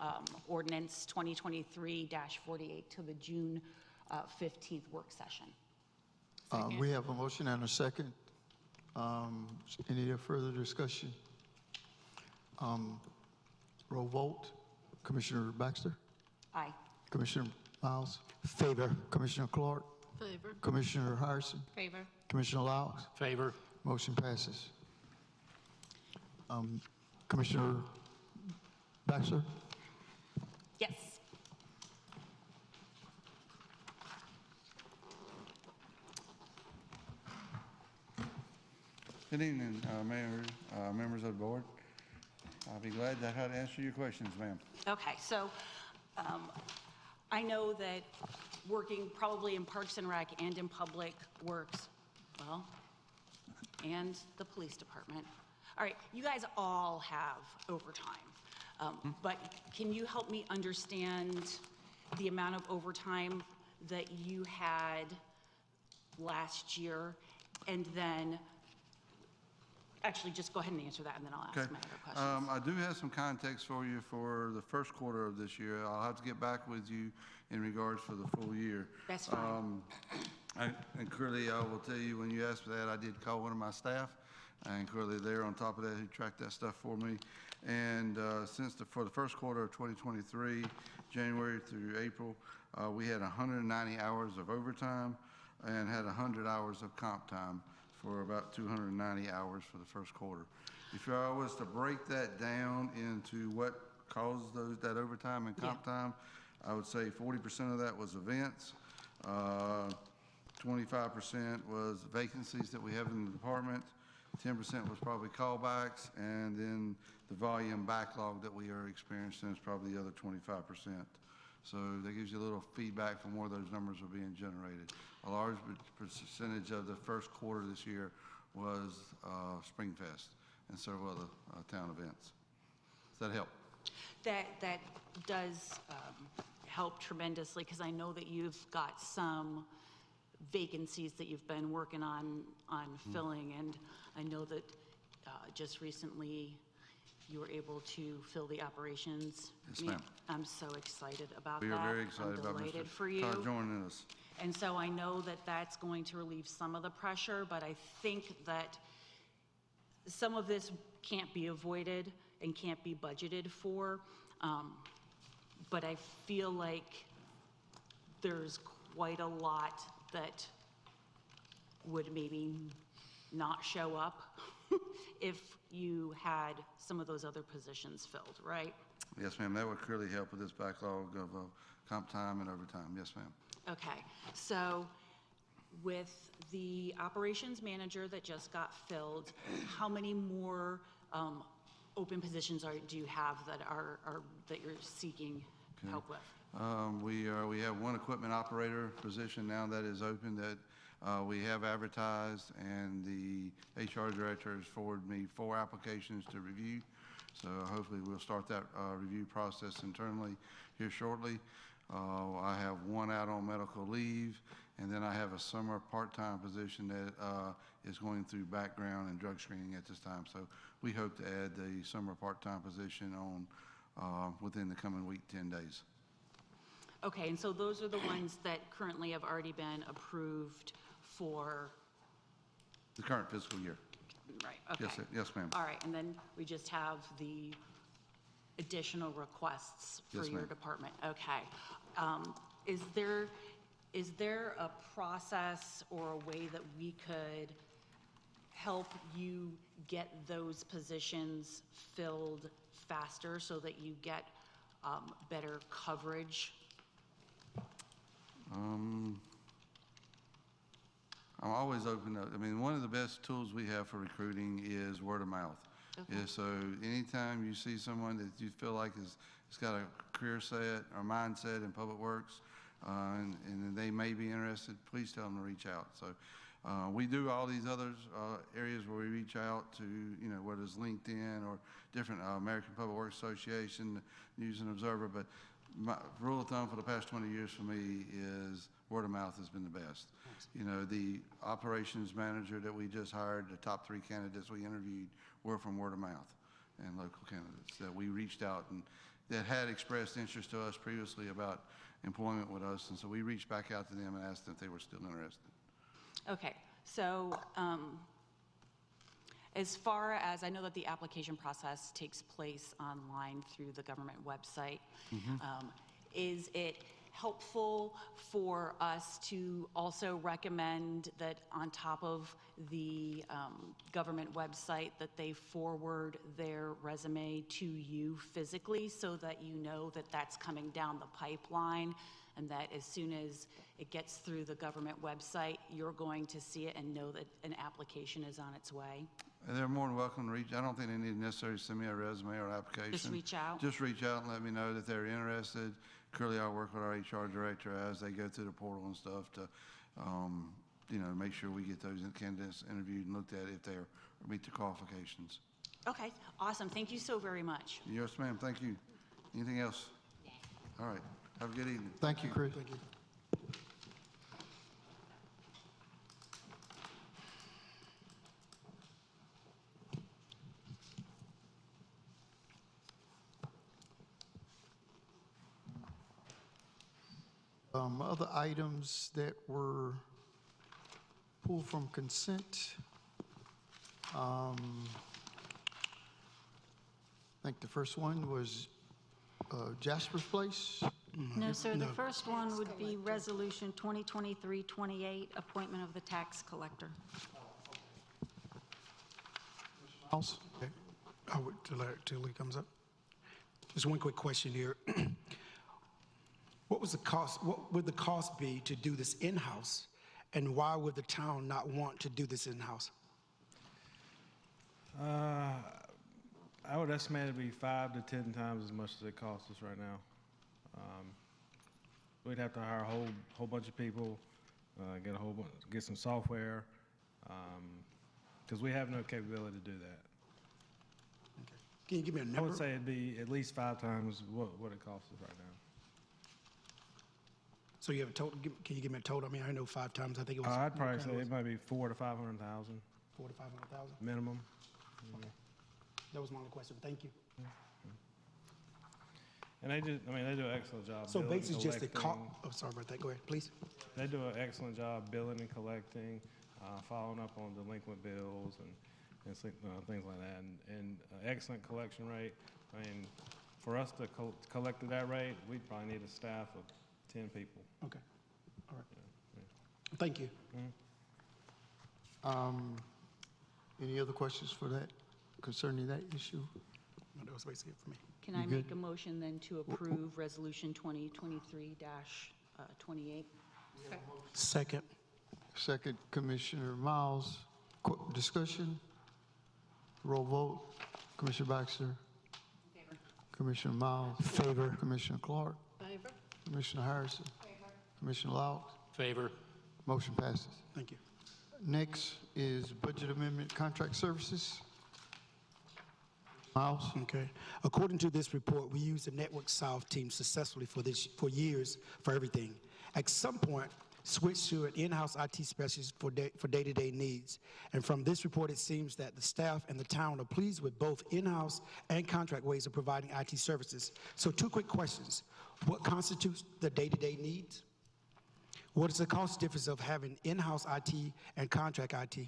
L: ordinance 2023-48 to the June 15th work session.
A: We have a motion and a second. Any further discussion? Roll vote. Commissioner Baxter?
L: Aye.
A: Commissioner Miles?
M: Favor.
A: Commissioner Clark?
C: Favor.
A: Commissioner Harrison?
O: Favor.
A: Commissioner Lau?
N: Favor.
A: Motion passes. Commissioner Baxter?
L: Yes.
U: Good evening, Mayor, members of the board. I'll be glad to how to answer your questions, ma'am.
L: Okay, so I know that working probably in Parks and Rec and in Public Works, well, and the police department. All right, you guys all have overtime, but can you help me understand the amount of overtime that you had last year, and then Actually, just go ahead and answer that, and then I'll
U: Okay.
L: ask my other questions.
U: I do have some context for you for the first quarter of this year. I'll have to get back with you in regards for the full year.
L: That's fine.
U: And clearly, I will tell you, when you asked for that, I did call one of my staff, and clearly they're on top of that, who tracked that stuff for me. And for the first quarter of 2023, January through April, we had 190 hours of overtime and had 100 hours of comp time, for about 290 hours for the first quarter. If I was to break that down into what caused that overtime and comp time, I would say 40% of that was events, 25% was vacancies that we have in the department, 10% was probably callbacks, and then the volume backlog that we are experiencing is probably the other 25%. So that gives you a little feedback from where those numbers are being generated. A large percentage of the first quarter this year was Springfest and several other town events. Does that help?
L: That does help tremendously, because I know that you've got some vacancies that you've been working on filling, and I know that just recently you were able to fill the operations.
U: Yes, ma'am.
L: I'm so excited about that.
U: We are very excited
L: I'm
U: about
L: delighted
U: Mr.
L: for you.
U: Todd joining us.
L: And so I know that that's going to relieve some of the pressure, but I think that some of this can't be avoided and can't be budgeted for. But I feel like there's quite a lot that would maybe not show up if you had some of those other positions filled, right?
U: Yes, ma'am. That would clearly help with this backlog of comp time and overtime. Yes, ma'am.
L: Okay, so with the operations manager that just got filled, how many more open positions do you have that that you're seeking help with?
U: We have one equipment operator position now that is open that we have advertised, and the HR director has forwarded me 4 applications to review. So hopefully we'll start that review process internally here shortly. I have one out on medical leave, and then I have a summer part-time position that is going through background and drug screening at this time. So we hope to add the summer part-time position on within the coming week, 10 days.
L: Okay, and so those are the ones that currently have already been approved for,
U: The current fiscal year.
L: right, okay.
U: Yes, sir. Yes, ma'am.
L: All right, and then we just have the additional requests for
U: Yes,
L: your
U: ma'am.
L: department. Okay. Is there a process or a way that we could help you get those positions filled faster so that you get better coverage?
U: I'm always open to, I mean, one of the best tools we have for recruiting is word of mouth.
L: Okay.
U: Yeah, so anytime you see someone that you feel like has got a career set or mindset in public works, and they may be interested, please tell them to reach out. So we do all these other areas where we reach out to, whether it's LinkedIn or different American Public Works Association, News and Observer, but my rule of thumb for the past 20 years for me is word of mouth has been the best. The operations manager that we just hired, the top 3 candidates we interviewed were from word of mouth and local candidates that we reached out and that had expressed interest to us previously about employment with us. And so we reached back out to them and asked if they were still interested.
L: Okay, so as far as, I know that the application process takes place online through the government website. Is it helpful for us to also recommend that on top of the government website that they forward their resume to you physically so that you know that that's coming down the pipeline, and that as soon as it gets through the government website, you're going to see it and know that an application is on its way?
U: And they're more than welcome to reach. I don't think they need to necessarily send me a resume or application.
L: Just reach out?
U: Just reach out and let me know that they're interested. Currently, I'll work with our HR director as they go through the portal and stuff to, make sure we get those candidates interviewed and looked at if they meet the qualifications.
L: Okay, awesome. Thank you so very much.
U: Yes, ma'am. Thank you. Anything else? All right. Have a good evening.
T: Thank you, Chris. Thank you.
A: Other items that were pulled from consent. I think the first one was Jasper's Place.
D: No, sir, the first one would be Resolution 2023-28, appointment of the tax collector.
M: House? Okay. I'll wait till he comes up. Just one quick question here. What would the cost be to do this in-house, and why would the town not want to do this in-house?
G: I would estimate it'd be 5 to 10 times as much as it costs us right now. We'd have to hire a whole bunch of people, get some software, because we have no capability to do that.
M: Can you give me a number?
G: I would say it'd be at least 5 times what it costs us right now.
M: So you have a total, can you give me a total? I mean, I know 5 times, I think it was.
G: I'd probably say it might be 400,000 to 500,000.
M: 400,000 to 500,000?
G: Minimum.
M: Okay. That was my only question. Thank you.
G: And they do an excellent job.
M: So
G: billing
M: basically
G: and
M: just the
G: collecting.
M: oh, sorry about that. Go ahead, please.
G: They do an excellent job billing and collecting, following up on delinquent bills and things like that, and excellent collection rate. I mean, for us to collect at that rate, we'd probably need a staff of 10 people.
M: Okay. All right. Thank you.
A: Any other questions for that, concerning that issue?
M: No, that was basically it for me.
L: Can I make a motion then to approve Resolution 2023-28?
M: Second.
A: Second, Commissioner Miles. Discussion? Roll vote. Commissioner Baxter?
L: Favor.
A: Commissioner Miles?
M: Favor.
A: Commissioner Clark?
C: Favor?
A: Commissioner Harrison?
C: Favor.
A: Commissioner Louds?
N: Favor.
A: Motion passes.
M: Thank you.
A: Next is Budget Amendment Contract Services. Miles?
M: Okay. According to this report, we used the Network South team successfully for years for everything. At some point, switched to an in-house IT specialist for day-to-day needs. And from this report, it seems that the staff and the town are pleased with both in-house and contract ways of providing IT services. So 2 quick questions. What constitutes the day-to-day needs? What is the cost difference of having in-house IT and contract IT?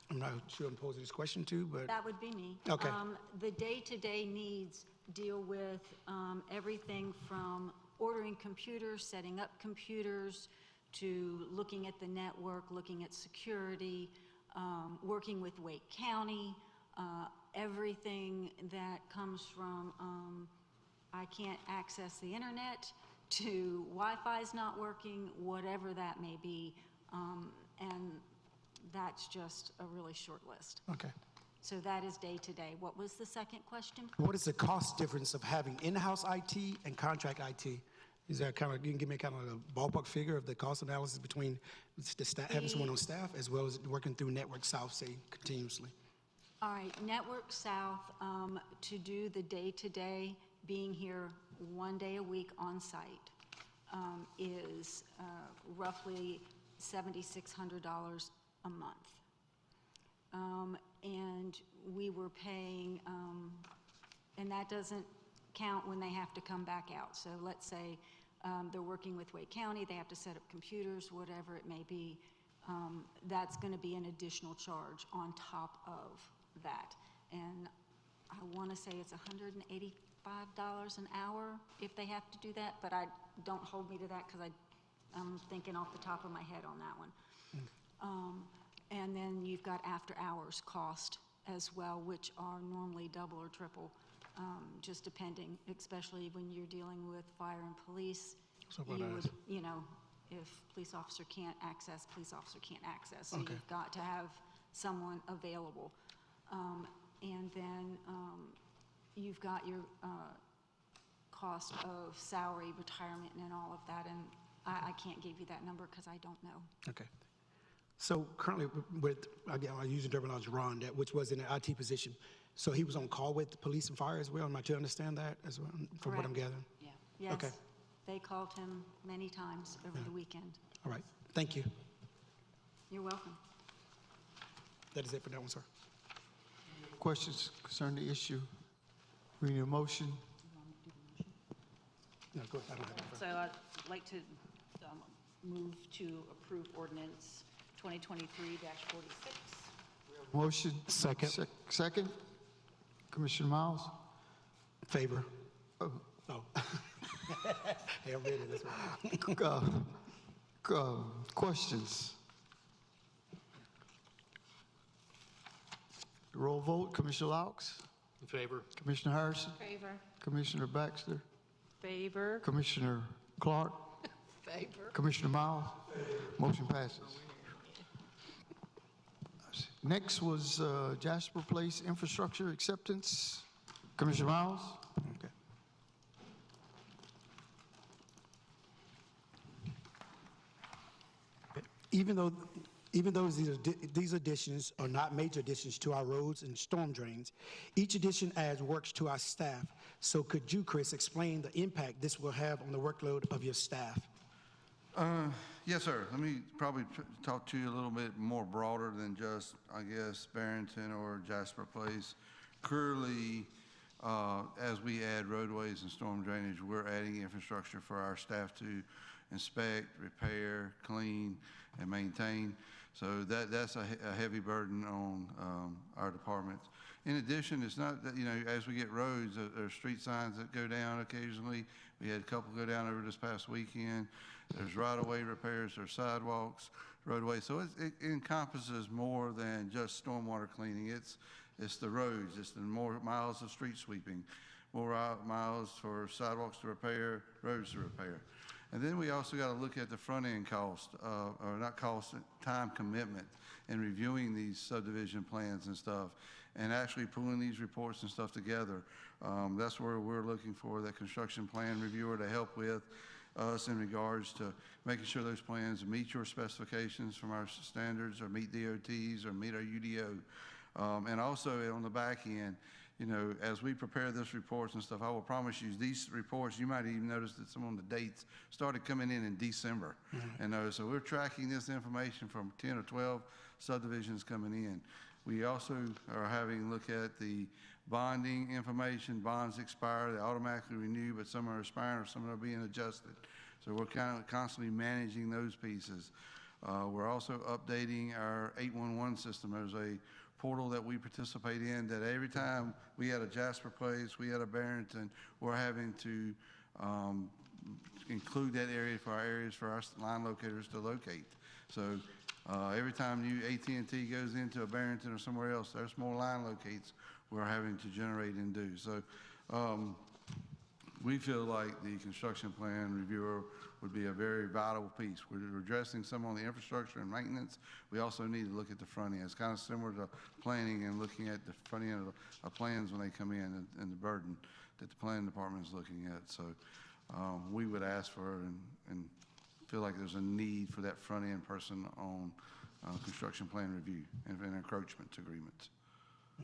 M: I'm not sure I'm posing this question to, but.
D: That would be me.
M: Okay.
D: The day-to-day needs deal with everything from ordering computers, setting up computers, to looking at the network, looking at security, working with Wake County, everything that comes from I can't access the internet to Wi-Fi's not working, whatever that may be. And that's just a really short list.
M: Okay.
D: So that is day-to-day. What was the second question?
M: What is the cost difference of having in-house IT and contract IT? Is that kind of, you can give me kind of a ballpark figure of the cost analysis between the staff, having someone on staff as well as working through Network South, say, continuously?
D: All right, Network South, to do the day-to-day, being here 1 day a week on site, is roughly $7,600 a month. And we were paying, and that doesn't count when they have to come back out. So let's say they're working with Wake County, they have to set up computers, whatever it may be. That's going to be an additional charge on top of that. And I want to say it's $185 an hour if they have to do that, but don't hold me to that because I'm thinking off the top of my head on that one. And then you've got after-hours cost as well, which are normally double or triple, just depending, especially when you're dealing with fire and police.
M: So what
D: You
M: else?
D: would, you know, if police officer can't access, police officer can't access. So
M: Okay.
D: you've got to have someone available. And then you've got your cost of salary, retirement, and all of that. And I can't give you that number because I don't know.
M: Okay. So currently with, again, I'm using terminology, Ron, which was in an IT position. So he was on call with the police and fire as well. Am I to understand that as well, from what I'm
D: Correct.
M: gathering?
D: Yeah. Yes.
M: Okay.
D: They called him many times over the weekend.
M: All right. Thank you.
D: You're welcome.
M: That is it for that one, sir.
A: Questions concerning the issue? We need a motion.
M: No, go ahead. I don't have it.
L: So I'd like to move to approve ordinance 2023-46.
A: Motion.
M: Second.
A: Second. Commissioner Miles?
M: Favor.
A: Oh.
M: Oh. Hey, I read it, that's right.
A: Questions? Roll vote. Commissioner Laux?
N: In favor?
A: Commissioner Harrison?
F: Favor.
A: Commissioner Baxter?
L: Favor.
A: Commissioner Clark?
C: Favor.
A: Commissioner Miles? Motion passes. Next was Jasper Place infrastructure acceptance. Commissioner Miles?
M: Okay. Even though these additions are not major additions to our roads and storm drains, each addition adds works to our staff. So could you, Chris, explain the impact this will have on the workload of your staff?
U: Yes, sir. Let me probably talk to you a little bit more broader than just, I guess, Barrington or Jasper Place. Clearly, as we add roadways and storm drainage, we're adding infrastructure for our staff to inspect, repair, clean, and maintain. So that's a heavy burden on our departments. In addition, it's not that, as we get roads, there are street signs that go down occasionally. We had a couple go down over this past weekend. There's right-of-way repairs, there's sidewalks, roadways. So it encompasses more than just stormwater cleaning. It's the roads, it's the more miles of street sweeping, more miles for sidewalks to repair, roads to repair. And then we also got to look at the front-end cost, or not cost, time commitment in reviewing these subdivision plans and stuff, and actually pulling these reports and stuff together. That's where we're looking for that construction plan reviewer to help with us in regards to making sure those plans meet your specifications from our standards, or meet DOTs, or meet our UDO. And also on the back end, as we prepare this reports and stuff, I will promise you these reports, you might even notice that some of the dates started coming in December. So we're tracking this information from 10 or 12 subdivisions coming in. We also are having a look at the bonding information. Bonds expire, they automatically renew, but some are expiring or some are being adjusted. So we're kind of constantly managing those pieces. We're also updating our 811 system. There's a portal that we participate in that every time we had a Jasper Place, we had a Barrington, we're having to include that area for our areas for our line locators to locate. So every time new AT&T goes into a Barrington or somewhere else, there's more line locates we're having to generate and do. So we feel like the construction plan reviewer would be a very vital piece. We're addressing some on the infrastructure and maintenance. We also need to look at the front end. It's kind of similar to planning and looking at the front end of plans when they come in, and the burden that the planning department is looking at. So we would ask for and feel like there's a need for that front end person on construction plan review and encroachment agreements.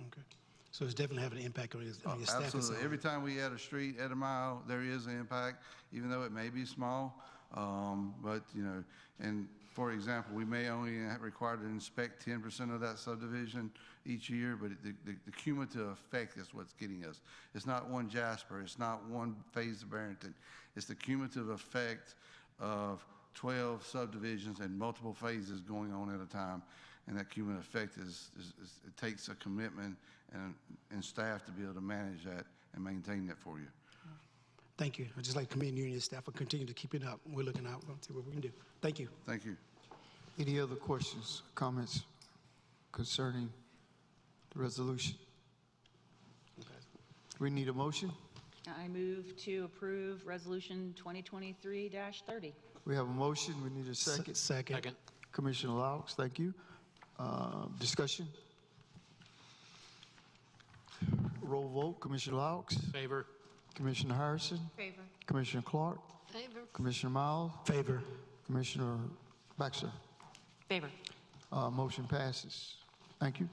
M: Okay. So it's definitely having an impact on your staff.
U: Absolutely. Every time we add a street, add a mile, there is an impact, even though it may be small. But, and for example, we may only require to inspect 10% of that subdivision each year, but the cumulative effect is what's getting us. It's not one Jasper, it's not one phase of Barrington. It's the cumulative effect of 12 subdivisions and multiple phases going on at a time. And that cumulative effect it takes a commitment and staff to be able to manage that and maintain that for you.
M: Thank you. I'd just like to commend you and your staff for continuing to keep it up. We're looking out. We'll see what we can do. Thank you.
U: Thank you.
A: Any other questions, comments concerning the resolution? We need a motion.
L: I move to approve Resolution 2023-30.
A: We have a motion. We need a second.
M: Second.
A: Commissioner Laux, thank you. Discussion? Roll vote. Commissioner Laux?
N: Favor?
A: Commissioner Harrison?
F: Favor.
A: Commissioner Clark?
C: Favor.
A: Commissioner Miles?
M: Favor.
A: Commissioner Baxter?
L: Favor.
A: Motion passes. Thank you.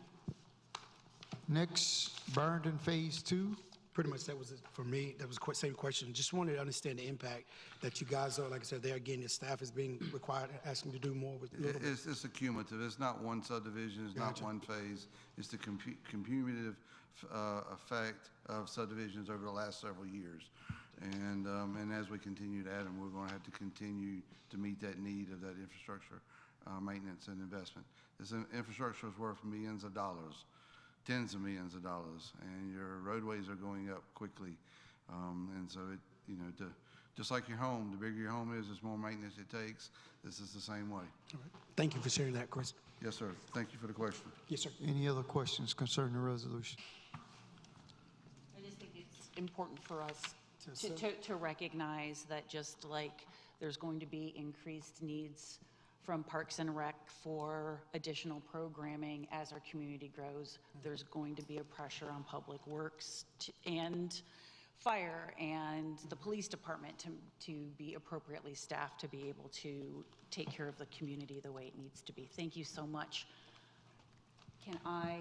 A: Next, Barrington Phase 2.
M: Pretty much that was it for me. That was the same question. Just wanted to understand the impact that you guys are, like I said, there again, your staff is being required, asking to do more with
U: It's a cumulative. It's not one subdivision. It's not one phase. It's the cumulative effect of subdivisions over the last several years. And as we continue to add them, we're going to have to continue to meet that need of that infrastructure maintenance and investment. This infrastructure is worth millions of dollars, tens of millions of dollars, and your roadways are going up quickly. And so just like your home, the bigger your home is, the more maintenance it takes. This is the same way.
M: All right. Thank you for sharing that, Chris.
U: Yes, sir. Thank you for the question.
M: Yes, sir.
A: Any other questions concerning the resolution?
L: I just think it's important for us to recognize that just like there's going to be increased needs from Parks and Rec for additional programming as our community grows, there's going to be a pressure on Public Works and Fire and the Police Department to be appropriately staffed to be able to take care of the community the way it needs to be. Thank you so much. Can I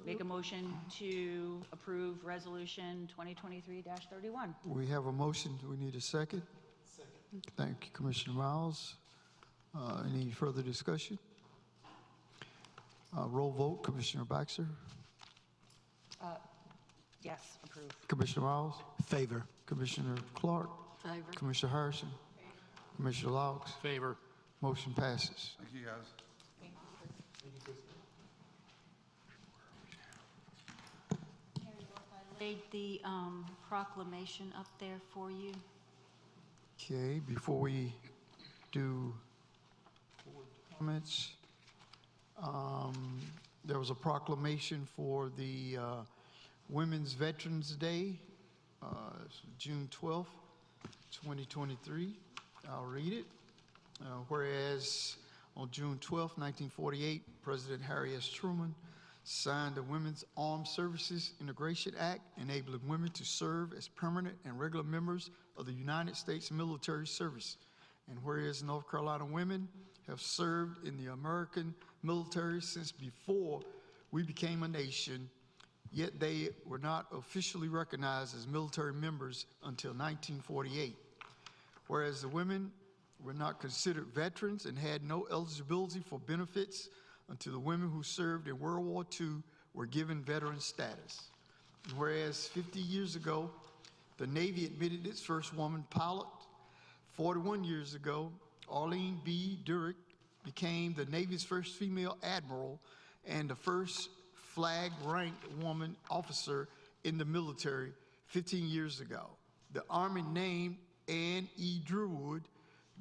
L: make a motion to approve Resolution 2023-31?
A: We have a motion. Do we need a second? Second. Thank you, Commissioner Miles. Any further discussion? Roll vote, Commissioner Baxter.
L: Yes, approve.
A: Commissioner Miles.
M: Favor.
A: Commissioner Clark.
C: Favor.
A: Commissioner Harrison. Commissioner Laux.
N: Favor.
A: Motion passes.
U: Thank you, guys.
D: I laid the proclamation up there for you.
A: Okay, before we do comments, there was a proclamation for the Women's Veterans Day, June 12th, 2023. I'll read it. Whereas on June 12, 1948, President Harry S. Truman signed the Women's Armed Services Integration Act, enabling women to serve as permanent and regular members of the United States military service. And whereas North Carolina women have served in the American military since before we became a nation, yet they were not officially recognized as military members until 1948. Whereas the women were not considered veterans and had no eligibility for benefits until the women who served in World War II were given veteran status. And whereas 50 years ago, the Navy admitted its first woman pilot, 41 years ago, Arlene B. Durick became the Navy's first female admiral and the first flag-ranked woman officer in the military 15 years ago. The Army named Anne E. Drewwood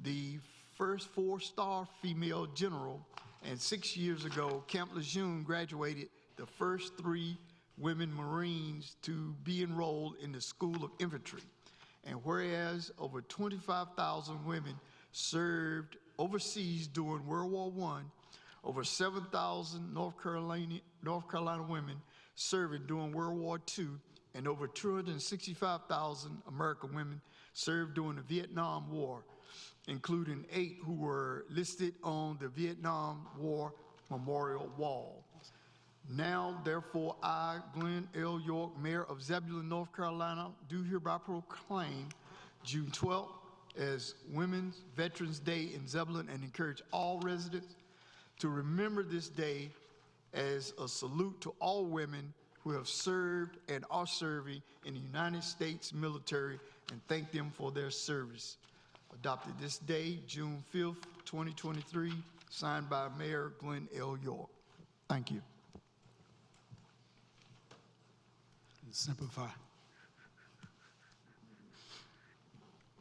A: the first four-star female general, and 6 years ago, Camp Lejeune graduated the first 3 women Marines to be enrolled in the School of Infantry. And whereas over 25,000 women served overseas during World War I, over 7,000 North Carolina women serving during World War II, and over 265,000 American women served during the Vietnam War, including 8 who were listed on the Vietnam War Memorial Wall. Now, therefore, I, Glenn L. York, Mayor of Zebulon, North Carolina, do hereby proclaim June 12th as Women's Veterans Day in Zebulon and encourage all residents to remember this day as a salute to all women who have served and are serving in the United States military and thank them for their service. Adopted this day, June 5th, 2023, signed by Mayor Glenn L. York. Thank you.
M: Simplify.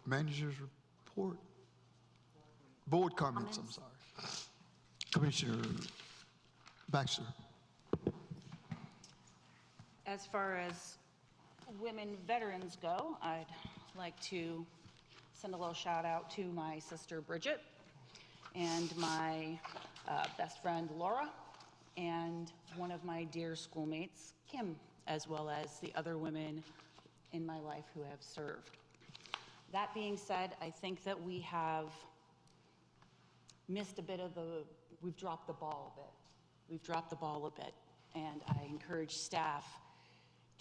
A: Manager's report. Board comments, I'm sorry. Commissioner Baxter.
L: As far as women veterans go, I'd like to send a little shout out to my sister Bridget and my best friend Laura and one of my dear schoolmates, Kim, as well as the other women in my life who have served. That being said, I think that we have missed a bit of we've dropped the ball a bit. We've dropped the ball a bit, and I encourage staff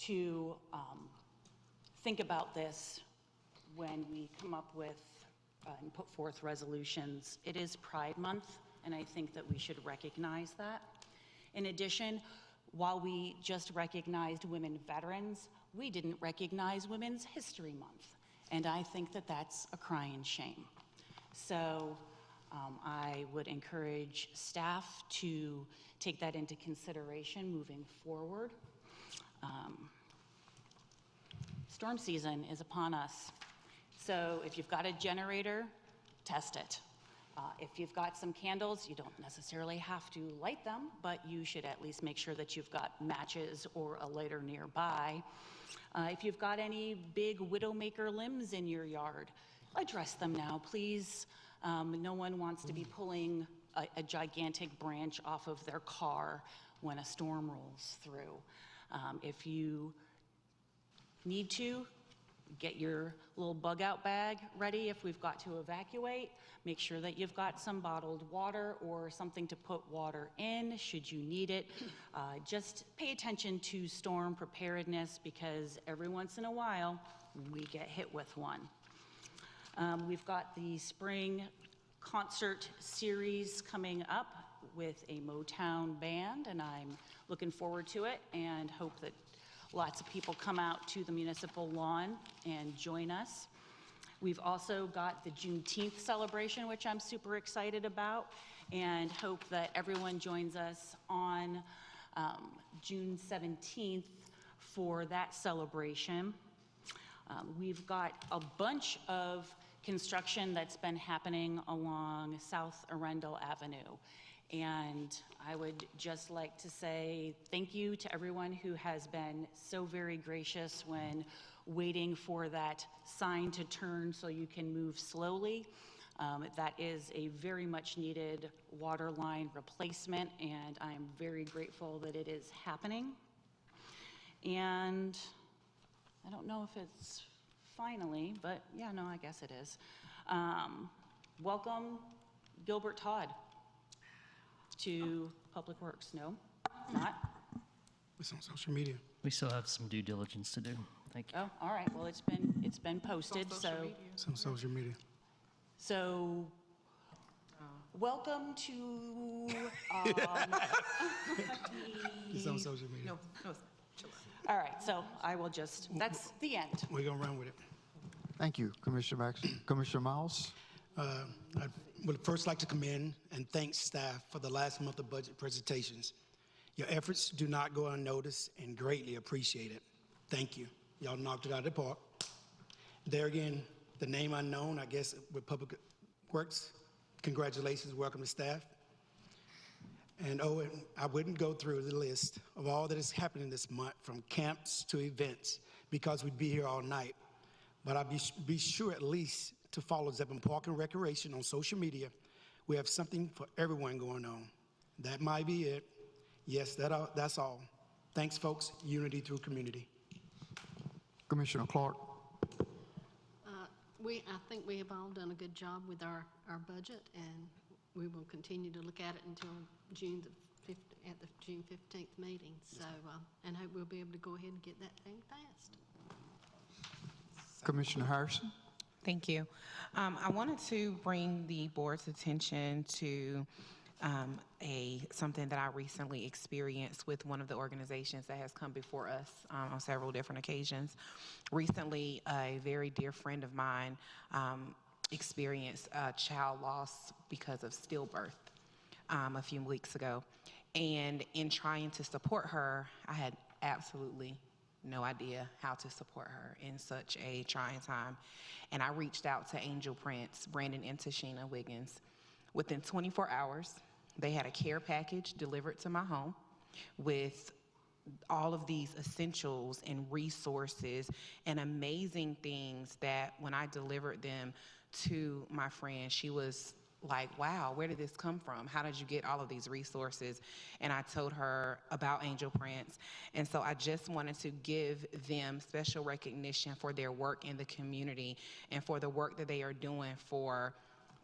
L: to think about this when we come up with and put forth resolutions. It is Pride Month, and I think that we should recognize that. In addition, while we just recognized women veterans,
J: we didn't recognize Women's History Month. And I think that that's a crying shame. So I would encourage staff to take that into consideration moving forward. Storm season is upon us. So if you've got a generator, test it. If you've got some candles, you don't necessarily have to light them, but you should at least make sure that you've got matches or a lighter nearby. If you've got any big widowmaker limbs in your yard, address them now, please. No one wants to be pulling a gigantic branch off of their car when a storm rolls through. If you need to, get your little bug out bag ready if we've got to evacuate. Make sure that you've got some bottled water or something to put water in should you need it. Just pay attention to storm preparedness because every once in a while we get hit with one. We've got the spring concert series coming up with a Motown band, and I'm looking forward to it and hope that lots of people come out to the municipal lawn and join us. We've also got the Juneteenth celebration, which I'm super excited about, and hope that everyone joins us on June 17th for that celebration. We've got a bunch of construction that's been happening along South Arundel Avenue. And I would just like to say thank you to everyone who has been so very gracious when waiting for that sign to turn so you can move slowly. That is a very much needed water line replacement, and I'm very grateful that it is happening. And I don't know if it's finally, but yeah, no, I guess it is. Welcome Gilbert Todd to Public Works. No, not.
M: It's on social media.
E: We still have some due diligence to do. Thank you.
J: Oh, all right. Well, it's been posted, so.
M: It's on social media.
J: So, welcome to.
M: It's on social media.
O: No, chill out.
J: All right. So I will just. That's the end.
M: We're gonna run with it.
B: Thank you, Commissioner Max. Commissioner Miles?
M: I would first like to commend and thank staff for the last month of budget presentations. Your efforts do not go unnoticed and greatly appreciated. Thank you. Y'all knocked it out of the park. There again, the name unknown, I guess, with Public Works. Congratulations, welcome to staff. And and I wouldn't go through the list of all that is happening this month, from camps to events, because we'd be here all night. But I'll be sure at least to follow Zebulon Park and Recreation on social media. We have something for everyone going on. That might be it. Yes, that's all. Thanks, folks. Unity through community.
B: Commissioner Clark?
C: I think we have all done a good job with our budget, and we will continue to look at it until at the June 15th meeting. So, and hope we'll be able to go ahead and get that thing passed.
B: Commissioner Harrison?
O: Thank you. I wanted to bring the board's attention to something that I recently experienced with one of the organizations that has come before us on several different occasions. Recently, a very dear friend of mine experienced a child loss because of stillbirth a few weeks ago. And in trying to support her, I had absolutely no idea how to support her in such a trying time. And I reached out to Angel Prince, Brandon and Tashina Wiggins. Within 24 hours, they had a care package delivered to my home with all of these essentials and resources and amazing things that when I delivered them to my friend, she was like, wow, where did this come from? How did you get all of these resources? And I told her about Angel Prince. And so I just wanted to give them special recognition for their work in the community and for the work that they are doing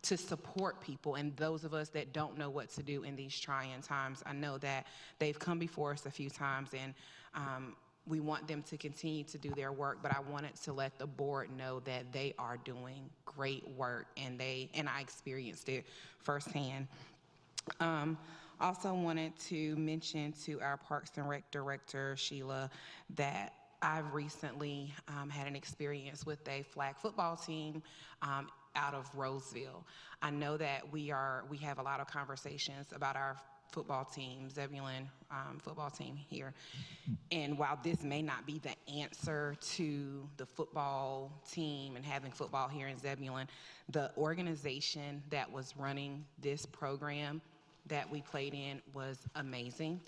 O: to support people and those of us that don't know what to do in these trying times. I know that they've come before us a few times, and we want them to continue to do their work, but I wanted to let the board know that they are doing great work, and I experienced it firsthand. Also wanted to mention to our Parks and Rec Director, Sheila, that I've recently had an experience with a flag football team out of Roseville. I know that we have a lot of conversations about our football team, Zebulon football team here. And while this may not be the answer to the football team and having football here in Zebulon, the organization that was running this program that we played in was amazing.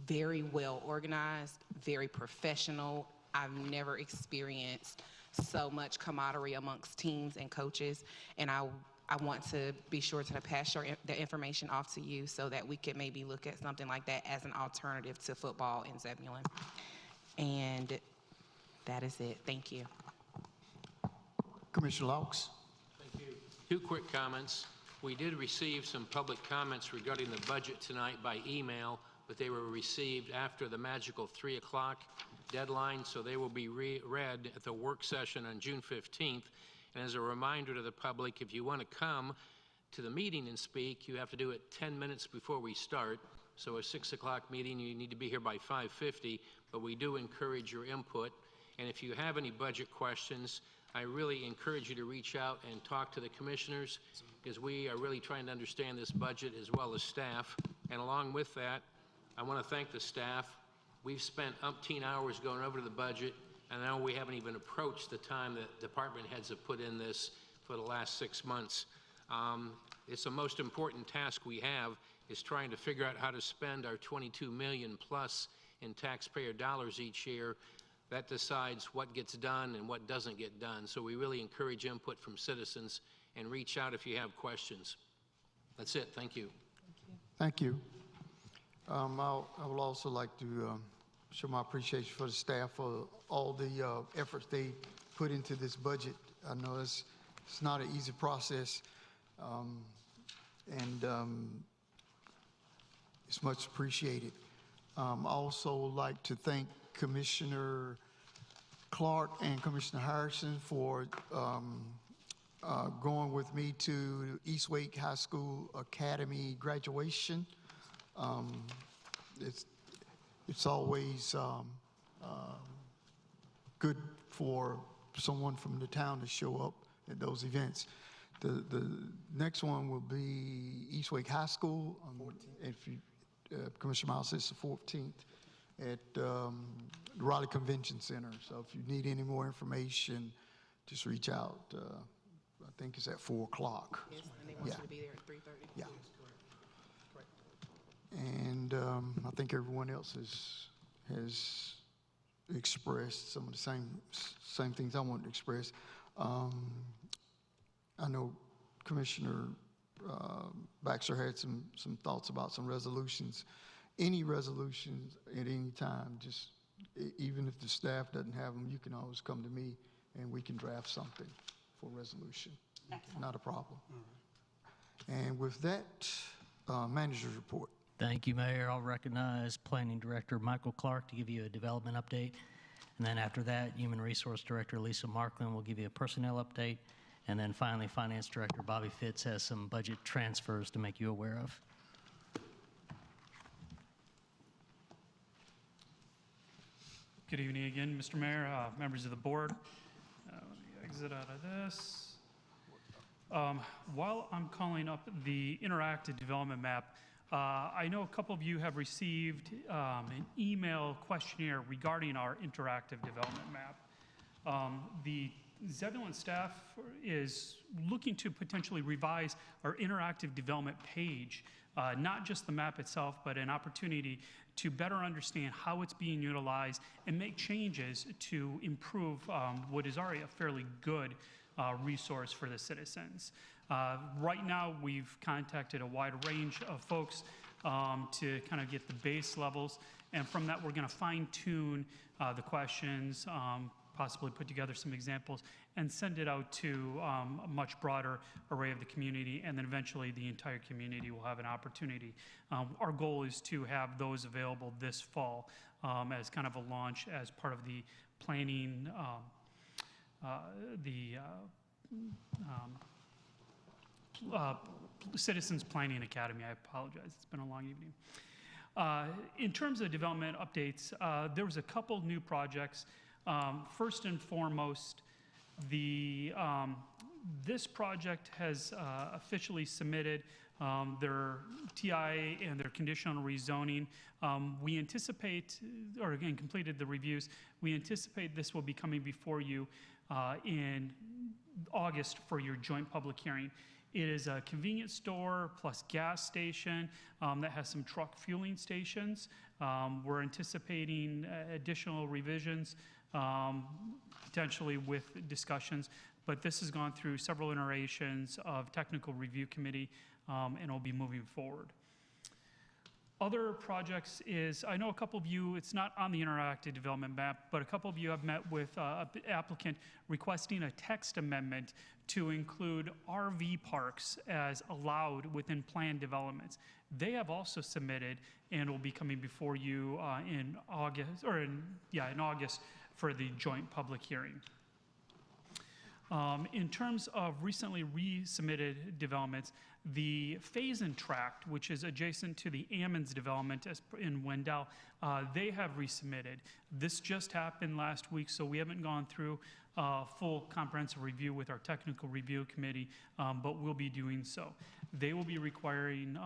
O: Very well organized, very professional. I've never experienced so much camaraderie amongst teams and coaches, and I want to be sure to pass the information off to you so that we could maybe look at something like that as an alternative to football in Zebulon. And that is it. Thank you.
A: Commissioner Laux.
N: Thank you. Two quick comments. We did receive some public comments regarding the budget tonight by email, but they were received after the magical 3 o'clock deadline, so they will be read at the work session on June 15th. And as a reminder to the public, if you want to come to the meeting and speak, you have to do it 10 minutes before we start. So a 6 o'clock meeting, you need to be here by 5:50, but we do encourage your input. And if you have any budget questions, I really encourage you to reach out and talk to the commissioners, because we are really trying to understand this budget as well as staff. And along with that, I want to thank the staff. We've spent umpteen hours going over the budget, and I know we haven't even approached the time that department heads have put in this for the last 6 months. It's the most important task we have, is trying to figure out how to spend our $22 million plus in taxpayer dollars each year. That decides what gets done and what doesn't get done. So we really encourage input from citizens, and reach out if you have questions. That's it. Thank you.
A: Thank you. I would also like to show my appreciation for the staff for all the efforts they put into this budget. I know it's not an easy process, and it's much appreciated. I also like to thank Commissioner Clark and Commissioner Harrison for going with me to East Wake High School Academy graduation. It's always good for someone from the town to show up at those events. The next one will be East Wake High School. If you, Commissioner Miles says the 14th at the Raleigh Convention Center. So if you need any more information, just reach out. I think it's at 4 o'clock.
O: Yes, and they want you to be there at 3:30.
A: Yeah. And I think everyone else has expressed some of the same things I wanted to express. I know Commissioner Baxter had some thoughts about some resolutions. Any resolutions at any time, just even if the staff doesn't have them, you can always come to me and we can draft something for resolution.
D: Excellent.
A: Not a problem. And with that, manager's report.
E: Thank you, Mayor. I'll recognize Planning Director Michael Clark to give you a development update. And then after that, Human Resource Director Lisa Markland will give you a personnel update. And then finally, Finance Director Bobby Fitz has some budget transfers to make you aware of.
I: Good evening again, Mr. Mayor, members of the board. Let me exit out of this. While I'm calling up the interactive development map, I know a couple of you have received an email questionnaire regarding our interactive development map. The Zebulon staff is looking to potentially revise our interactive development page, not just the map itself, but an opportunity to better understand how it's being utilized and make changes to improve what is already a fairly good resource for the citizens. Right now, we've contacted a wide range of folks to kind of get the base levels, and from that, we're going to fine-tune the questions, possibly put together some examples, and send it out to a much broader array of the community, and then eventually the entire community will have an opportunity. Our goal is to have those available this fall as kind of a launch as part of the planning, Citizens Planning Academy. I apologize, it's been a long evening. In terms of development updates, there was a couple new projects First and foremost, this project has officially submitted their TI and their conditional rezoning. We anticipate, or again, completed the reviews. We anticipate this will be coming before you in August for your joint public hearing. It is a convenience store plus gas station that has some truck fueling stations. We're anticipating additional revisions, potentially with discussions, but this has gone through several iterations of technical review committee and will be moving forward. Other projects is, I know a couple of you, it's not on the interactive development map, but a couple of you have met with an applicant requesting a text amendment to include RV parks as allowed within planned developments. They have also submitted and will be coming before you in August, or in August for the joint public hearing. In terms of recently resubmitted developments, the Phase-In Tract, which is adjacent to the Ammons development in Wendell, they have resubmitted. This just happened last week, so we haven't gone through full comprehensive review with our technical review committee, but we'll be doing so. They will be requiring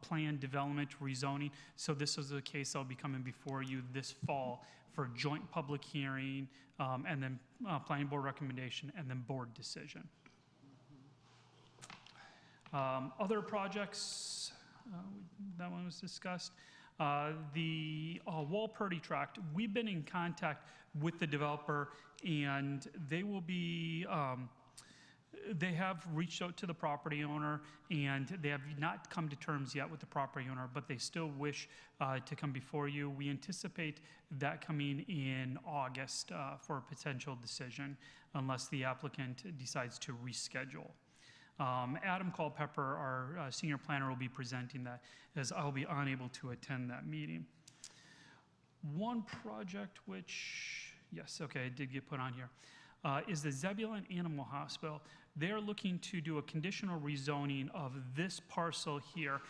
I: planned development rezoning, so this is a case that'll be coming before you this fall for joint public hearing, and then planning board recommendation, and then board decision. Other projects, that one was discussed. The Walpurdy Tract, we've been in contact with the developer, and they will be, they have reached out to the property owner, and they have not come to terms yet with the property owner, but they still wish to come before you. We anticipate that coming in August for a potential decision, unless the applicant decides to reschedule. Adam Culpepper, our senior planner, will be presenting that, as I'll be unable to attend that meeting. One project which, yes, okay, it did get put on here, is the Zebulon Animal Hospital. They're looking to do a conditional rezoning of this parcel here.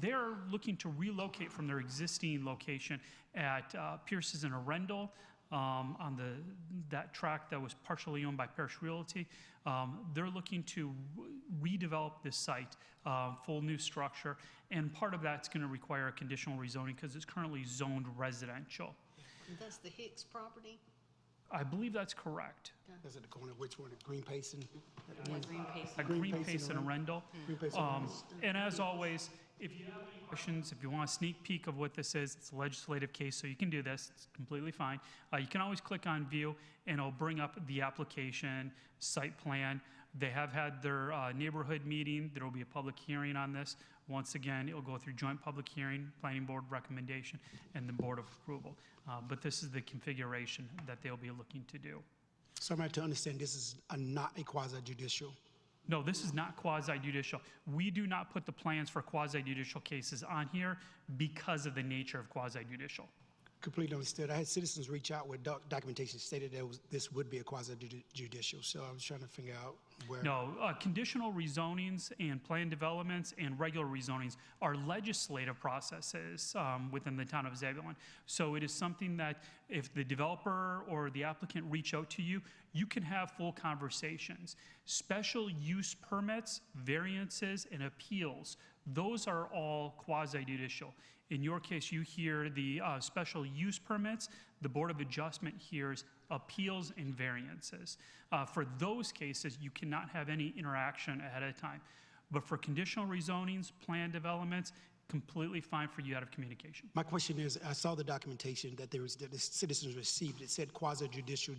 I: They're looking to relocate from their existing location at Pierce's and Arundel, on that tract that was partially owned by Parrish Realty. They're looking to redevelop this site, full new structure, and part of that's going to require a conditional rezoning because it's currently zoned residential.
C: And that's the Hicks property?
I: I believe that's correct.
M: That's at the corner, which one, Green Pace and?
I: Green Pace and Arundel. And as always, if you have any questions, if you want a sneak peek of what this is, it's a legislative case, so you can do this. It's completely fine. You can always click on view, and it'll bring up the application, site plan. They have had their neighborhood meeting. There will be a public hearing on this. Once again, it will go through joint public hearing, planning board recommendation, and the board of approval. But this is the configuration that they'll be looking to do.
M: So I'm to understand this is not a quasi-judicial?
I: No, this is not quasi-judicial. We do not put the plans for quasi-judicial cases on here because of the nature of quasi-judicial.
M: Completely understood. I had citizens reach out with documentation stated that this would be a quasi-judicial, so I was trying to figure out where.
I: No, conditional rezonings and planned developments and regular rezonings are legislative processes within the town of Zebulon. So it is something that if the developer or the applicant reach out to you, you can have full conversations. Special use permits, variances, and appeals, those are all quasi-judicial. In your case, you hear the special use permits. The Board of Adjustment hears appeals and variances. For those cases, you cannot have any interaction ahead of time. But for conditional rezonings, plan developments, completely fine for you out of communication.
M: My question is, I saw the documentation that the citizens received. It said quasi-judicial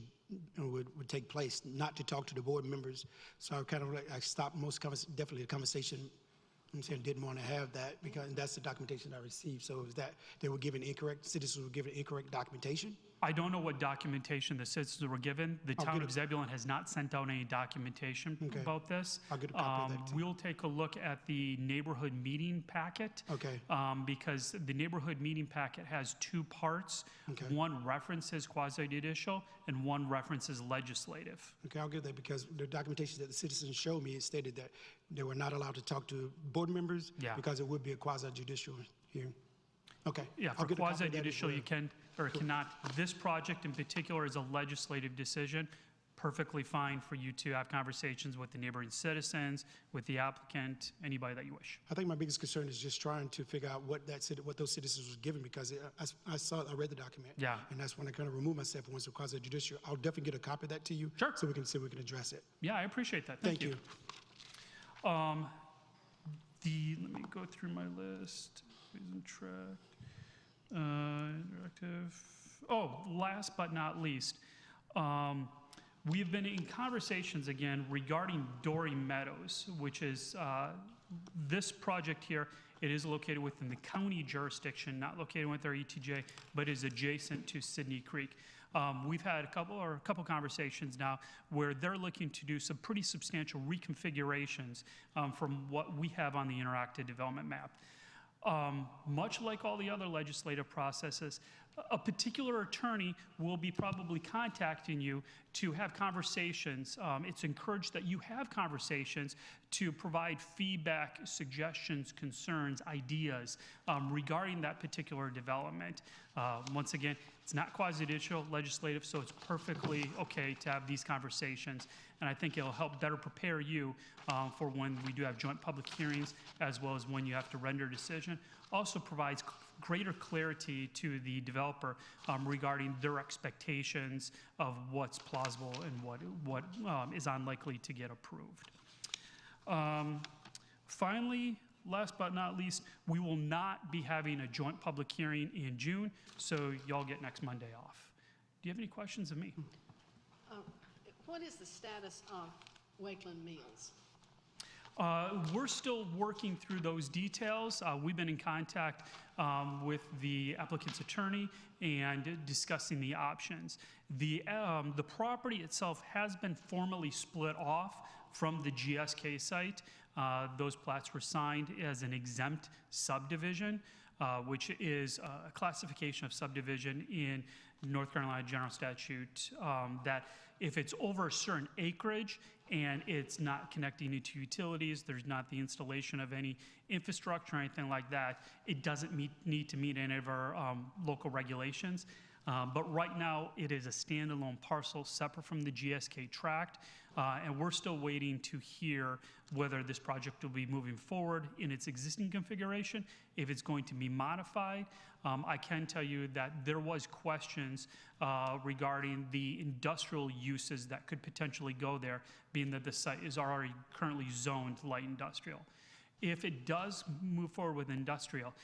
M: would take place, not to talk to the board members. So I kind of I stopped definitely the conversation. I'm saying didn't want to have that because that's the documentation I received. So is that they were given incorrect, citizens were given incorrect documentation?
I: I don't know what documentation the citizens were given. The town of Zebulon has not sent out any documentation about this.
M: I'll get a copy of that too.
I: We'll take a look at the neighborhood meeting packet. Because the neighborhood meeting packet has two parts. One references quasi-judicial and one references legislative.
M: Okay, I'll get that because the documentation that the citizens showed me, it stated that they were not allowed to talk to board members because it would be a quasi-judicial hearing. Okay.
I: Yeah,
M: I'll
I: for
M: get a copy of that as
I: quasi-judicial, you
M: well.
I: can, or cannot. This project in particular is a legislative decision. Perfectly fine for you to have conversations with the neighboring citizens, with the applicant, anybody that you wish.
M: I think my biggest concern is just trying to figure out what what those citizens was given, because I read the document.
I: Yeah.
M: And that's when I kind of removed myself once it quasi judicial. I'll definitely get a copy of that to you.
I: Sure.
M: So we can see if we can address it.
I: Yeah, I appreciate that. Thank you. Let me go through my list. Please and track. Interactive. Oh, last but not least, we've been in conversations again regarding Dory Meadows, which is this project here. It is located within the county jurisdiction, not located with our ETJ, but is adjacent to Sydney Creek. We've had a couple conversations now where they're looking to do some pretty substantial reconfigurations from what we have on the interactive development map. Much like all the other legislative processes, a particular attorney will be probably contacting you to have conversations. It's encouraged that you have conversations to provide feedback, suggestions, concerns, ideas regarding that particular development. Once again, it's not quasi-judicial legislative, so it's perfectly okay to have these conversations. And I think it'll help better prepare you for when we do have joint public hearings, as well as when you have to render a decision. Also provides greater clarity to the developer regarding their expectations of what's plausible and what is unlikely to get approved. Finally, last but not least, we will not be having a joint public hearing in June, so y'all get next Monday off. Do you have any questions of me?
C: What is the status of Wakeland Mills?
I: We're still working through those details. We've been in contact with the applicant's attorney and discussing the options. The property itself has been formally split off from the GSK site. Those plats were signed as an exempt subdivision, which is a classification of subdivision in North Carolina General Statute that if it's over a certain acreage and it's not connecting into utilities, there's not the installation of any infrastructure or anything like that, it doesn't need to meet any of our local regulations. But right now, it is a standalone parcel separate from the GSK tract, and we're still waiting to hear whether this project will be moving forward in its existing configuration, if it's going to be modified. I can tell you that there was questions regarding the industrial uses that could potentially go there, being that the site is already currently zoned light industrial. If it does move forward with industrial,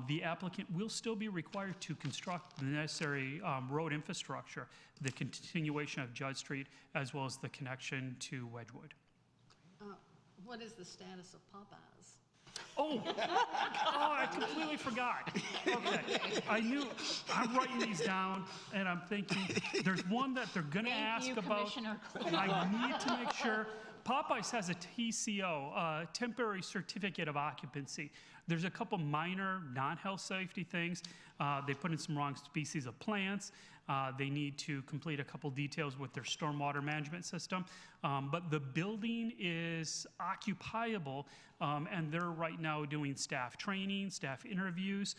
I: the applicant will still be required to construct the necessary road infrastructure, the continuation of Judd Street, as well as the connection to Wedgwood.
C: What is the status of Popeyes?
I: Oh, I completely forgot. Okay, I'm writing these down, and I'm thinking, there's one that they're gonna ask about.
D: Commissioner.
I: I need to make sure. Popeyes has a TCO, temporary certificate of occupancy. There's a couple minor non-health safety things. They put in some wrong species of plants. They need to complete a couple details with their stormwater management system. But the building is occupiable, and they're right now doing staff training, staff interviews.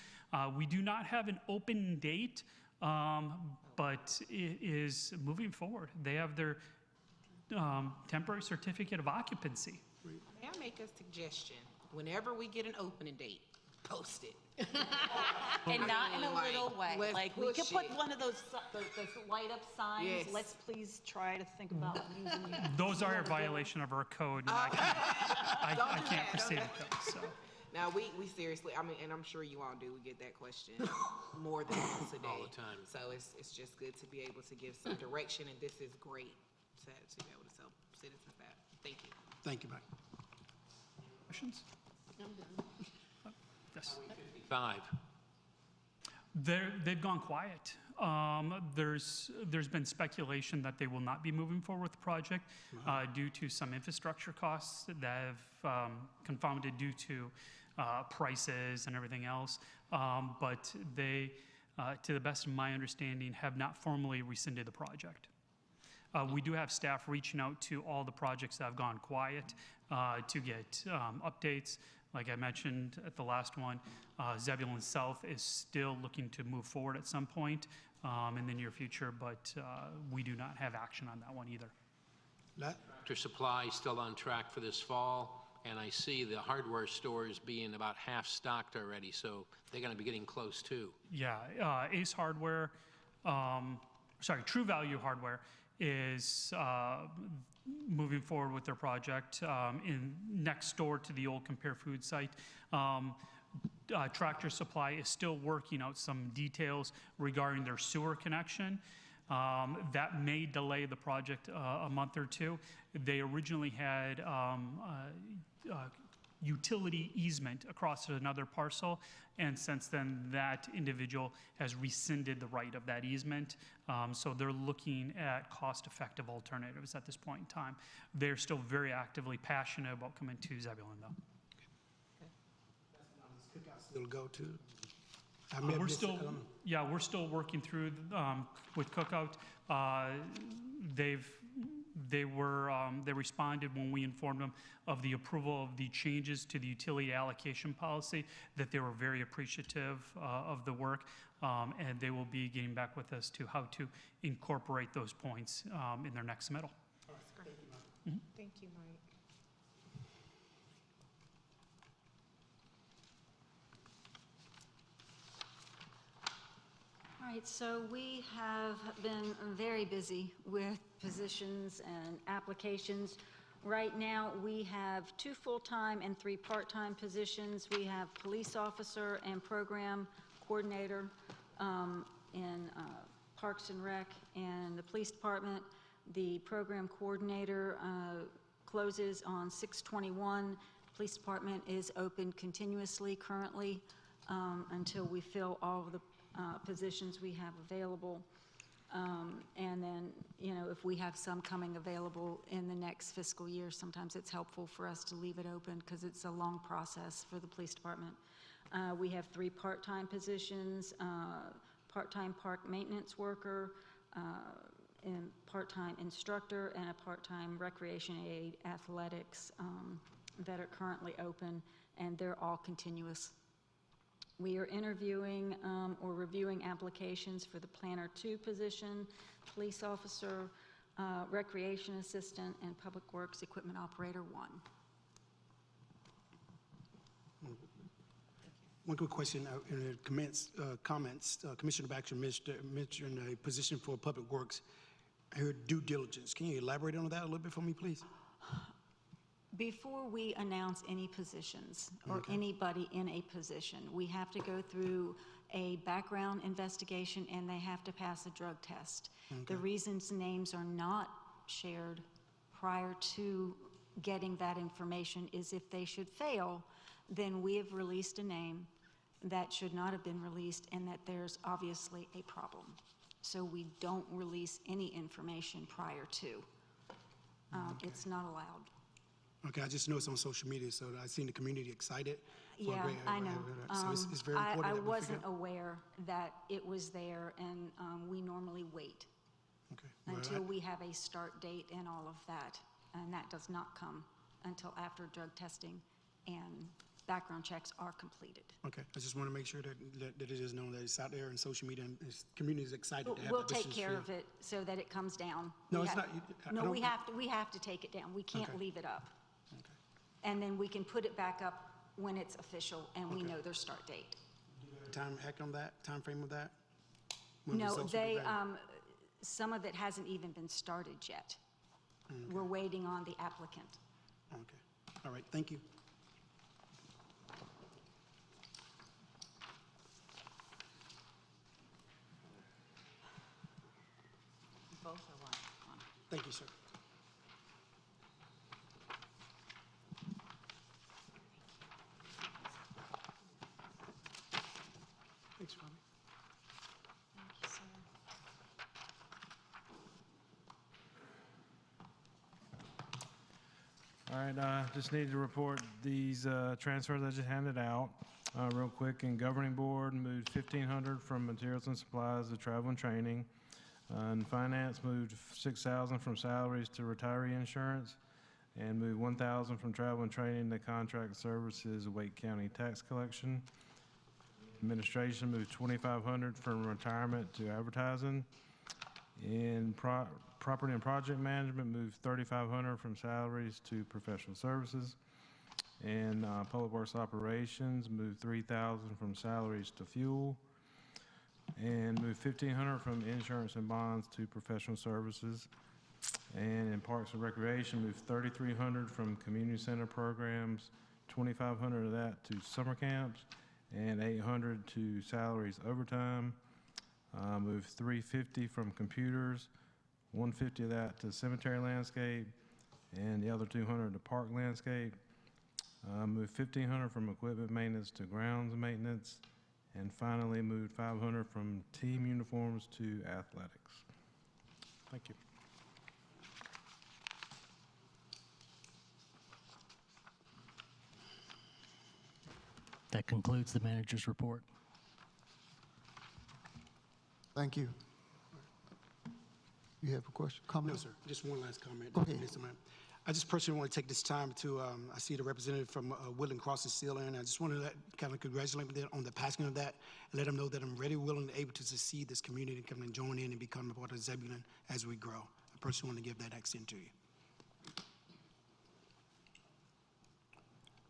I: We do not have an open date, but it is moving forward. They have their temporary certificate of occupancy.
O: May I make a suggestion? Whenever we get an opening date, post it.
D: And not in a little way.
O: let's
D: Like, we could
O: push
D: put
O: it.
D: one of those light up signs.
O: Yes.
D: Let's please try to think about using it.
I: Those are a violation of our code, and I can't proceed with those, so.
O: Now, we seriously, I mean, and I'm sure you all do, we get that question more than once a day.
N: All the time.
O: So it's just good to be able to give some direction, and this is great to be able to tell citizens that. Thank you.
M: Thank you, Mike.
I: Questions?
C: I'm done.
I: Yes.
N: 5.
I: They've gone quiet. There's been speculation that they will not be moving forward with the project due to some infrastructure costs that have confounded due to prices and everything else. But they, to the best of my understanding, have not formally rescinded the project. We do have staff reaching out to all the projects that have gone quiet to get updates. Like I mentioned at the last one, Zebulon South is still looking to move forward at some point in the near future, but we do not have action on that one either.
N: Tractor Supply is still on track for this fall, and I see the hardware stores being about half stocked already, so they're going to be getting close too.
I: Yeah, Ace Hardware, True Value Hardware is moving forward with their project in next door to the old Compare Food site. Tractor Supply is still working out some details regarding their sewer connection. That may delay the project a month or two. They originally had utility easement across another parcel, and since then that individual has rescinded the right of that easement. So they're looking at cost-effective alternatives at this point in time. They're still very actively passionate about coming to Zebulon, though.
M: Still go to?
I: We're still working through with Cookout. They responded when we informed them of the approval of the changes to the utility allocation policy, that they were very appreciative of the work, and they will be getting back with us to how to incorporate those points in their next submittal.
O: That's great. Thank you, Mike.
D: All right, so we have been very busy with positions and applications. Right now, we have 2 full-time and 3 part-time positions. We have police officer and program coordinator in Parks and Rec and the police department. The program coordinator closes on 6/21. Police department is open continuously currently until we fill all of the positions we have available. And then, you know, if we have some coming available in the next fiscal year, sometimes it's helpful for us to leave it open because it's a long process for the police department. We have 3 part-time positions, part-time park maintenance worker, and part-time instructor, and a part-time recreation aide athletics that are currently open, and they're all continuous. We are interviewing or reviewing applications for the Planner 2 position, police officer, recreation assistant, and public works equipment operator 1.
M: One quick question. In the comments, Commissioner Baxter mentioned a position for Public Works. I heard due diligence. Can you elaborate on that a little bit for me, please?
D: Before we announce any positions or anybody in a position, we have to go through a background investigation and they have to pass a drug test. The reasons names are not shared prior to getting that information is if they should fail, then we have released a name that should not have been released and that there's obviously a problem. So we don't release any information prior to. It's not allowed.
M: Okay, I just know it's on social media, so I've seen the community excited.
D: Yeah, I know.
M: So it's very important
D: I
M: that we
D: wasn't
M: figure-
D: aware that it was there, and we normally wait until we have a start date and all of that, and that does not come until after drug testing and background checks are completed.
M: Okay, I just want to make sure that it is known that it's out there in social media and the community is excited to have
D: We'll
M: positions
D: take care
M: filled.
D: of it so that it comes down.
M: No,
D: We
M: it's
D: have-
M: not. I
D: No,
M: don't-
D: we have to take it down. We can't
M: Okay.
D: leave it up. And then we can put it back up when it's official and we know their start date.
M: Time frame of that? When
D: No,
M: results will be ready?
D: some of it hasn't even been started yet. We're waiting on the applicant.
M: Okay, all right, thank you.
L: Both are one.
M: Thank you, sir. Thanks, Robbie.
D: Thank you, sir.
G: All right, just need to report these transfers I just handed out real quick. In governing board, moved $1,500 from materials and supplies to travel and training. And finance moved 6,000 from salaries to retiree insurance, and moved 1,000 from travel and training to contract services, Wake County tax collection. Administration moved 2,500 from retirement to advertising. In property and project management moved 3,500 from salaries to professional services. And public works operations moved 3,000 from salaries to fuel. And moved 1,500 from insurance and bonds to professional services. And in parks and recreation moved 3,300 from community center programs, 2,500 of that to summer camps, and 800 to salaries overtime. Moved 350 from computers, 150 of that to cemetery landscape, and the other 200 to park landscape. Moved 1,500 from equipment maintenance to grounds maintenance, and finally moved 500 from team uniforms to athletics. Thank you.
E: That concludes the manager's report.
M: Thank you. You have a question, comment? No, sir. Just one last comment.
A: Go ahead.
M: I just personally want to take this time to, I see the representative from Woodland Cross is still in. I just want to kind of congratulate them on the passing of that and let them know that I'm ready, willing, and able to succeed this community and come and join in and become a part of Zebulon as we grow. I personally want to give that accent to you.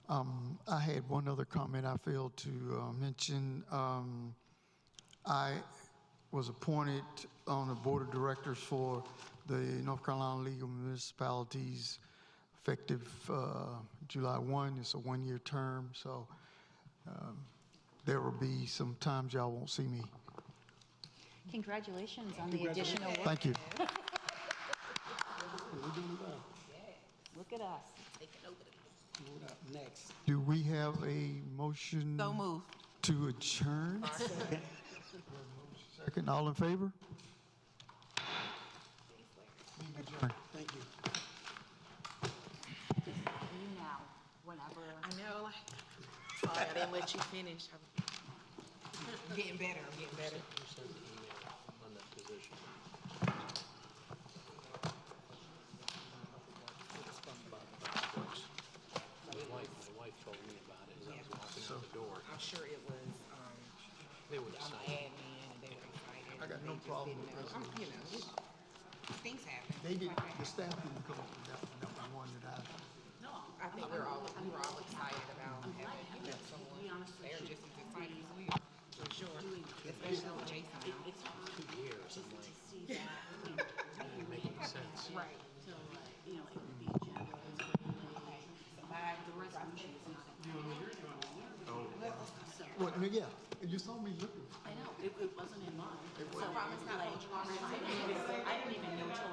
A: I had one other comment I failed to mention. I was appointed on the board of directors for the North Carolina League of Municipalities effective July 1. It's a one-year term, so there will be some times y'all won't see me.
D: Congratulations on the additional work.
A: Thank you.
D: Look at us.
M: Next.
A: Do we have a motion
O: So move.
A: to adjourn? Second, all in favor?
M: Thank you.
D: You now, whenever.
O: I know, like, sorry, I didn't let you finish. I'm getting better, I'm getting better.
N: On that position. My wife told me about it as I was walking out the door.
O: I'm sure it was,
N: They were
O: I'm
N: excited.
O: an admin and they were excited.
A: I got
O: They
A: no
O: just
A: problem
O: didn't
A: with
O: know. You know, things happen.
A: They did, the staff didn't come up with that one that I.
O: No, I think we were all excited about having, you know, someone, they're just as excited as we are, for sure, especially with Jason now.
N: It's 2 years, I'm like, that doesn't make any sense.
O: Right.
A: Well, yeah, you saw me looking.
J: I know, it wasn't in mine.
A: It
J: So,
A: wasn't.
J: like, I didn't even know till